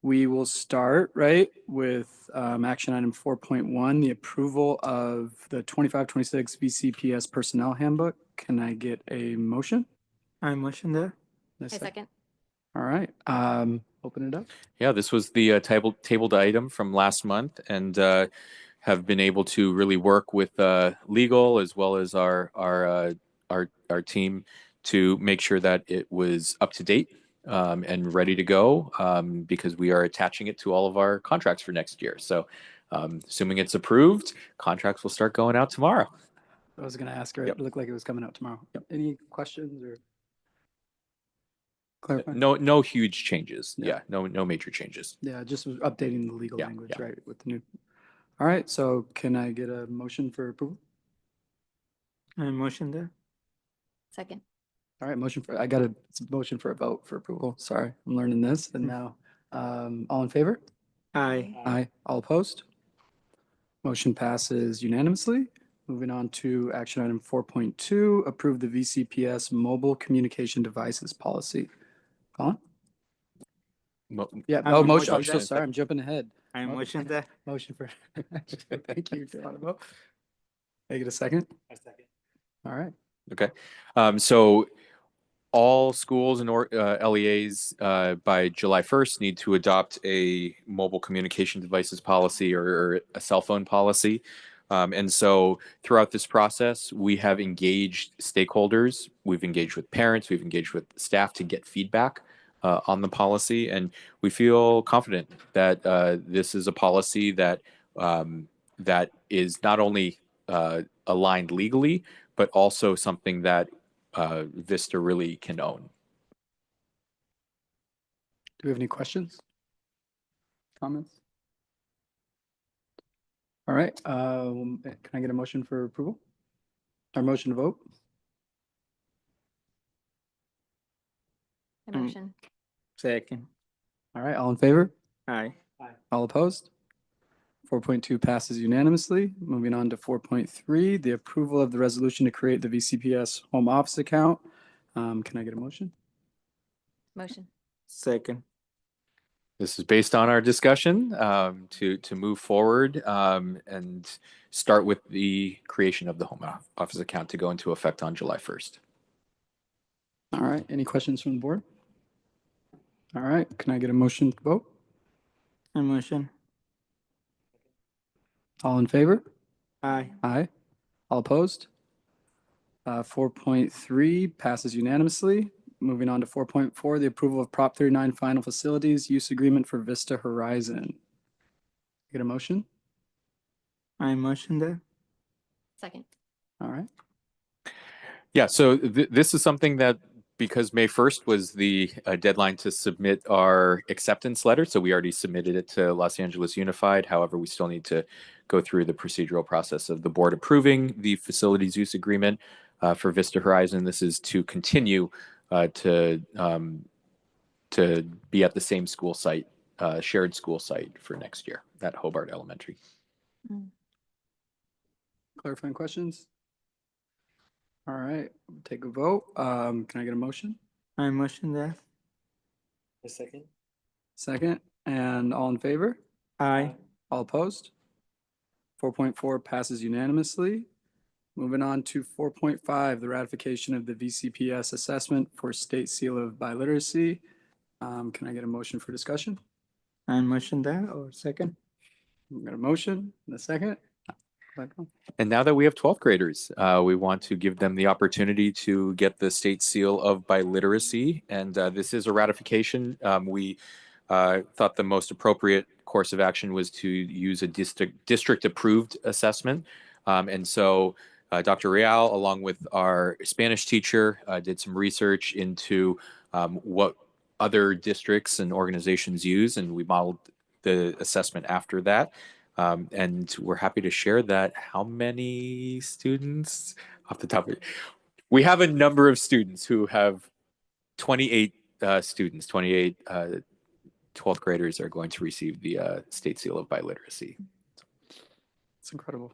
[SPEAKER 1] we will start right with action item 4.1, the approval of the 25-26 VCPS personnel handbook. Can I get a motion?
[SPEAKER 2] I motion that.
[SPEAKER 1] A
[SPEAKER 7] I second.
[SPEAKER 1] All right. Open it up.
[SPEAKER 4] Yeah, this was the tabled item from last month, and have been able to really work with legal as well as our team to make sure that it was up to date and ready to go, because we are attaching it to all of our contracts for next year. So, assuming it's approved, contracts will start going out tomorrow.
[SPEAKER 1] I was going to ask her.
[SPEAKER 4] Yep.
[SPEAKER 1] It looked like it was coming out tomorrow. Yep. Any questions or clarifying?
[SPEAKER 4] No huge changes.
[SPEAKER 1] Yeah.
[SPEAKER 4] Yeah, no major changes.
[SPEAKER 1] Yeah, just was updating the legal
[SPEAKER 4] Yeah,
[SPEAKER 1] language,
[SPEAKER 4] yeah.
[SPEAKER 1] right, with the new. All right, so can I get a motion for approval?
[SPEAKER 2] I motion that.
[SPEAKER 7] Second.
[SPEAKER 1] All right, it's a motion for a vote for approval. Sorry, I'm learning this. And now, all in favor?
[SPEAKER 2] Aye.
[SPEAKER 1] Aye. All opposed? Motion passes unanimously. Moving on to action item 4.2, approve the VCPS mobile communication devices policy. Colin? Yeah,
[SPEAKER 2] I
[SPEAKER 1] oh,
[SPEAKER 2] will
[SPEAKER 1] motion. I'm
[SPEAKER 2] motion
[SPEAKER 1] so
[SPEAKER 2] that.
[SPEAKER 1] sorry. I'm jumping ahead.
[SPEAKER 2] I motion that.
[SPEAKER 1] Motion for, thank you. Do you want to vote? Can I get a second?
[SPEAKER 8] A second.
[SPEAKER 1] All right.
[SPEAKER 4] Okay. So all schools and LEAs by July 1st need to adopt a mobile communication devices policy or a cell phone policy. And so throughout this process, we have engaged stakeholders. We've engaged with parents. We've engaged with staff to get feedback on the policy. And we feel confident that this is a policy that is not only aligned legally, but also something that Vista really can own.
[SPEAKER 1] Do we have any questions? Comments? All right, can I get a motion for approval? Or motion to vote?
[SPEAKER 7] A motion.
[SPEAKER 2] Second.
[SPEAKER 1] All right, all in favor?
[SPEAKER 2] Aye.
[SPEAKER 1] All opposed? 4.2 passes unanimously. Moving on to 4.3, the approval of the resolution to create the VCPS home office account. Can I get a motion?
[SPEAKER 7] Motion.
[SPEAKER 2] Second.
[SPEAKER 4] This is based on our discussion to move forward and start with the creation of the home office account to go into effect on July 1st.
[SPEAKER 1] All right, any questions from the board? All right, can I get a motion to vote?
[SPEAKER 2] I motion.
[SPEAKER 1] All in favor?
[SPEAKER 2] Aye.
[SPEAKER 1] Aye. All opposed? 4.3 passes unanimously. Moving on to 4.4, the approval of Prop 39 final facilities use agreement for Vista Horizon. Get a motion?
[SPEAKER 2] I motion that.
[SPEAKER 7] Second.
[SPEAKER 1] All right.
[SPEAKER 4] Yeah, so this is something that, because May 1st was the deadline to submit our acceptance letter, so we already submitted it to Los Angeles Unified. However, we still need to go through the procedural process of the board approving the facilities use agreement for Vista Horizon. This is to continue to be at the same school site, shared school site for next year at Hobart Elementary.
[SPEAKER 1] Clarifying questions? All right, take a vote. Can I get a motion?
[SPEAKER 2] I motion that.
[SPEAKER 8] A second.
[SPEAKER 1] Second, and all in favor?
[SPEAKER 2] Aye.
[SPEAKER 1] All opposed? 4.4 passes unanimously. Moving on to 4.5, the ratification of the VCPS assessment for state seal of biliteracy. Can I get a motion for discussion?
[SPEAKER 2] I motion that or second.
[SPEAKER 1] We got a motion and a second.
[SPEAKER 4] And now that we have 12th graders, we want to give them the opportunity to get the state seal of biliteracy. And this is a ratification. We thought the most appropriate course of action was to use a district approved assessment. And so Dr. Real, along with our Spanish teacher, did some research into what other districts and organizations use, and we modeled the assessment after that. And we're happy to share that. How many students off the top of it? We have a number of students who have 28 students, 28 12th graders are going to receive the state seal of biliteracy.
[SPEAKER 1] That's incredible.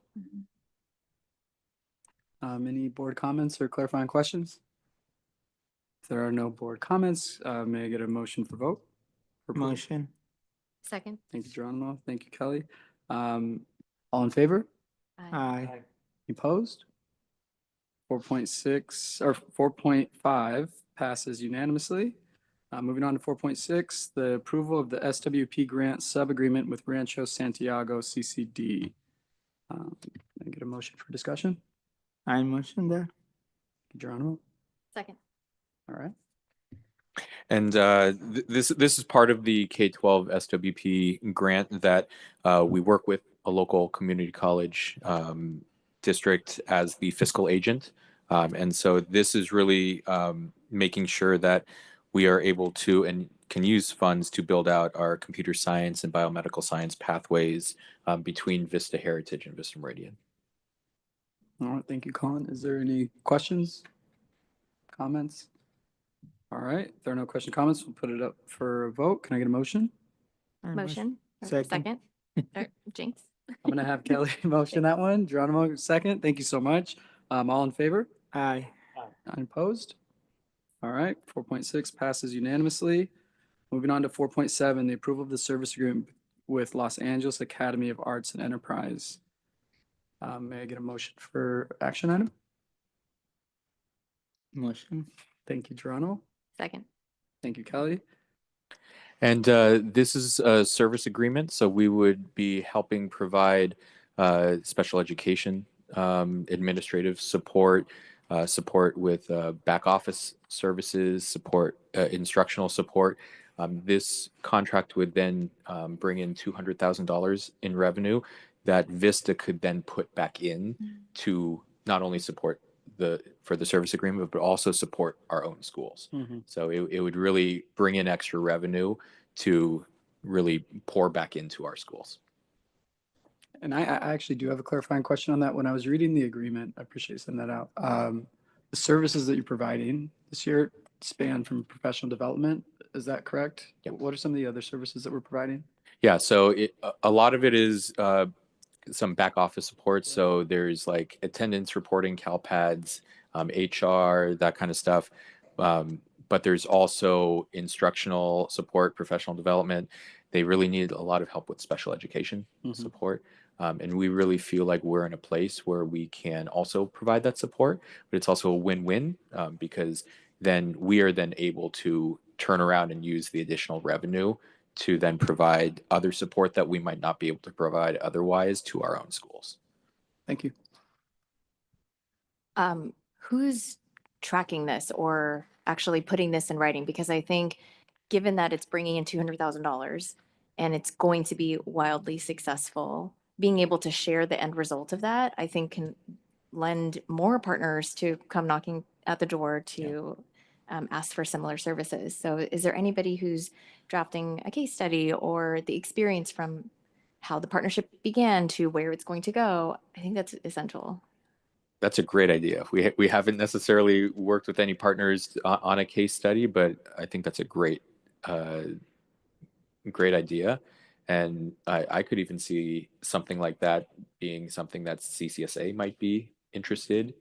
[SPEAKER 3] Mhm.
[SPEAKER 1] Any board comments or clarifying questions? If there are no board comments, may I get a motion for vote? for approval?
[SPEAKER 2] Motion.
[SPEAKER 7] Second.
[SPEAKER 1] Thank you, Geronimo. Thank you, Kelly. All in favor?
[SPEAKER 2] Aye.
[SPEAKER 1] Opposed? 4.6 or 4.5 passes unanimously. Moving on to 4.6, the approval of the SWP grant sub-agreement with Rancho Santiago CCD. Can I get a motion for discussion?
[SPEAKER 2] I motion that.
[SPEAKER 1] Geronimo?
[SPEAKER 7] Second.
[SPEAKER 1] All right.
[SPEAKER 4] And this is part of the K-12 SWP grant that we work with a local community college district as the fiscal agent. And so this is really making sure that we are able to and can use funds to build out our computer science and biomedical science pathways between Vista Heritage and Vista Meridian.
[SPEAKER 1] All right. Thank you, Colin. Is there any questions? Comments? All right. If there are no question comments, we'll put it up for a vote. Can I get a motion?
[SPEAKER 2] I
[SPEAKER 7] Motion. Or
[SPEAKER 2] Second.
[SPEAKER 7] Second. Or Jinx.
[SPEAKER 1] I'm going to have Kelly motion that one. Geronimo, second. Thank you so much. All in favor?
[SPEAKER 2] Aye.
[SPEAKER 1] Unopposed? All right. 4.6 passes unanimously. Moving on to 4.7, the approval of the service agreement with Los Angeles Academy of Arts and Enterprise. May I get a motion for action item?
[SPEAKER 2] Motion.
[SPEAKER 1] Thank you, Geronimo.
[SPEAKER 7] Second.
[SPEAKER 1] Thank you, Kelly.
[SPEAKER 4] And this is a service agreement, so we would be helping provide special education, administrative support, support with back office services, support, instructional support. This contract would then bring in $200,000 in revenue that Vista could then put back in to not only support for the service agreement, but also support our own schools. So it would really bring in extra revenue to really pour back into our schools.
[SPEAKER 1] And I actually do have a clarifying question on that. When I was reading the agreement, I appreciate you sending that out. The services that you're providing this year span from professional development. Is that correct?
[SPEAKER 4] Yep.
[SPEAKER 1] What are some of the other services that we're providing?
[SPEAKER 4] Yeah, so a lot of it is some back office support. So there's like attendance reporting, CalPads, HR, that kind of stuff. But there's also instructional support, professional development. They really need a lot of help with special education support. And we really feel like we're in a place where we can also provide that support, but it's also a win-win because then we are then able to turn around and use the additional revenue to then provide other support that we might not be able to provide otherwise to our own schools.
[SPEAKER 1] Thank you.
[SPEAKER 7] Who's tracking this or actually putting this in writing? Because I think given that it's bringing in $200,000 and it's going to be wildly successful, being able to share the end result of that, I think can lend more partners to come knocking at the door to ask for similar services. So is there anybody who's drafting a case study or the experience from how the partnership began to where it's going to go? I think that's essential.
[SPEAKER 4] That's a great idea. We haven't necessarily worked with any partners on a case study, but I think that's a great idea. And I could even see something like that being something that CCSA might be interested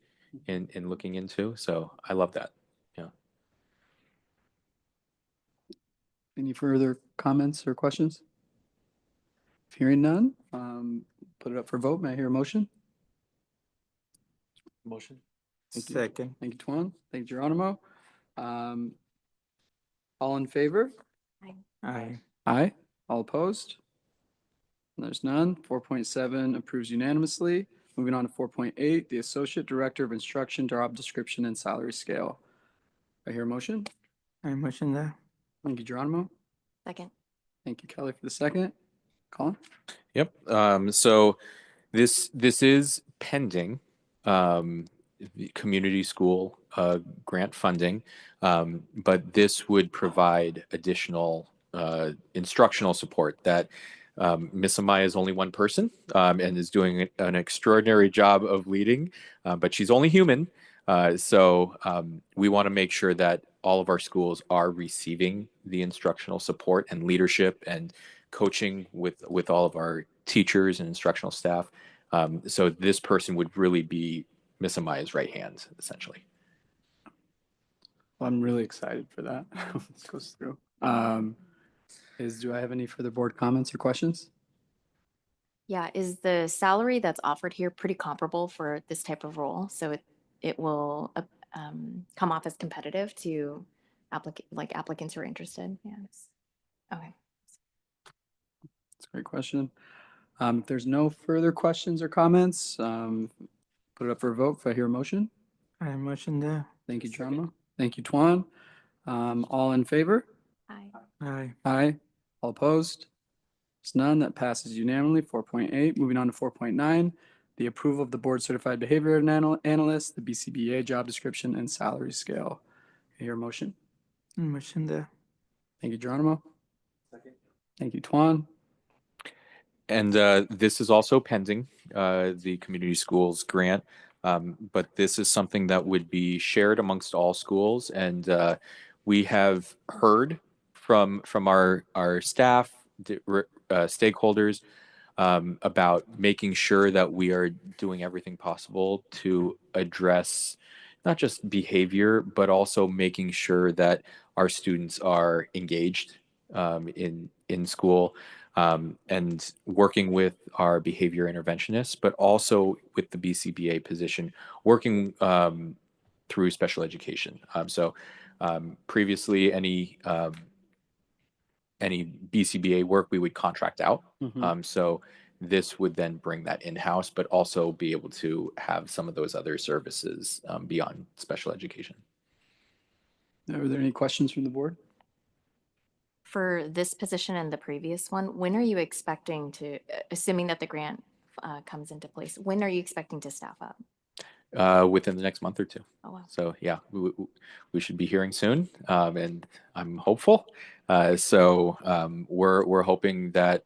[SPEAKER 4] in looking into. So I love that. Yeah.
[SPEAKER 1] Any further comments or questions? Hearing none, put it up for vote. May I hear a motion?
[SPEAKER 8] Motion.
[SPEAKER 1] Thank you.
[SPEAKER 2] Second.
[SPEAKER 1] Thank you, Tuan. Thank you, Geronimo. All in favor?
[SPEAKER 2] Aye.
[SPEAKER 1] Aye. All opposed? There's none. 4.7 approves unanimously. Moving on to 4.8, the Associate Director of Instruction, job description and salary scale. I hear a motion.
[SPEAKER 2] I motion that.
[SPEAKER 1] Thank you, Geronimo.
[SPEAKER 7] Second.
[SPEAKER 1] Thank you, Kelly, for the second. Colin?
[SPEAKER 4] Yep. So this is pending the community school grant funding, but this would provide additional instructional support that Miss Amaya is only one person and is doing an extraordinary job of leading, but she's only human. So we want to make sure that all of our schools are receiving the instructional support and leadership and coaching with all of our teachers and instructional staff So this person would really be Miss Amaya's right hand, essentially.
[SPEAKER 1] Well, I'm really excited for that. This goes through. Do I have any further board comments or questions?
[SPEAKER 7] Yeah, is the salary that's offered here pretty comparable for this type of role? So it will come off as competitive to applicants who are interested? Yes. Okay.
[SPEAKER 1] That's a great question. If there's no further questions or comments, put it up for a vote if I hear a motion.
[SPEAKER 2] I motion that.
[SPEAKER 1] Thank you, Geronimo. Thank you, Tuan. All in favor?
[SPEAKER 7] Aye.
[SPEAKER 2] Aye.
[SPEAKER 1] Aye. All opposed? There's none. That passes unanimously. 4.8. Moving on to 4.9. The approval of the board certified behavior analyst, the BCBA job description and salary scale. I hear a motion.
[SPEAKER 2] I motion that.
[SPEAKER 1] Thank you, Geronimo. Thank you, Tuan.
[SPEAKER 4] And this is also pending the community schools grant, but this is something that would be shared amongst all schools. And we have heard from our staff, stakeholders, about making sure that we are doing everything possible to address not just behavior, but also making sure that our students are engaged in school, and working with our behavior interventionists, but also with the BCBA position, working through special education. Previously, any BCBA work we would contract out. So this would then bring that in-house, but also be able to have some of those other services beyond special education.
[SPEAKER 1] Are there any questions from the board?
[SPEAKER 7] For this position and the previous one, when are you expecting to, assuming that the grant comes into place, when are you expecting to staff up?
[SPEAKER 4] Within the next month or two.
[SPEAKER 7] Oh, wow.
[SPEAKER 4] So yeah, we should be hearing soon, and I'm hopeful. We're hoping that,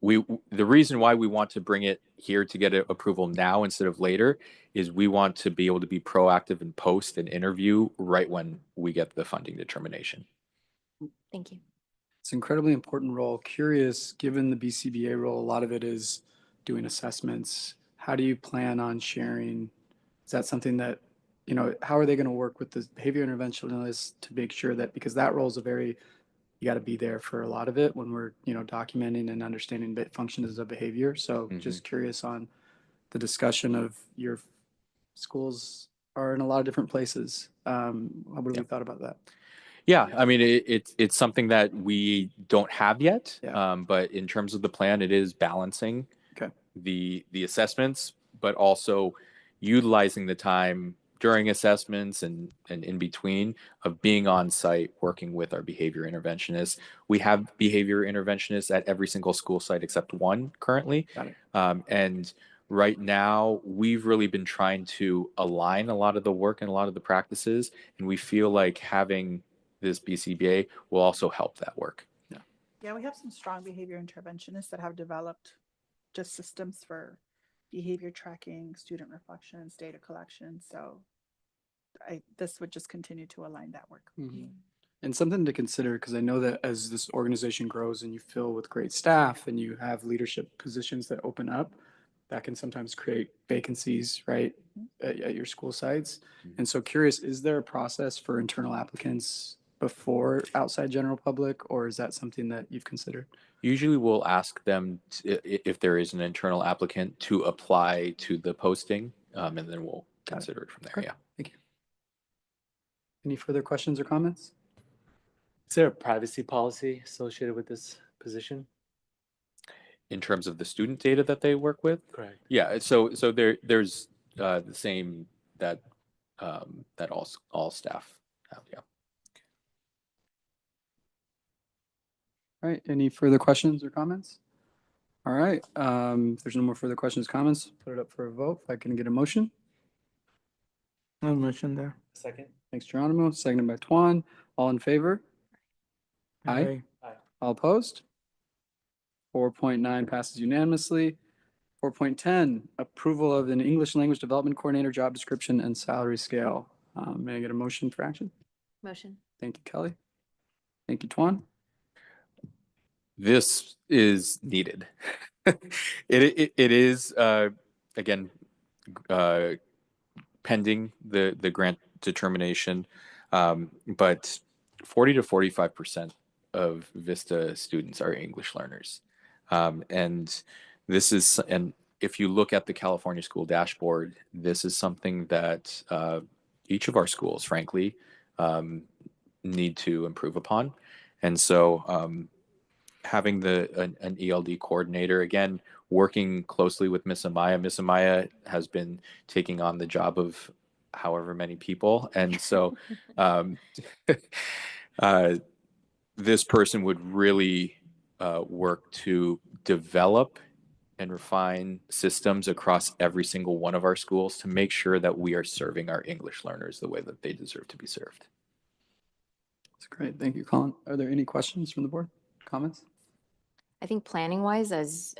[SPEAKER 4] the reason why we want to bring it here to get approval now instead of later is we want to be able to be proactive and post and interview right when we get the funding determination.
[SPEAKER 7] Thank you.
[SPEAKER 1] It's an incredibly important role. Curious, given the BCBA role, a lot of it is doing assessments. How do you plan on sharing? Is that something that, how are they going to work with the behavior interventionalists to make sure that, because that role is you got to be there for a lot of it when we're, documenting and understanding functions of behavior. So just curious on the discussion of your schools are in a lot of different places. What have we thought about that?
[SPEAKER 4] Yeah, I mean, it's something that we don't have yet,
[SPEAKER 1] Yeah.
[SPEAKER 4] but in terms of the plan, it is balancing
[SPEAKER 1] Okay.
[SPEAKER 4] the assessments, but also utilizing the time during assessments and in between of being on site working with our behavior interventionists. We have behavior interventionists at every single school site except one currently.
[SPEAKER 1] Got it.
[SPEAKER 4] And right now, we've really been trying to align a lot of the work and a lot of the practices, and we feel like having this BCBA will also help that work.
[SPEAKER 6] Yeah, we have some strong behavior interventionists that have developed just systems for behavior tracking, student reflections, data collection. So this would just continue to align that work.
[SPEAKER 1] And something to consider, because I know that as this organization grows and you fill with great staff and you have leadership positions that open up, that can sometimes create vacancies, right, at your school sites. And so curious, is there a process for internal applicants before outside general public, or is that something that you've considered?
[SPEAKER 4] Usually we'll ask them if there is an internal applicant to apply to the posting, and then we'll consider it from there.
[SPEAKER 1] Great.
[SPEAKER 4] Yeah.
[SPEAKER 1] Thank you. Any further questions or comments?
[SPEAKER 8] Is there a privacy policy associated with this position?
[SPEAKER 4] In terms of the student data that they work with?
[SPEAKER 8] Correct.
[SPEAKER 4] Yeah, so there's the same that that all staff have. Yeah.
[SPEAKER 1] All right, any further questions or comments? All right, if there's no more further questions, comments, put it up for a vote. If I can get a motion.
[SPEAKER 2] I motion that.
[SPEAKER 8] Second.
[SPEAKER 1] Thanks, Geronimo. Seconded by Tuan. All in favor? Aye. All opposed? 4.9 passes unanimously. 4.10, approval of an English language development coordinator job description and salary scale. May I get a motion for action?
[SPEAKER 7] Motion.
[SPEAKER 1] Thank you, Kelly. Thank you, Tuan.
[SPEAKER 4] This is needed. It is again uh, pending the grant determination, but 40 to 45% of Vista students are English learners, and and if you look at the California school dashboard, this is something that each of our schools, frankly, um, need to improve upon, and so. Having an ELD coordinator again working closely with Miss Amaya. Miss Amaya has been taking on the job of however many people, and so um, uh, this person would really work to develop and refine systems across every single one of our schools to make sure that we are serving our English learners the way that they deserve to be served.
[SPEAKER 1] That's great. Thank you, Colin. Are there any questions from the board? Comments?
[SPEAKER 7] I think planning wise, as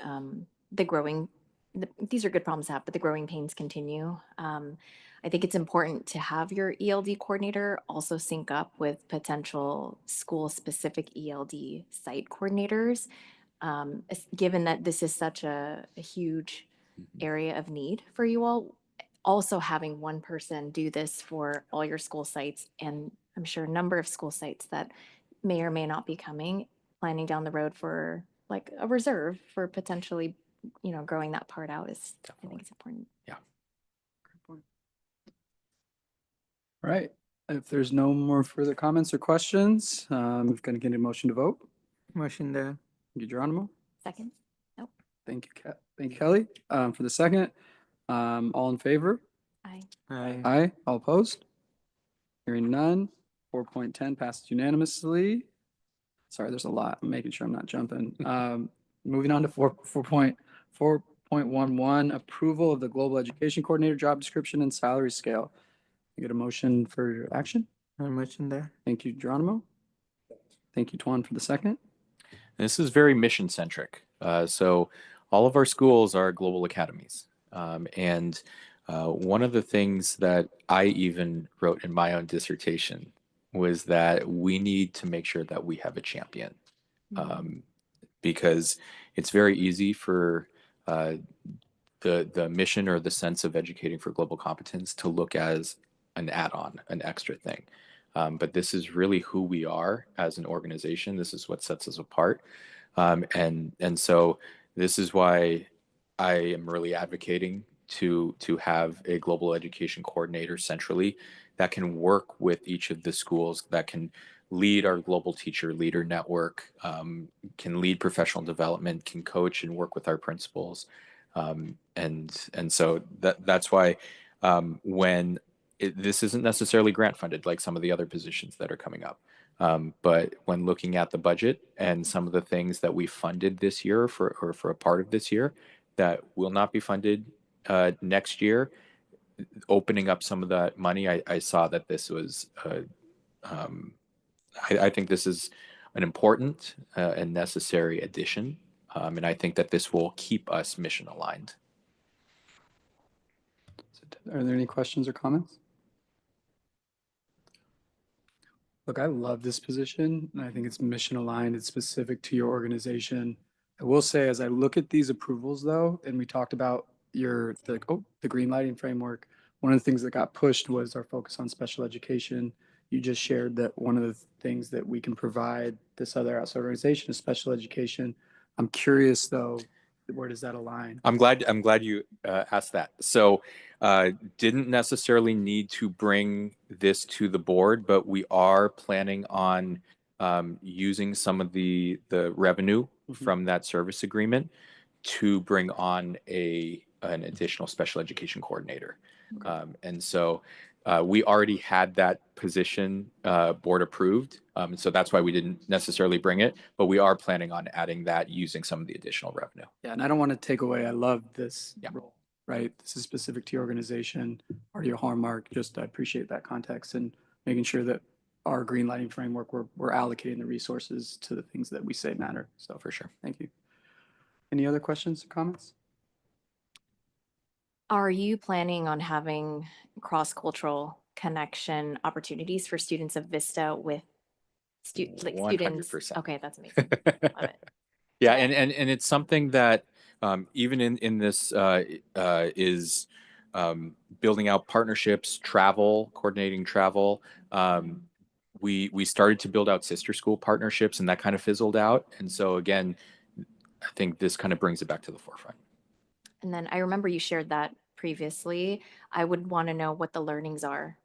[SPEAKER 7] these are good problems to have, but the growing pains continue. I think it's important to have your ELD coordinator also sync up with potential school specific ELD site coordinators. Given that this is such a huge area of need for you all, also having one person do this for all your school sites, and I'm sure a number of school sites that may or may not be coming, planning down the road for like a reserve for potentially, growing that part out is, I think it's important.
[SPEAKER 4] Yeah.
[SPEAKER 1] Great point. All right. If there's no more further comments or questions, we're going to get a motion to vote.
[SPEAKER 2] Motion there.
[SPEAKER 1] Thank you, Geronimo.
[SPEAKER 7] Second? Nope.
[SPEAKER 1] Thank you, thank you, Kelly. For the second, all in favor?
[SPEAKER 7] Aye.
[SPEAKER 2] Aye.
[SPEAKER 1] Aye. All opposed? Hearing none. 4.10 passes unanimously. Sorry, there's a lot. I'm making sure I'm not jumping. Moving on to 4.11, approval of the Global Education Coordinator job description and salary scale. You get a motion for action?
[SPEAKER 2] Motion there.
[SPEAKER 1] Thank you, Geronimo. Thank you, Tuan, for the second.
[SPEAKER 4] This is very mission centric. So all of our schools are global academies. And one of the things that I even wrote in my own dissertation was that we need to make sure that we have a champion. Because it's very easy for the mission or the sense of educating for global competence to look as an add-on, an extra thing. But this is really who we are as an organization. This is what sets us apart. And so this is why I am really advocating to have a global education coordinator centrally that can work with each of the schools, that can lead our global teacher leader network, can lead professional development, can coach and work with our principals. And so that's why when this isn't necessarily grant funded like some of the other positions that are coming up. But when looking at the budget and some of the things that we funded this year for a part of this year that will not be funded next year, opening up some of that money, I saw that this was, I think this is an important and necessary addition. And I think that this will keep us mission aligned.
[SPEAKER 1] Are there any questions or comments? Look, I love this position, and I think it's mission aligned. It's specific to your organization. I will say, as I look at these approvals, though, and we talked about the green lighting framework, one of the things that got pushed was our focus on special education. You just shared that one of the things that we can provide this other outside organization is special education. I'm curious, though, where does that align?
[SPEAKER 4] I'm glad you asked that. So didn't necessarily need to bring this to the board, but we are planning on using some of the revenue from that service agreement to bring on an additional special education coordinator.
[SPEAKER 1] Okay.
[SPEAKER 4] And so we already had that position board approved. So that's why we didn't necessarily bring it, but we are planning on adding that using some of the additional revenue.
[SPEAKER 1] Yeah, and I don't want to take away, I love this
[SPEAKER 4] Yeah.
[SPEAKER 1] role, right? This is specific to your organization, part of your hallmark. Just I appreciate that context and making sure that our green lighting framework, we're allocating the resources to the things that we say matter. So
[SPEAKER 4] For sure.
[SPEAKER 1] thank you. Any other questions or comments?
[SPEAKER 7] Are you planning on having cross-cultural connection opportunities for students of Vista with students?
[SPEAKER 4] 100%.
[SPEAKER 7] Okay, that's amazing. Love it.
[SPEAKER 4] Yeah, and it's something that Even in this is building out partnerships, travel, coordinating travel. We started to build out sister school partnerships, and that kind of fizzled out. And so again, I think this kind of brings it back to the forefront.
[SPEAKER 7] And then I remember you shared that previously. I would want to know what the learnings are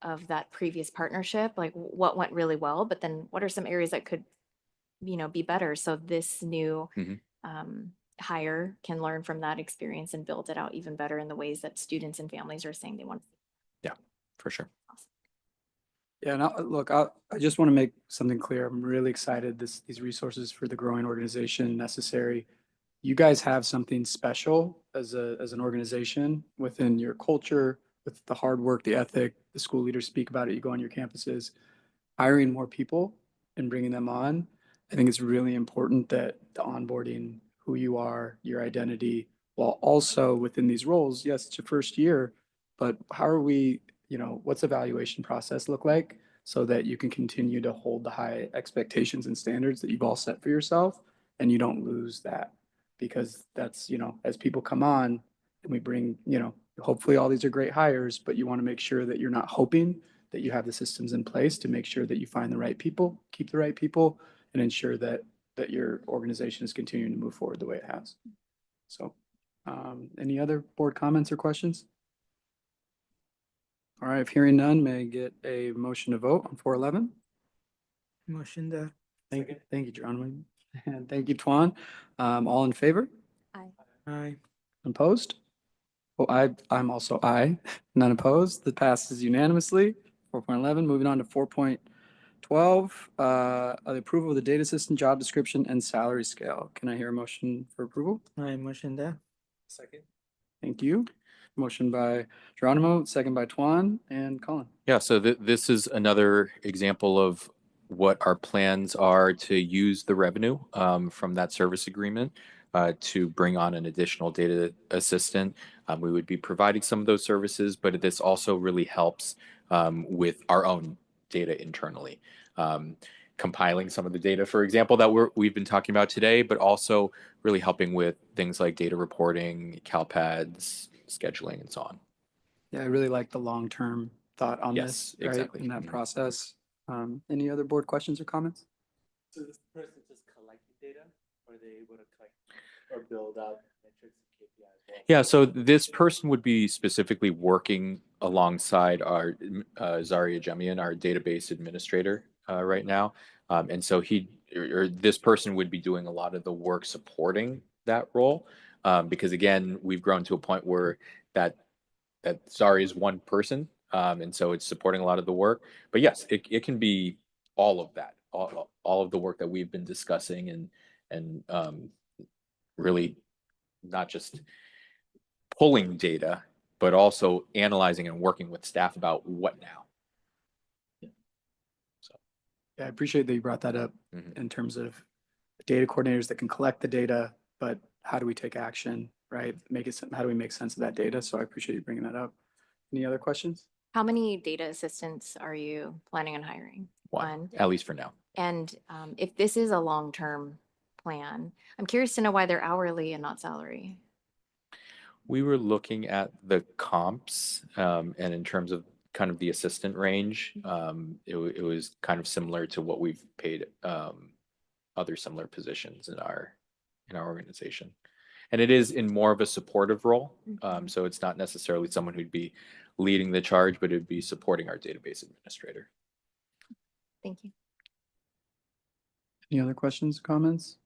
[SPEAKER 7] of that previous partnership, like what went really well, but then what are some areas that could, be better so this new
[SPEAKER 4] Mhm.
[SPEAKER 7] hire can learn from that experience and build it out even better in the ways that students and families are saying they want.
[SPEAKER 4] Yeah, for sure.
[SPEAKER 1] Yeah, and look, I just want to make something clear. I'm really excited these resources for the growing organization necessary. You guys have something special as an organization within your culture, with the hard work, the ethic, the school leaders speak about it, you go on your campuses, hiring more people and bringing them on. I think it's really important that the onboarding, who you are, your identity, while also within these roles, yes, it's your first year, but how are we, what's the evaluation process look like so that you can continue to hold the high expectations and standards that you've all set for yourself and you don't lose that because that's, as people come on and we bring, hopefully all these are great hires, but you want to make sure that you're not hoping that you have the systems in place to make sure that you find the right people, keep the right people, and ensure that your organization is continuing to move forward the way it has. So, any other board comments or questions? All right, if hearing none, may I get a motion to vote on 411?
[SPEAKER 2] Motion there.
[SPEAKER 1] Thank you, John. And thank you, Tuan. All in favor?
[SPEAKER 2] Aye.
[SPEAKER 1] Opposed? Oh, I'm also aye. None opposed. That passes unanimously. 4.11, moving on to 4.12, the approval of the data system job description and salary scale. Can I hear a motion for approval?
[SPEAKER 2] Aye, motion there.
[SPEAKER 8] Second.
[SPEAKER 1] Thank you. Motion by Geronimo, second by Tuan and Colin.
[SPEAKER 4] Yeah, so this is another example of what our plans are to use the revenue from that service agreement to bring on an additional data assistant. We would be providing some of those services, but this also really helps with our own data internally. Compiling some of the data, for example, that we've been talking about today, but also really helping with things like data reporting, CalPads, scheduling, and so on.
[SPEAKER 1] Yeah, I really like the long-term thought on
[SPEAKER 4] Yes,
[SPEAKER 1] this, right?
[SPEAKER 4] exactly.
[SPEAKER 1] In that
[SPEAKER 4] Mhm.
[SPEAKER 1] process. Any other board questions or comments?
[SPEAKER 8] So this person just collecting data, or are they able to collect or build out metrics and KPIs?
[SPEAKER 4] Yeah, so this person would be specifically working alongside our Zaria Jemian, our database administrator right now. And so this person would be doing a lot of the work supporting that role. Because again, we've grown to a point where that Zaria is one person. And so it's supporting a lot of the work. But yes, it can be all of that, all of the work that we've been discussing and really not just pulling data, but also analyzing and working with staff about what now.
[SPEAKER 1] Yeah, I appreciate that you brought that up
[SPEAKER 4] Mhm.
[SPEAKER 1] in terms of data coordinators that can collect the data, but how do we take action, right? How do we make sense of that data? So I appreciate you bringing that up. Any other questions?
[SPEAKER 7] How many data assistants are you planning on hiring?
[SPEAKER 4] One, at least for now.
[SPEAKER 7] And if this is a long-term plan, I'm curious to know why they're hourly and not salary.
[SPEAKER 4] We were looking at the comps, and in terms of kind of the assistant range, it was kind of similar to what we've paid other similar positions in our organization. And it is in more of a supportive role. So it's not necessarily someone who'd be leading the charge, but it'd be supporting our database administrator.
[SPEAKER 7] Thank you.
[SPEAKER 1] Any other questions, comments?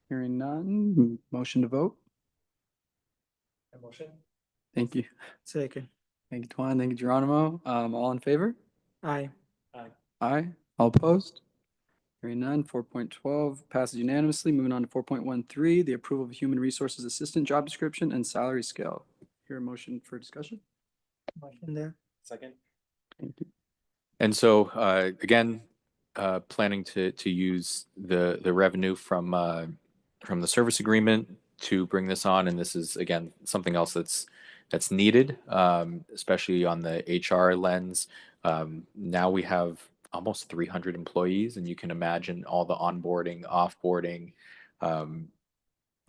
[SPEAKER 1] Hearing none, motion to vote.
[SPEAKER 8] Motion.
[SPEAKER 1] Thank you.
[SPEAKER 2] Second.
[SPEAKER 1] Thank you, Tuan. Thank you, Geronimo. All in favor?
[SPEAKER 2] Aye.
[SPEAKER 1] Aye. All opposed? Hearing none, 4.12 passes unanimously. Moving on to 4.13, the approval of human resources assistant job description and salary scale. Hear a motion for discussion?
[SPEAKER 2] Motion there.
[SPEAKER 8] Second.
[SPEAKER 1] Thank you.
[SPEAKER 4] And so again, planning to use the revenue from the service agreement to bring this on, and this is again something else that's needed, especially on the HR lens. Now we have almost 300 employees, and you can imagine all the onboarding, offboarding,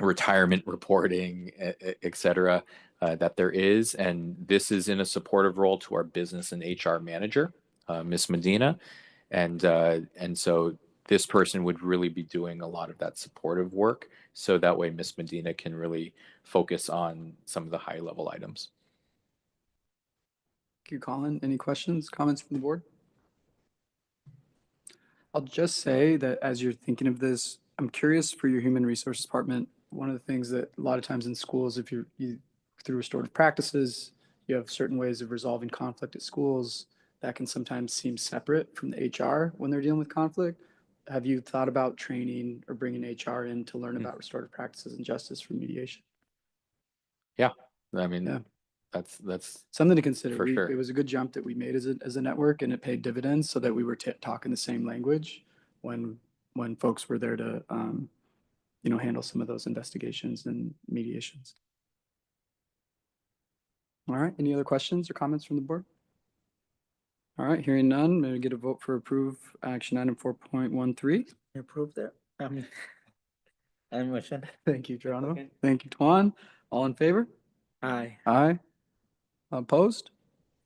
[SPEAKER 4] retirement reporting, et cetera, that there is. And this is in a supportive role to our business and HR manager, Miss Medina. And so this person would really be doing a lot of that supportive work. So that way Miss Medina can really focus on some of the high level items.
[SPEAKER 1] Thank you, Colin. Any questions, comments from the board? I'll just say that as you're thinking of this, I'm curious for your human resources department. One of the things that a lot of times in schools, if you through restorative practices, you have certain ways of resolving conflict at schools that can sometimes seem separate from the HR when they're dealing with conflict. Have you thought about training or bringing HR in to learn about restorative practices and justice for mediation?
[SPEAKER 4] Yeah, I mean,
[SPEAKER 1] Yeah.
[SPEAKER 4] that's
[SPEAKER 1] Something to consider.
[SPEAKER 4] For sure.
[SPEAKER 1] It was a good jump that we made as a network, and it paid dividends so that we were talking the same language when folks were there to handle some of those investigations and mediations. All right. Any other questions or comments from the board? All right. Hearing none, may we get a vote for approve action item 4.13?
[SPEAKER 2] Approve that. I motion.
[SPEAKER 1] Thank you, Geronimo.
[SPEAKER 8] Second.
[SPEAKER 1] Thank you, Tuan. All in favor?
[SPEAKER 2] Aye.
[SPEAKER 1] Aye. Opposed?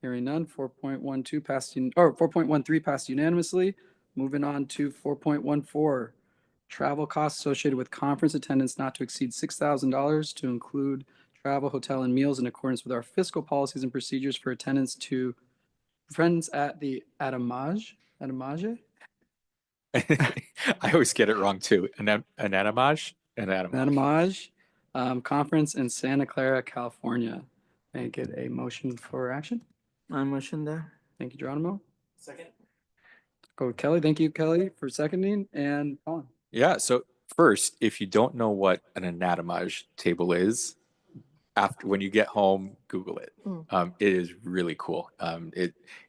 [SPEAKER 1] Hearing none, 4.12 passed, 4.13 passed unanimously. Moving on to 4.14, travel costs associated with conference attendance not to exceed $6,000 to include travel, hotel, and meals in accordance with our fiscal policies and procedures for attendance to friends at the Adamage.
[SPEAKER 4] I always get it wrong too. Anatomage?
[SPEAKER 1] Adamage conference in Santa Clara, California. May I get a motion for action?
[SPEAKER 2] I motion that.
[SPEAKER 1] Thank you, Geronimo.
[SPEAKER 8] Second.
[SPEAKER 1] Go with Kelly. Thank you, Kelly, for seconding. And Colin.
[SPEAKER 4] Yeah. So first, if you don't know what an anatomage table is, when you get home, Google it. It is really cool.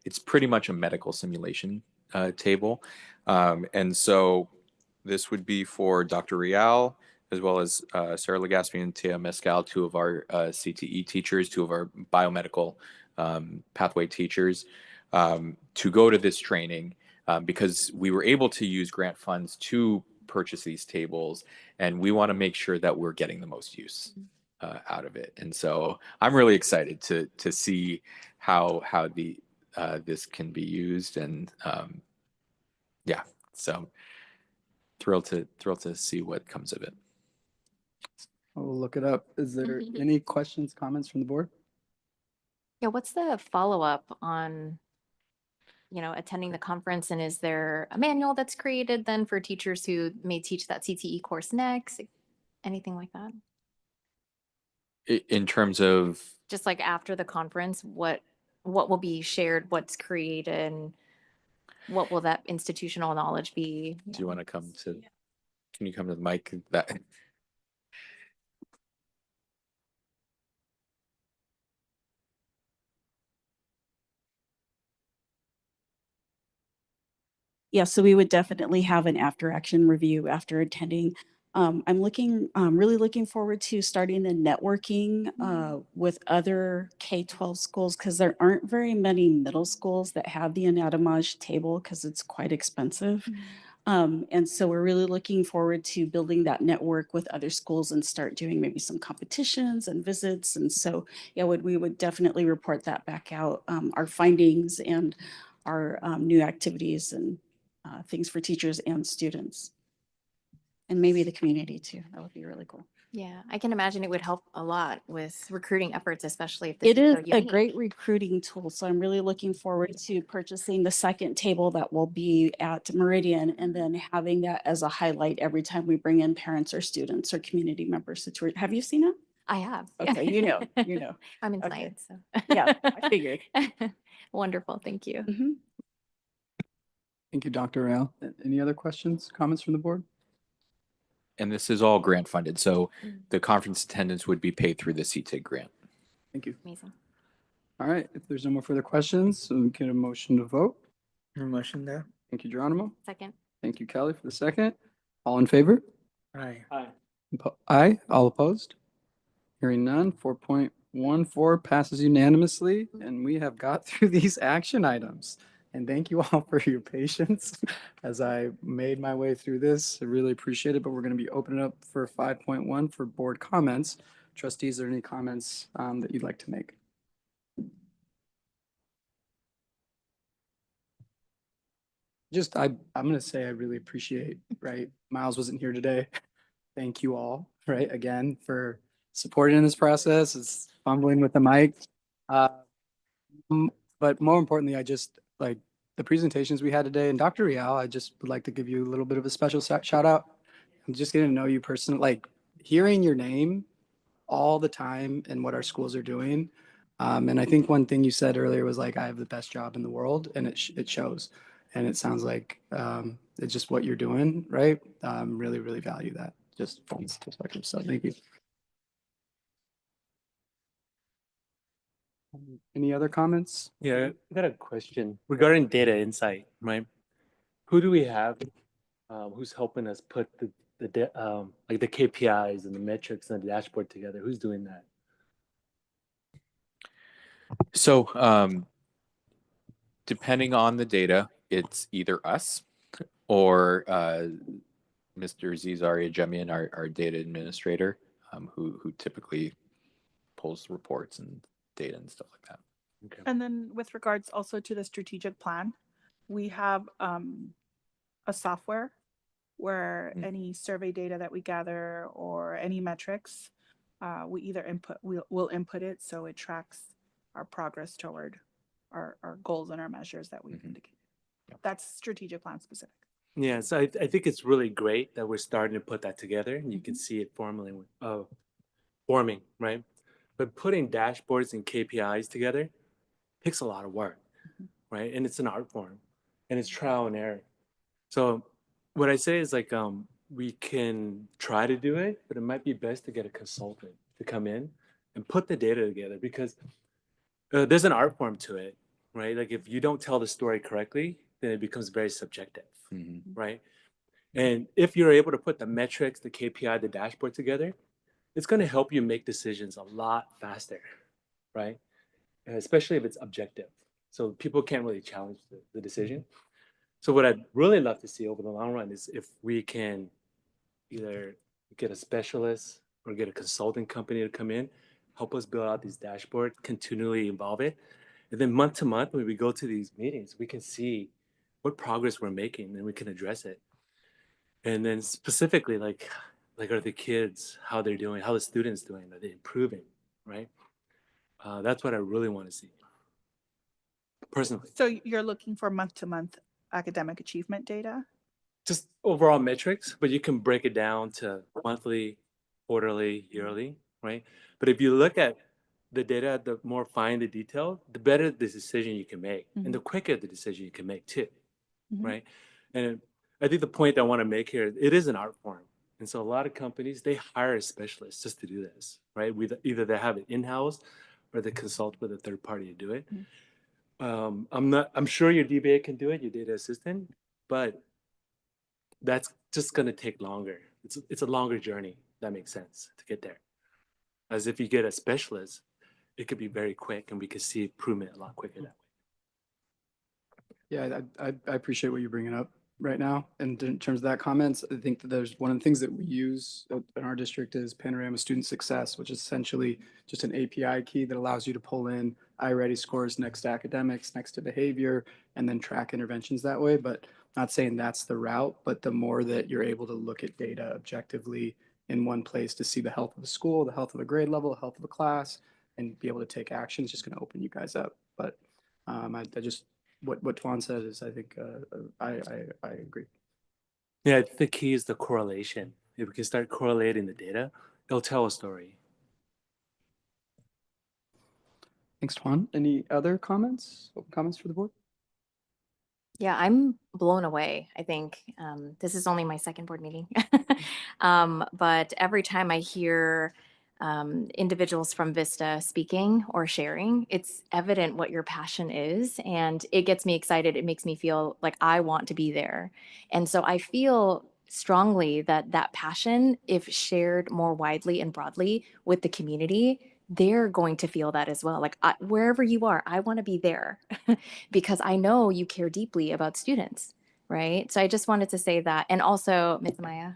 [SPEAKER 4] It's pretty much a medical simulation table. And so this would be for Dr. Rial, as well as Sarah Legaspi and Tia Mescal, two of our CTE teachers, two of our biomedical pathway teachers, to go to this training because we were able to use grant funds to purchase these tables, and we want to make sure that we're getting the most use out of it. And so I'm really excited to see how this can be used, and yeah, so thrilled to see what comes of it.
[SPEAKER 1] I will look it up. Is there any questions, comments from the board?
[SPEAKER 7] Yeah, what's the follow-up on, attending the conference? And is there a manual that's created then for teachers who may teach that CTE course next? Anything like that?
[SPEAKER 4] In terms of,
[SPEAKER 7] Just like after the conference, what will be shared, what's created, and what will that institutional knowledge be?
[SPEAKER 4] do you want to come to? Can you come to the mic? That
[SPEAKER 11] Yeah, so we would definitely have an after action review after attending. I'm really looking forward to starting the networking with other K-12 schools because there aren't very many middle schools that have the anatomage table because it's quite expensive. And so we're really looking forward to building that network with other schools and start doing maybe some competitions and visits. And so, yeah, we would definitely report that back out, our findings and our new activities and things for teachers and students. And maybe the community too. That would be really cool.
[SPEAKER 7] Yeah, I can imagine it would help a lot with recruiting efforts, especially if this
[SPEAKER 11] It
[SPEAKER 7] is
[SPEAKER 11] is
[SPEAKER 7] so
[SPEAKER 11] a
[SPEAKER 7] unique.
[SPEAKER 11] great recruiting tool. So I'm really looking forward to purchasing the second table that will be at Meridian and then having that as a highlight every time we bring in parents or students or community members to tour. Have you seen it?
[SPEAKER 7] I have.
[SPEAKER 11] Okay, you know.
[SPEAKER 7] I'm in
[SPEAKER 11] Okay.
[SPEAKER 7] science, so.
[SPEAKER 11] Yeah, I figured.
[SPEAKER 7] Wonderful, thank you.
[SPEAKER 11] Mhm.
[SPEAKER 1] Thank you, Dr. Rail. Any other questions, comments from the board?
[SPEAKER 4] and this is all grant funded, so
[SPEAKER 7] Mm.
[SPEAKER 4] the conference attendance would be paid through the CTIG grant.
[SPEAKER 1] Thank you.
[SPEAKER 7] Amazing.
[SPEAKER 1] All right. If there's no more further questions, we get a motion to vote.
[SPEAKER 2] I motion that.
[SPEAKER 1] Thank you, Geronimo.
[SPEAKER 7] Second.
[SPEAKER 1] Thank you, Kelly, for the second. All in favor?
[SPEAKER 2] Aye.
[SPEAKER 1] Aye. All opposed? Hearing none, 4.14 passes unanimously, and we have got through these action items. And thank you all for your patience as I made my way through this. I really appreciate it, but we're going to be opening up for 5.1 for board comments. Trustees, are there any comments that you'd like to make? I'm going to say I really appreciate, right? Miles wasn't here today. Thank you all, right, again, for supporting in this process. It's fumbling with the mic. Uh, but more importantly, I just like the presentations we had today. And Dr. Rial, I just would like to give you a little bit of a special shout out. I'm just getting to know you personally, like hearing your name all the time and what our schools are doing. And I think one thing you said earlier was like, I have the best job in the world, and it shows. And it sounds like it's just what you're doing, right? Really, really value that. Just from this perspective. So thank you. Any other comments?
[SPEAKER 8] Yeah, I got a question regarding data insight, right? Who do we have who's helping us put like the KPIs and the metrics and the dashboard together? Who's doing that?
[SPEAKER 4] So depending on the data, it's either us or Mr. Zizaria Jemian, our data administrator, who typically pulls reports and data and stuff like that.
[SPEAKER 8] Okay.
[SPEAKER 6] And then with regards also to the strategic plan, we have a software where any survey data that we gather or any metrics, we either we'll input it so it tracks our progress toward our goals and our measures that we've indicated. That's strategic plan specific.
[SPEAKER 8] Yeah, so I think it's really great that we're starting to put that together, and you can see it forming, right? But putting dashboards and KPIs together takes a lot of work, right? And it's an art form, and it's trial and error. So what I say is like we can try to do it, but it might be best to get a consultant to come in and put the data together, because there's an art form to it, right? Like if you don't tell the story correctly, then it becomes very subjective, right? And if you're able to put the metrics, the KPI, the dashboard together, it's going to help you make decisions a lot faster, right? And especially if it's objective. So people can't really challenge the decision. So what I'd really love to see over the long run is if we can either get a specialist or get a consulting company to come in, help us build out these dashboards, continually evolve it. And then month to month, when we go to these meetings, we can see what progress we're making and we can address it. And then specifically, like are the kids, how they're doing, how the students doing, are they improving, right? That's what I really want to see, personally.
[SPEAKER 6] So you're looking for month to month academic achievement data?
[SPEAKER 8] Just overall metrics, but you can break it down to monthly, quarterly, yearly, right? But if you look at the data, the more fine the detail, the better the decision you can make, and the quicker the decision you can make too, right? And I think the point I want to make here, it is an art form. And so a lot of companies, they hire a specialist just to do this, right? Either they have it in-house or they consult with a third party to do it. I'm sure your DBA can do it, your data assistant, but that's just going to take longer. It's a longer journey. That makes sense to get there. As if you get a specialist, it could be very quick, and we could see improvement a lot quicker that way.
[SPEAKER 1] Yeah, I appreciate what you're bringing up right now. And in terms of that comments, I think that there's one of the things that we use in our district is Panorama Student Success, which is essentially just an API key that allows you to pull in iReady scores next to academics, next to behavior, and then track interventions that way. But not saying that's the route, but the more that you're able to look at data objectively in one place to see the health of a school, the health of a grade level, the health of a class, and be able to take action is just going to open you guys up. But I just what Tuan said is, I think I agree.
[SPEAKER 8] Yeah, the key is the correlation. If we can start correlating the data, it'll tell a story.
[SPEAKER 1] Thanks, Tuan. Any other comments? Open comments for the board?
[SPEAKER 7] Yeah, I'm blown away. I think this is only my second board meeting. But every time I hear individuals from Vista speaking or sharing, it's evident what your passion is. And it gets me excited. It makes me feel like I want to be there. And so I feel strongly that that passion, if shared more widely and broadly with the community, they're going to feel that as well. Like wherever you are, I want to be there because I know you care deeply about students, right? So I just wanted to say that. And also, Ms. Maya,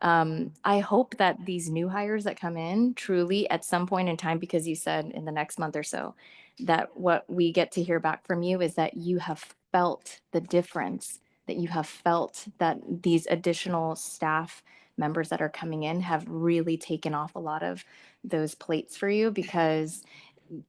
[SPEAKER 7] I hope that these new hires that come in truly at some point in time, because you said in the next month or so, that what we get to hear back from you is that you have felt the difference, that you have felt that these additional staff members that are coming in have really taken off a lot of those plates for you, because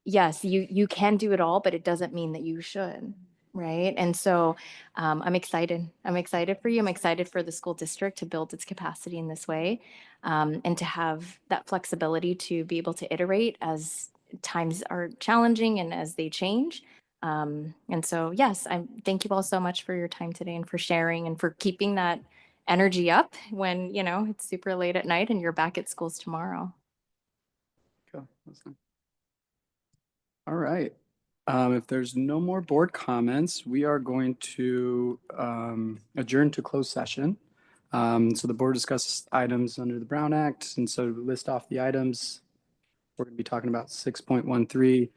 [SPEAKER 7] yes, you can do it all, but it doesn't mean that you should. Right. And so I'm excited. I'm excited for you. I'm excited for the school district to build its capacity in this way, and to have that flexibility to be able to iterate as times are challenging and as they change. And so, yes, I thank you all so much for your time today and for sharing and for keeping that energy up when, it's super late at night and you're back at schools tomorrow.
[SPEAKER 1] Cool. Awesome. All right. If there's no more board comments, we are going to adjourn to closed session. So the board discusses items under the Brown Act, and so to list off the items, we're going to be talking about 6.13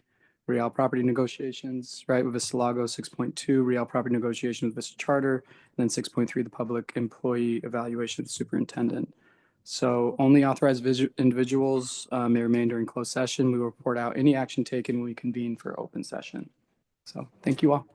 [SPEAKER 1] real property negotiations, right, with Vista Lago, 6.2 real property negotiations with Vista Charter, and then 6.3 the public employee evaluation of the superintendent. So only authorized individuals may remain during closed session. We will report out any action taken when we convene for open session. So thank you all.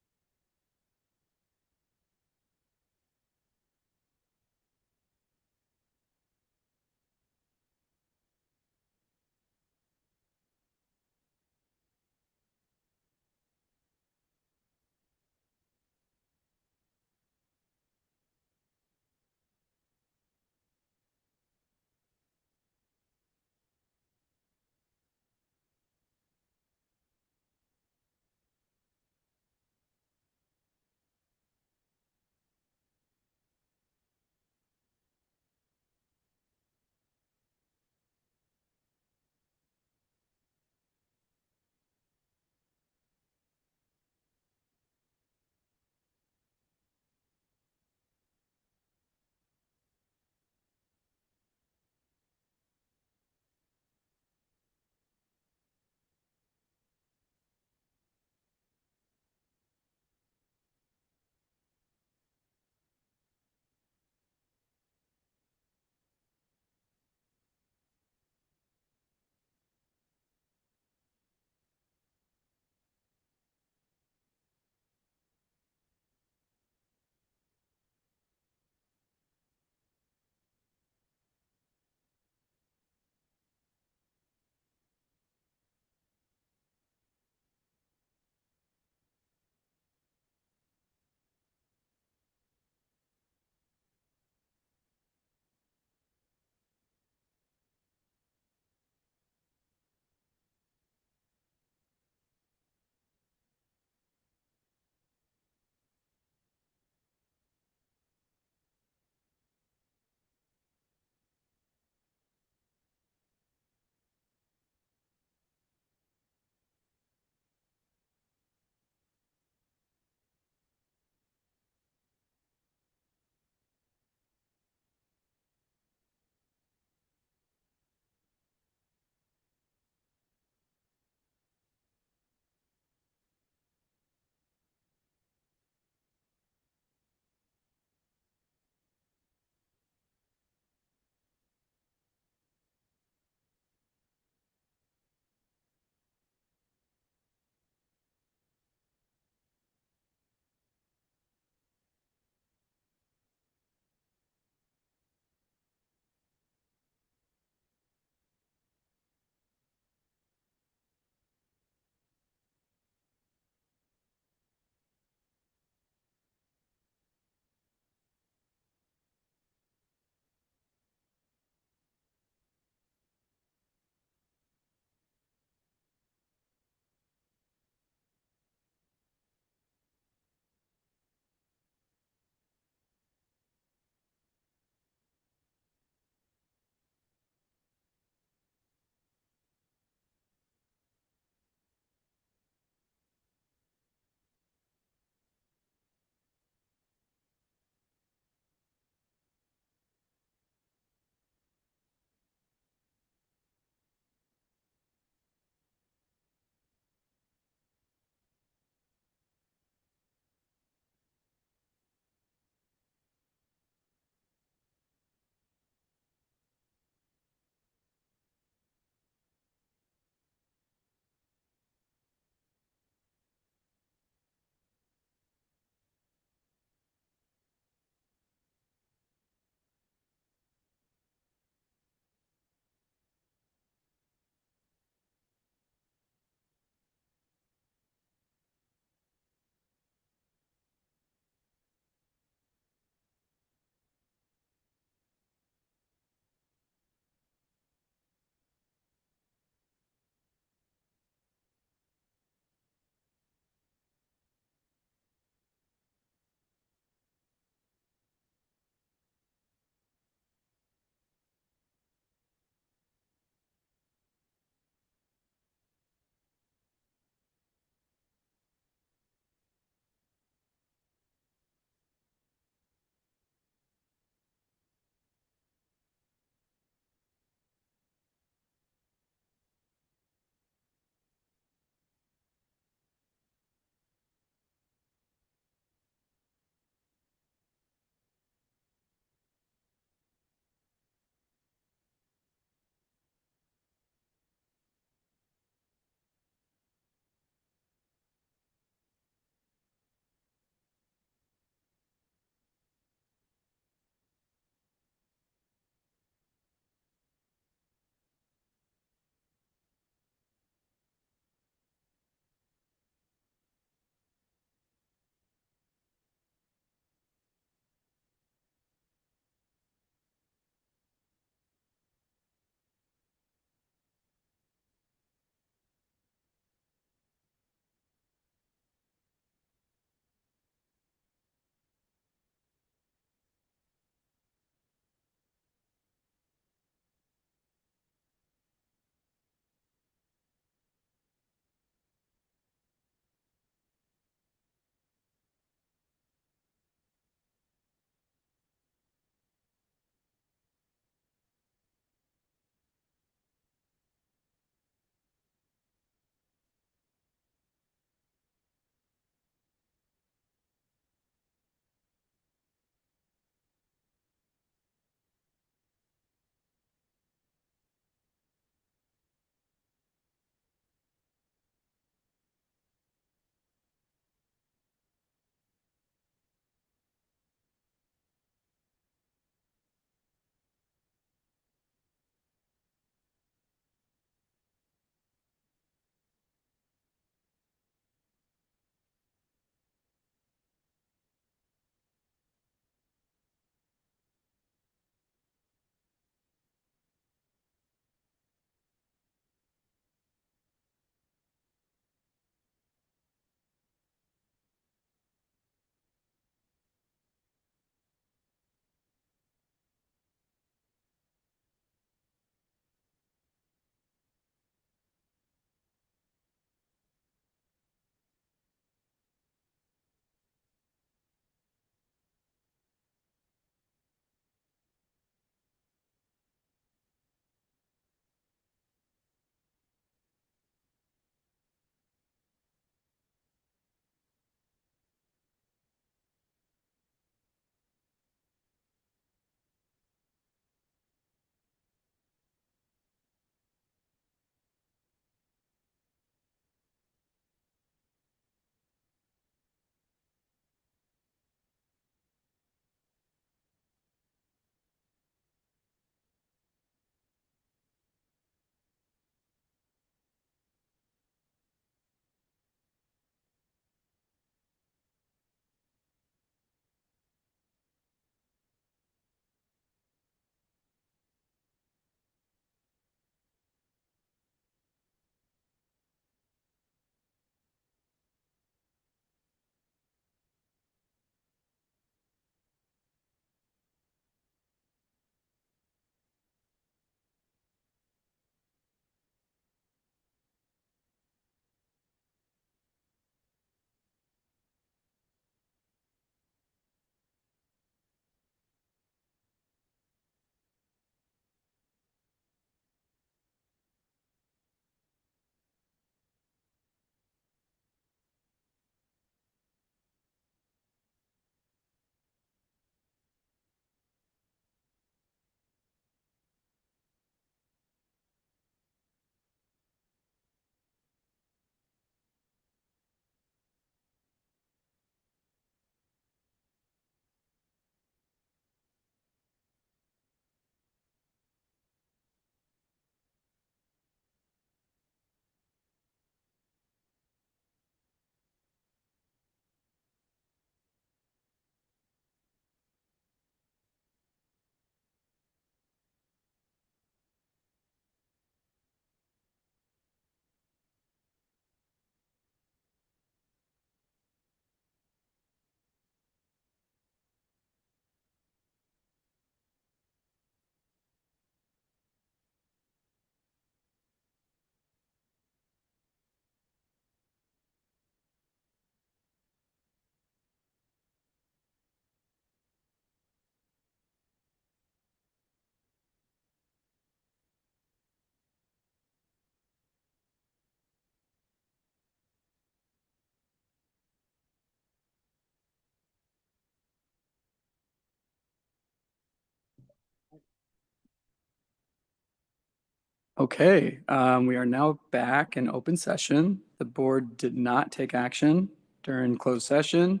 [SPEAKER 1] Okay, we are now back in open session. The board did not take action during closed session.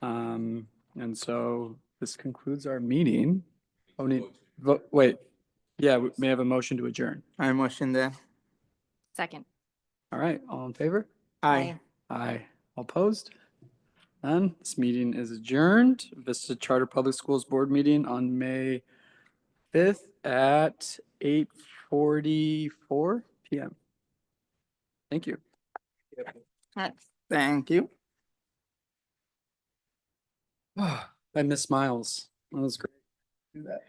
[SPEAKER 1] And so this concludes our meeting. Oh, wait, yeah, we may have a motion to adjourn.
[SPEAKER 2] I motion that.
[SPEAKER 7] Second.
[SPEAKER 1] All right, all in favor?
[SPEAKER 2] Aye.
[SPEAKER 1] Aye. All opposed? None. This meeting is adjourned. Vista Charter Public Schools Board meeting on May 5th at 8:44 p.m. Thank you.
[SPEAKER 2] Thank you.
[SPEAKER 1] I miss Miles. That was great. Do that.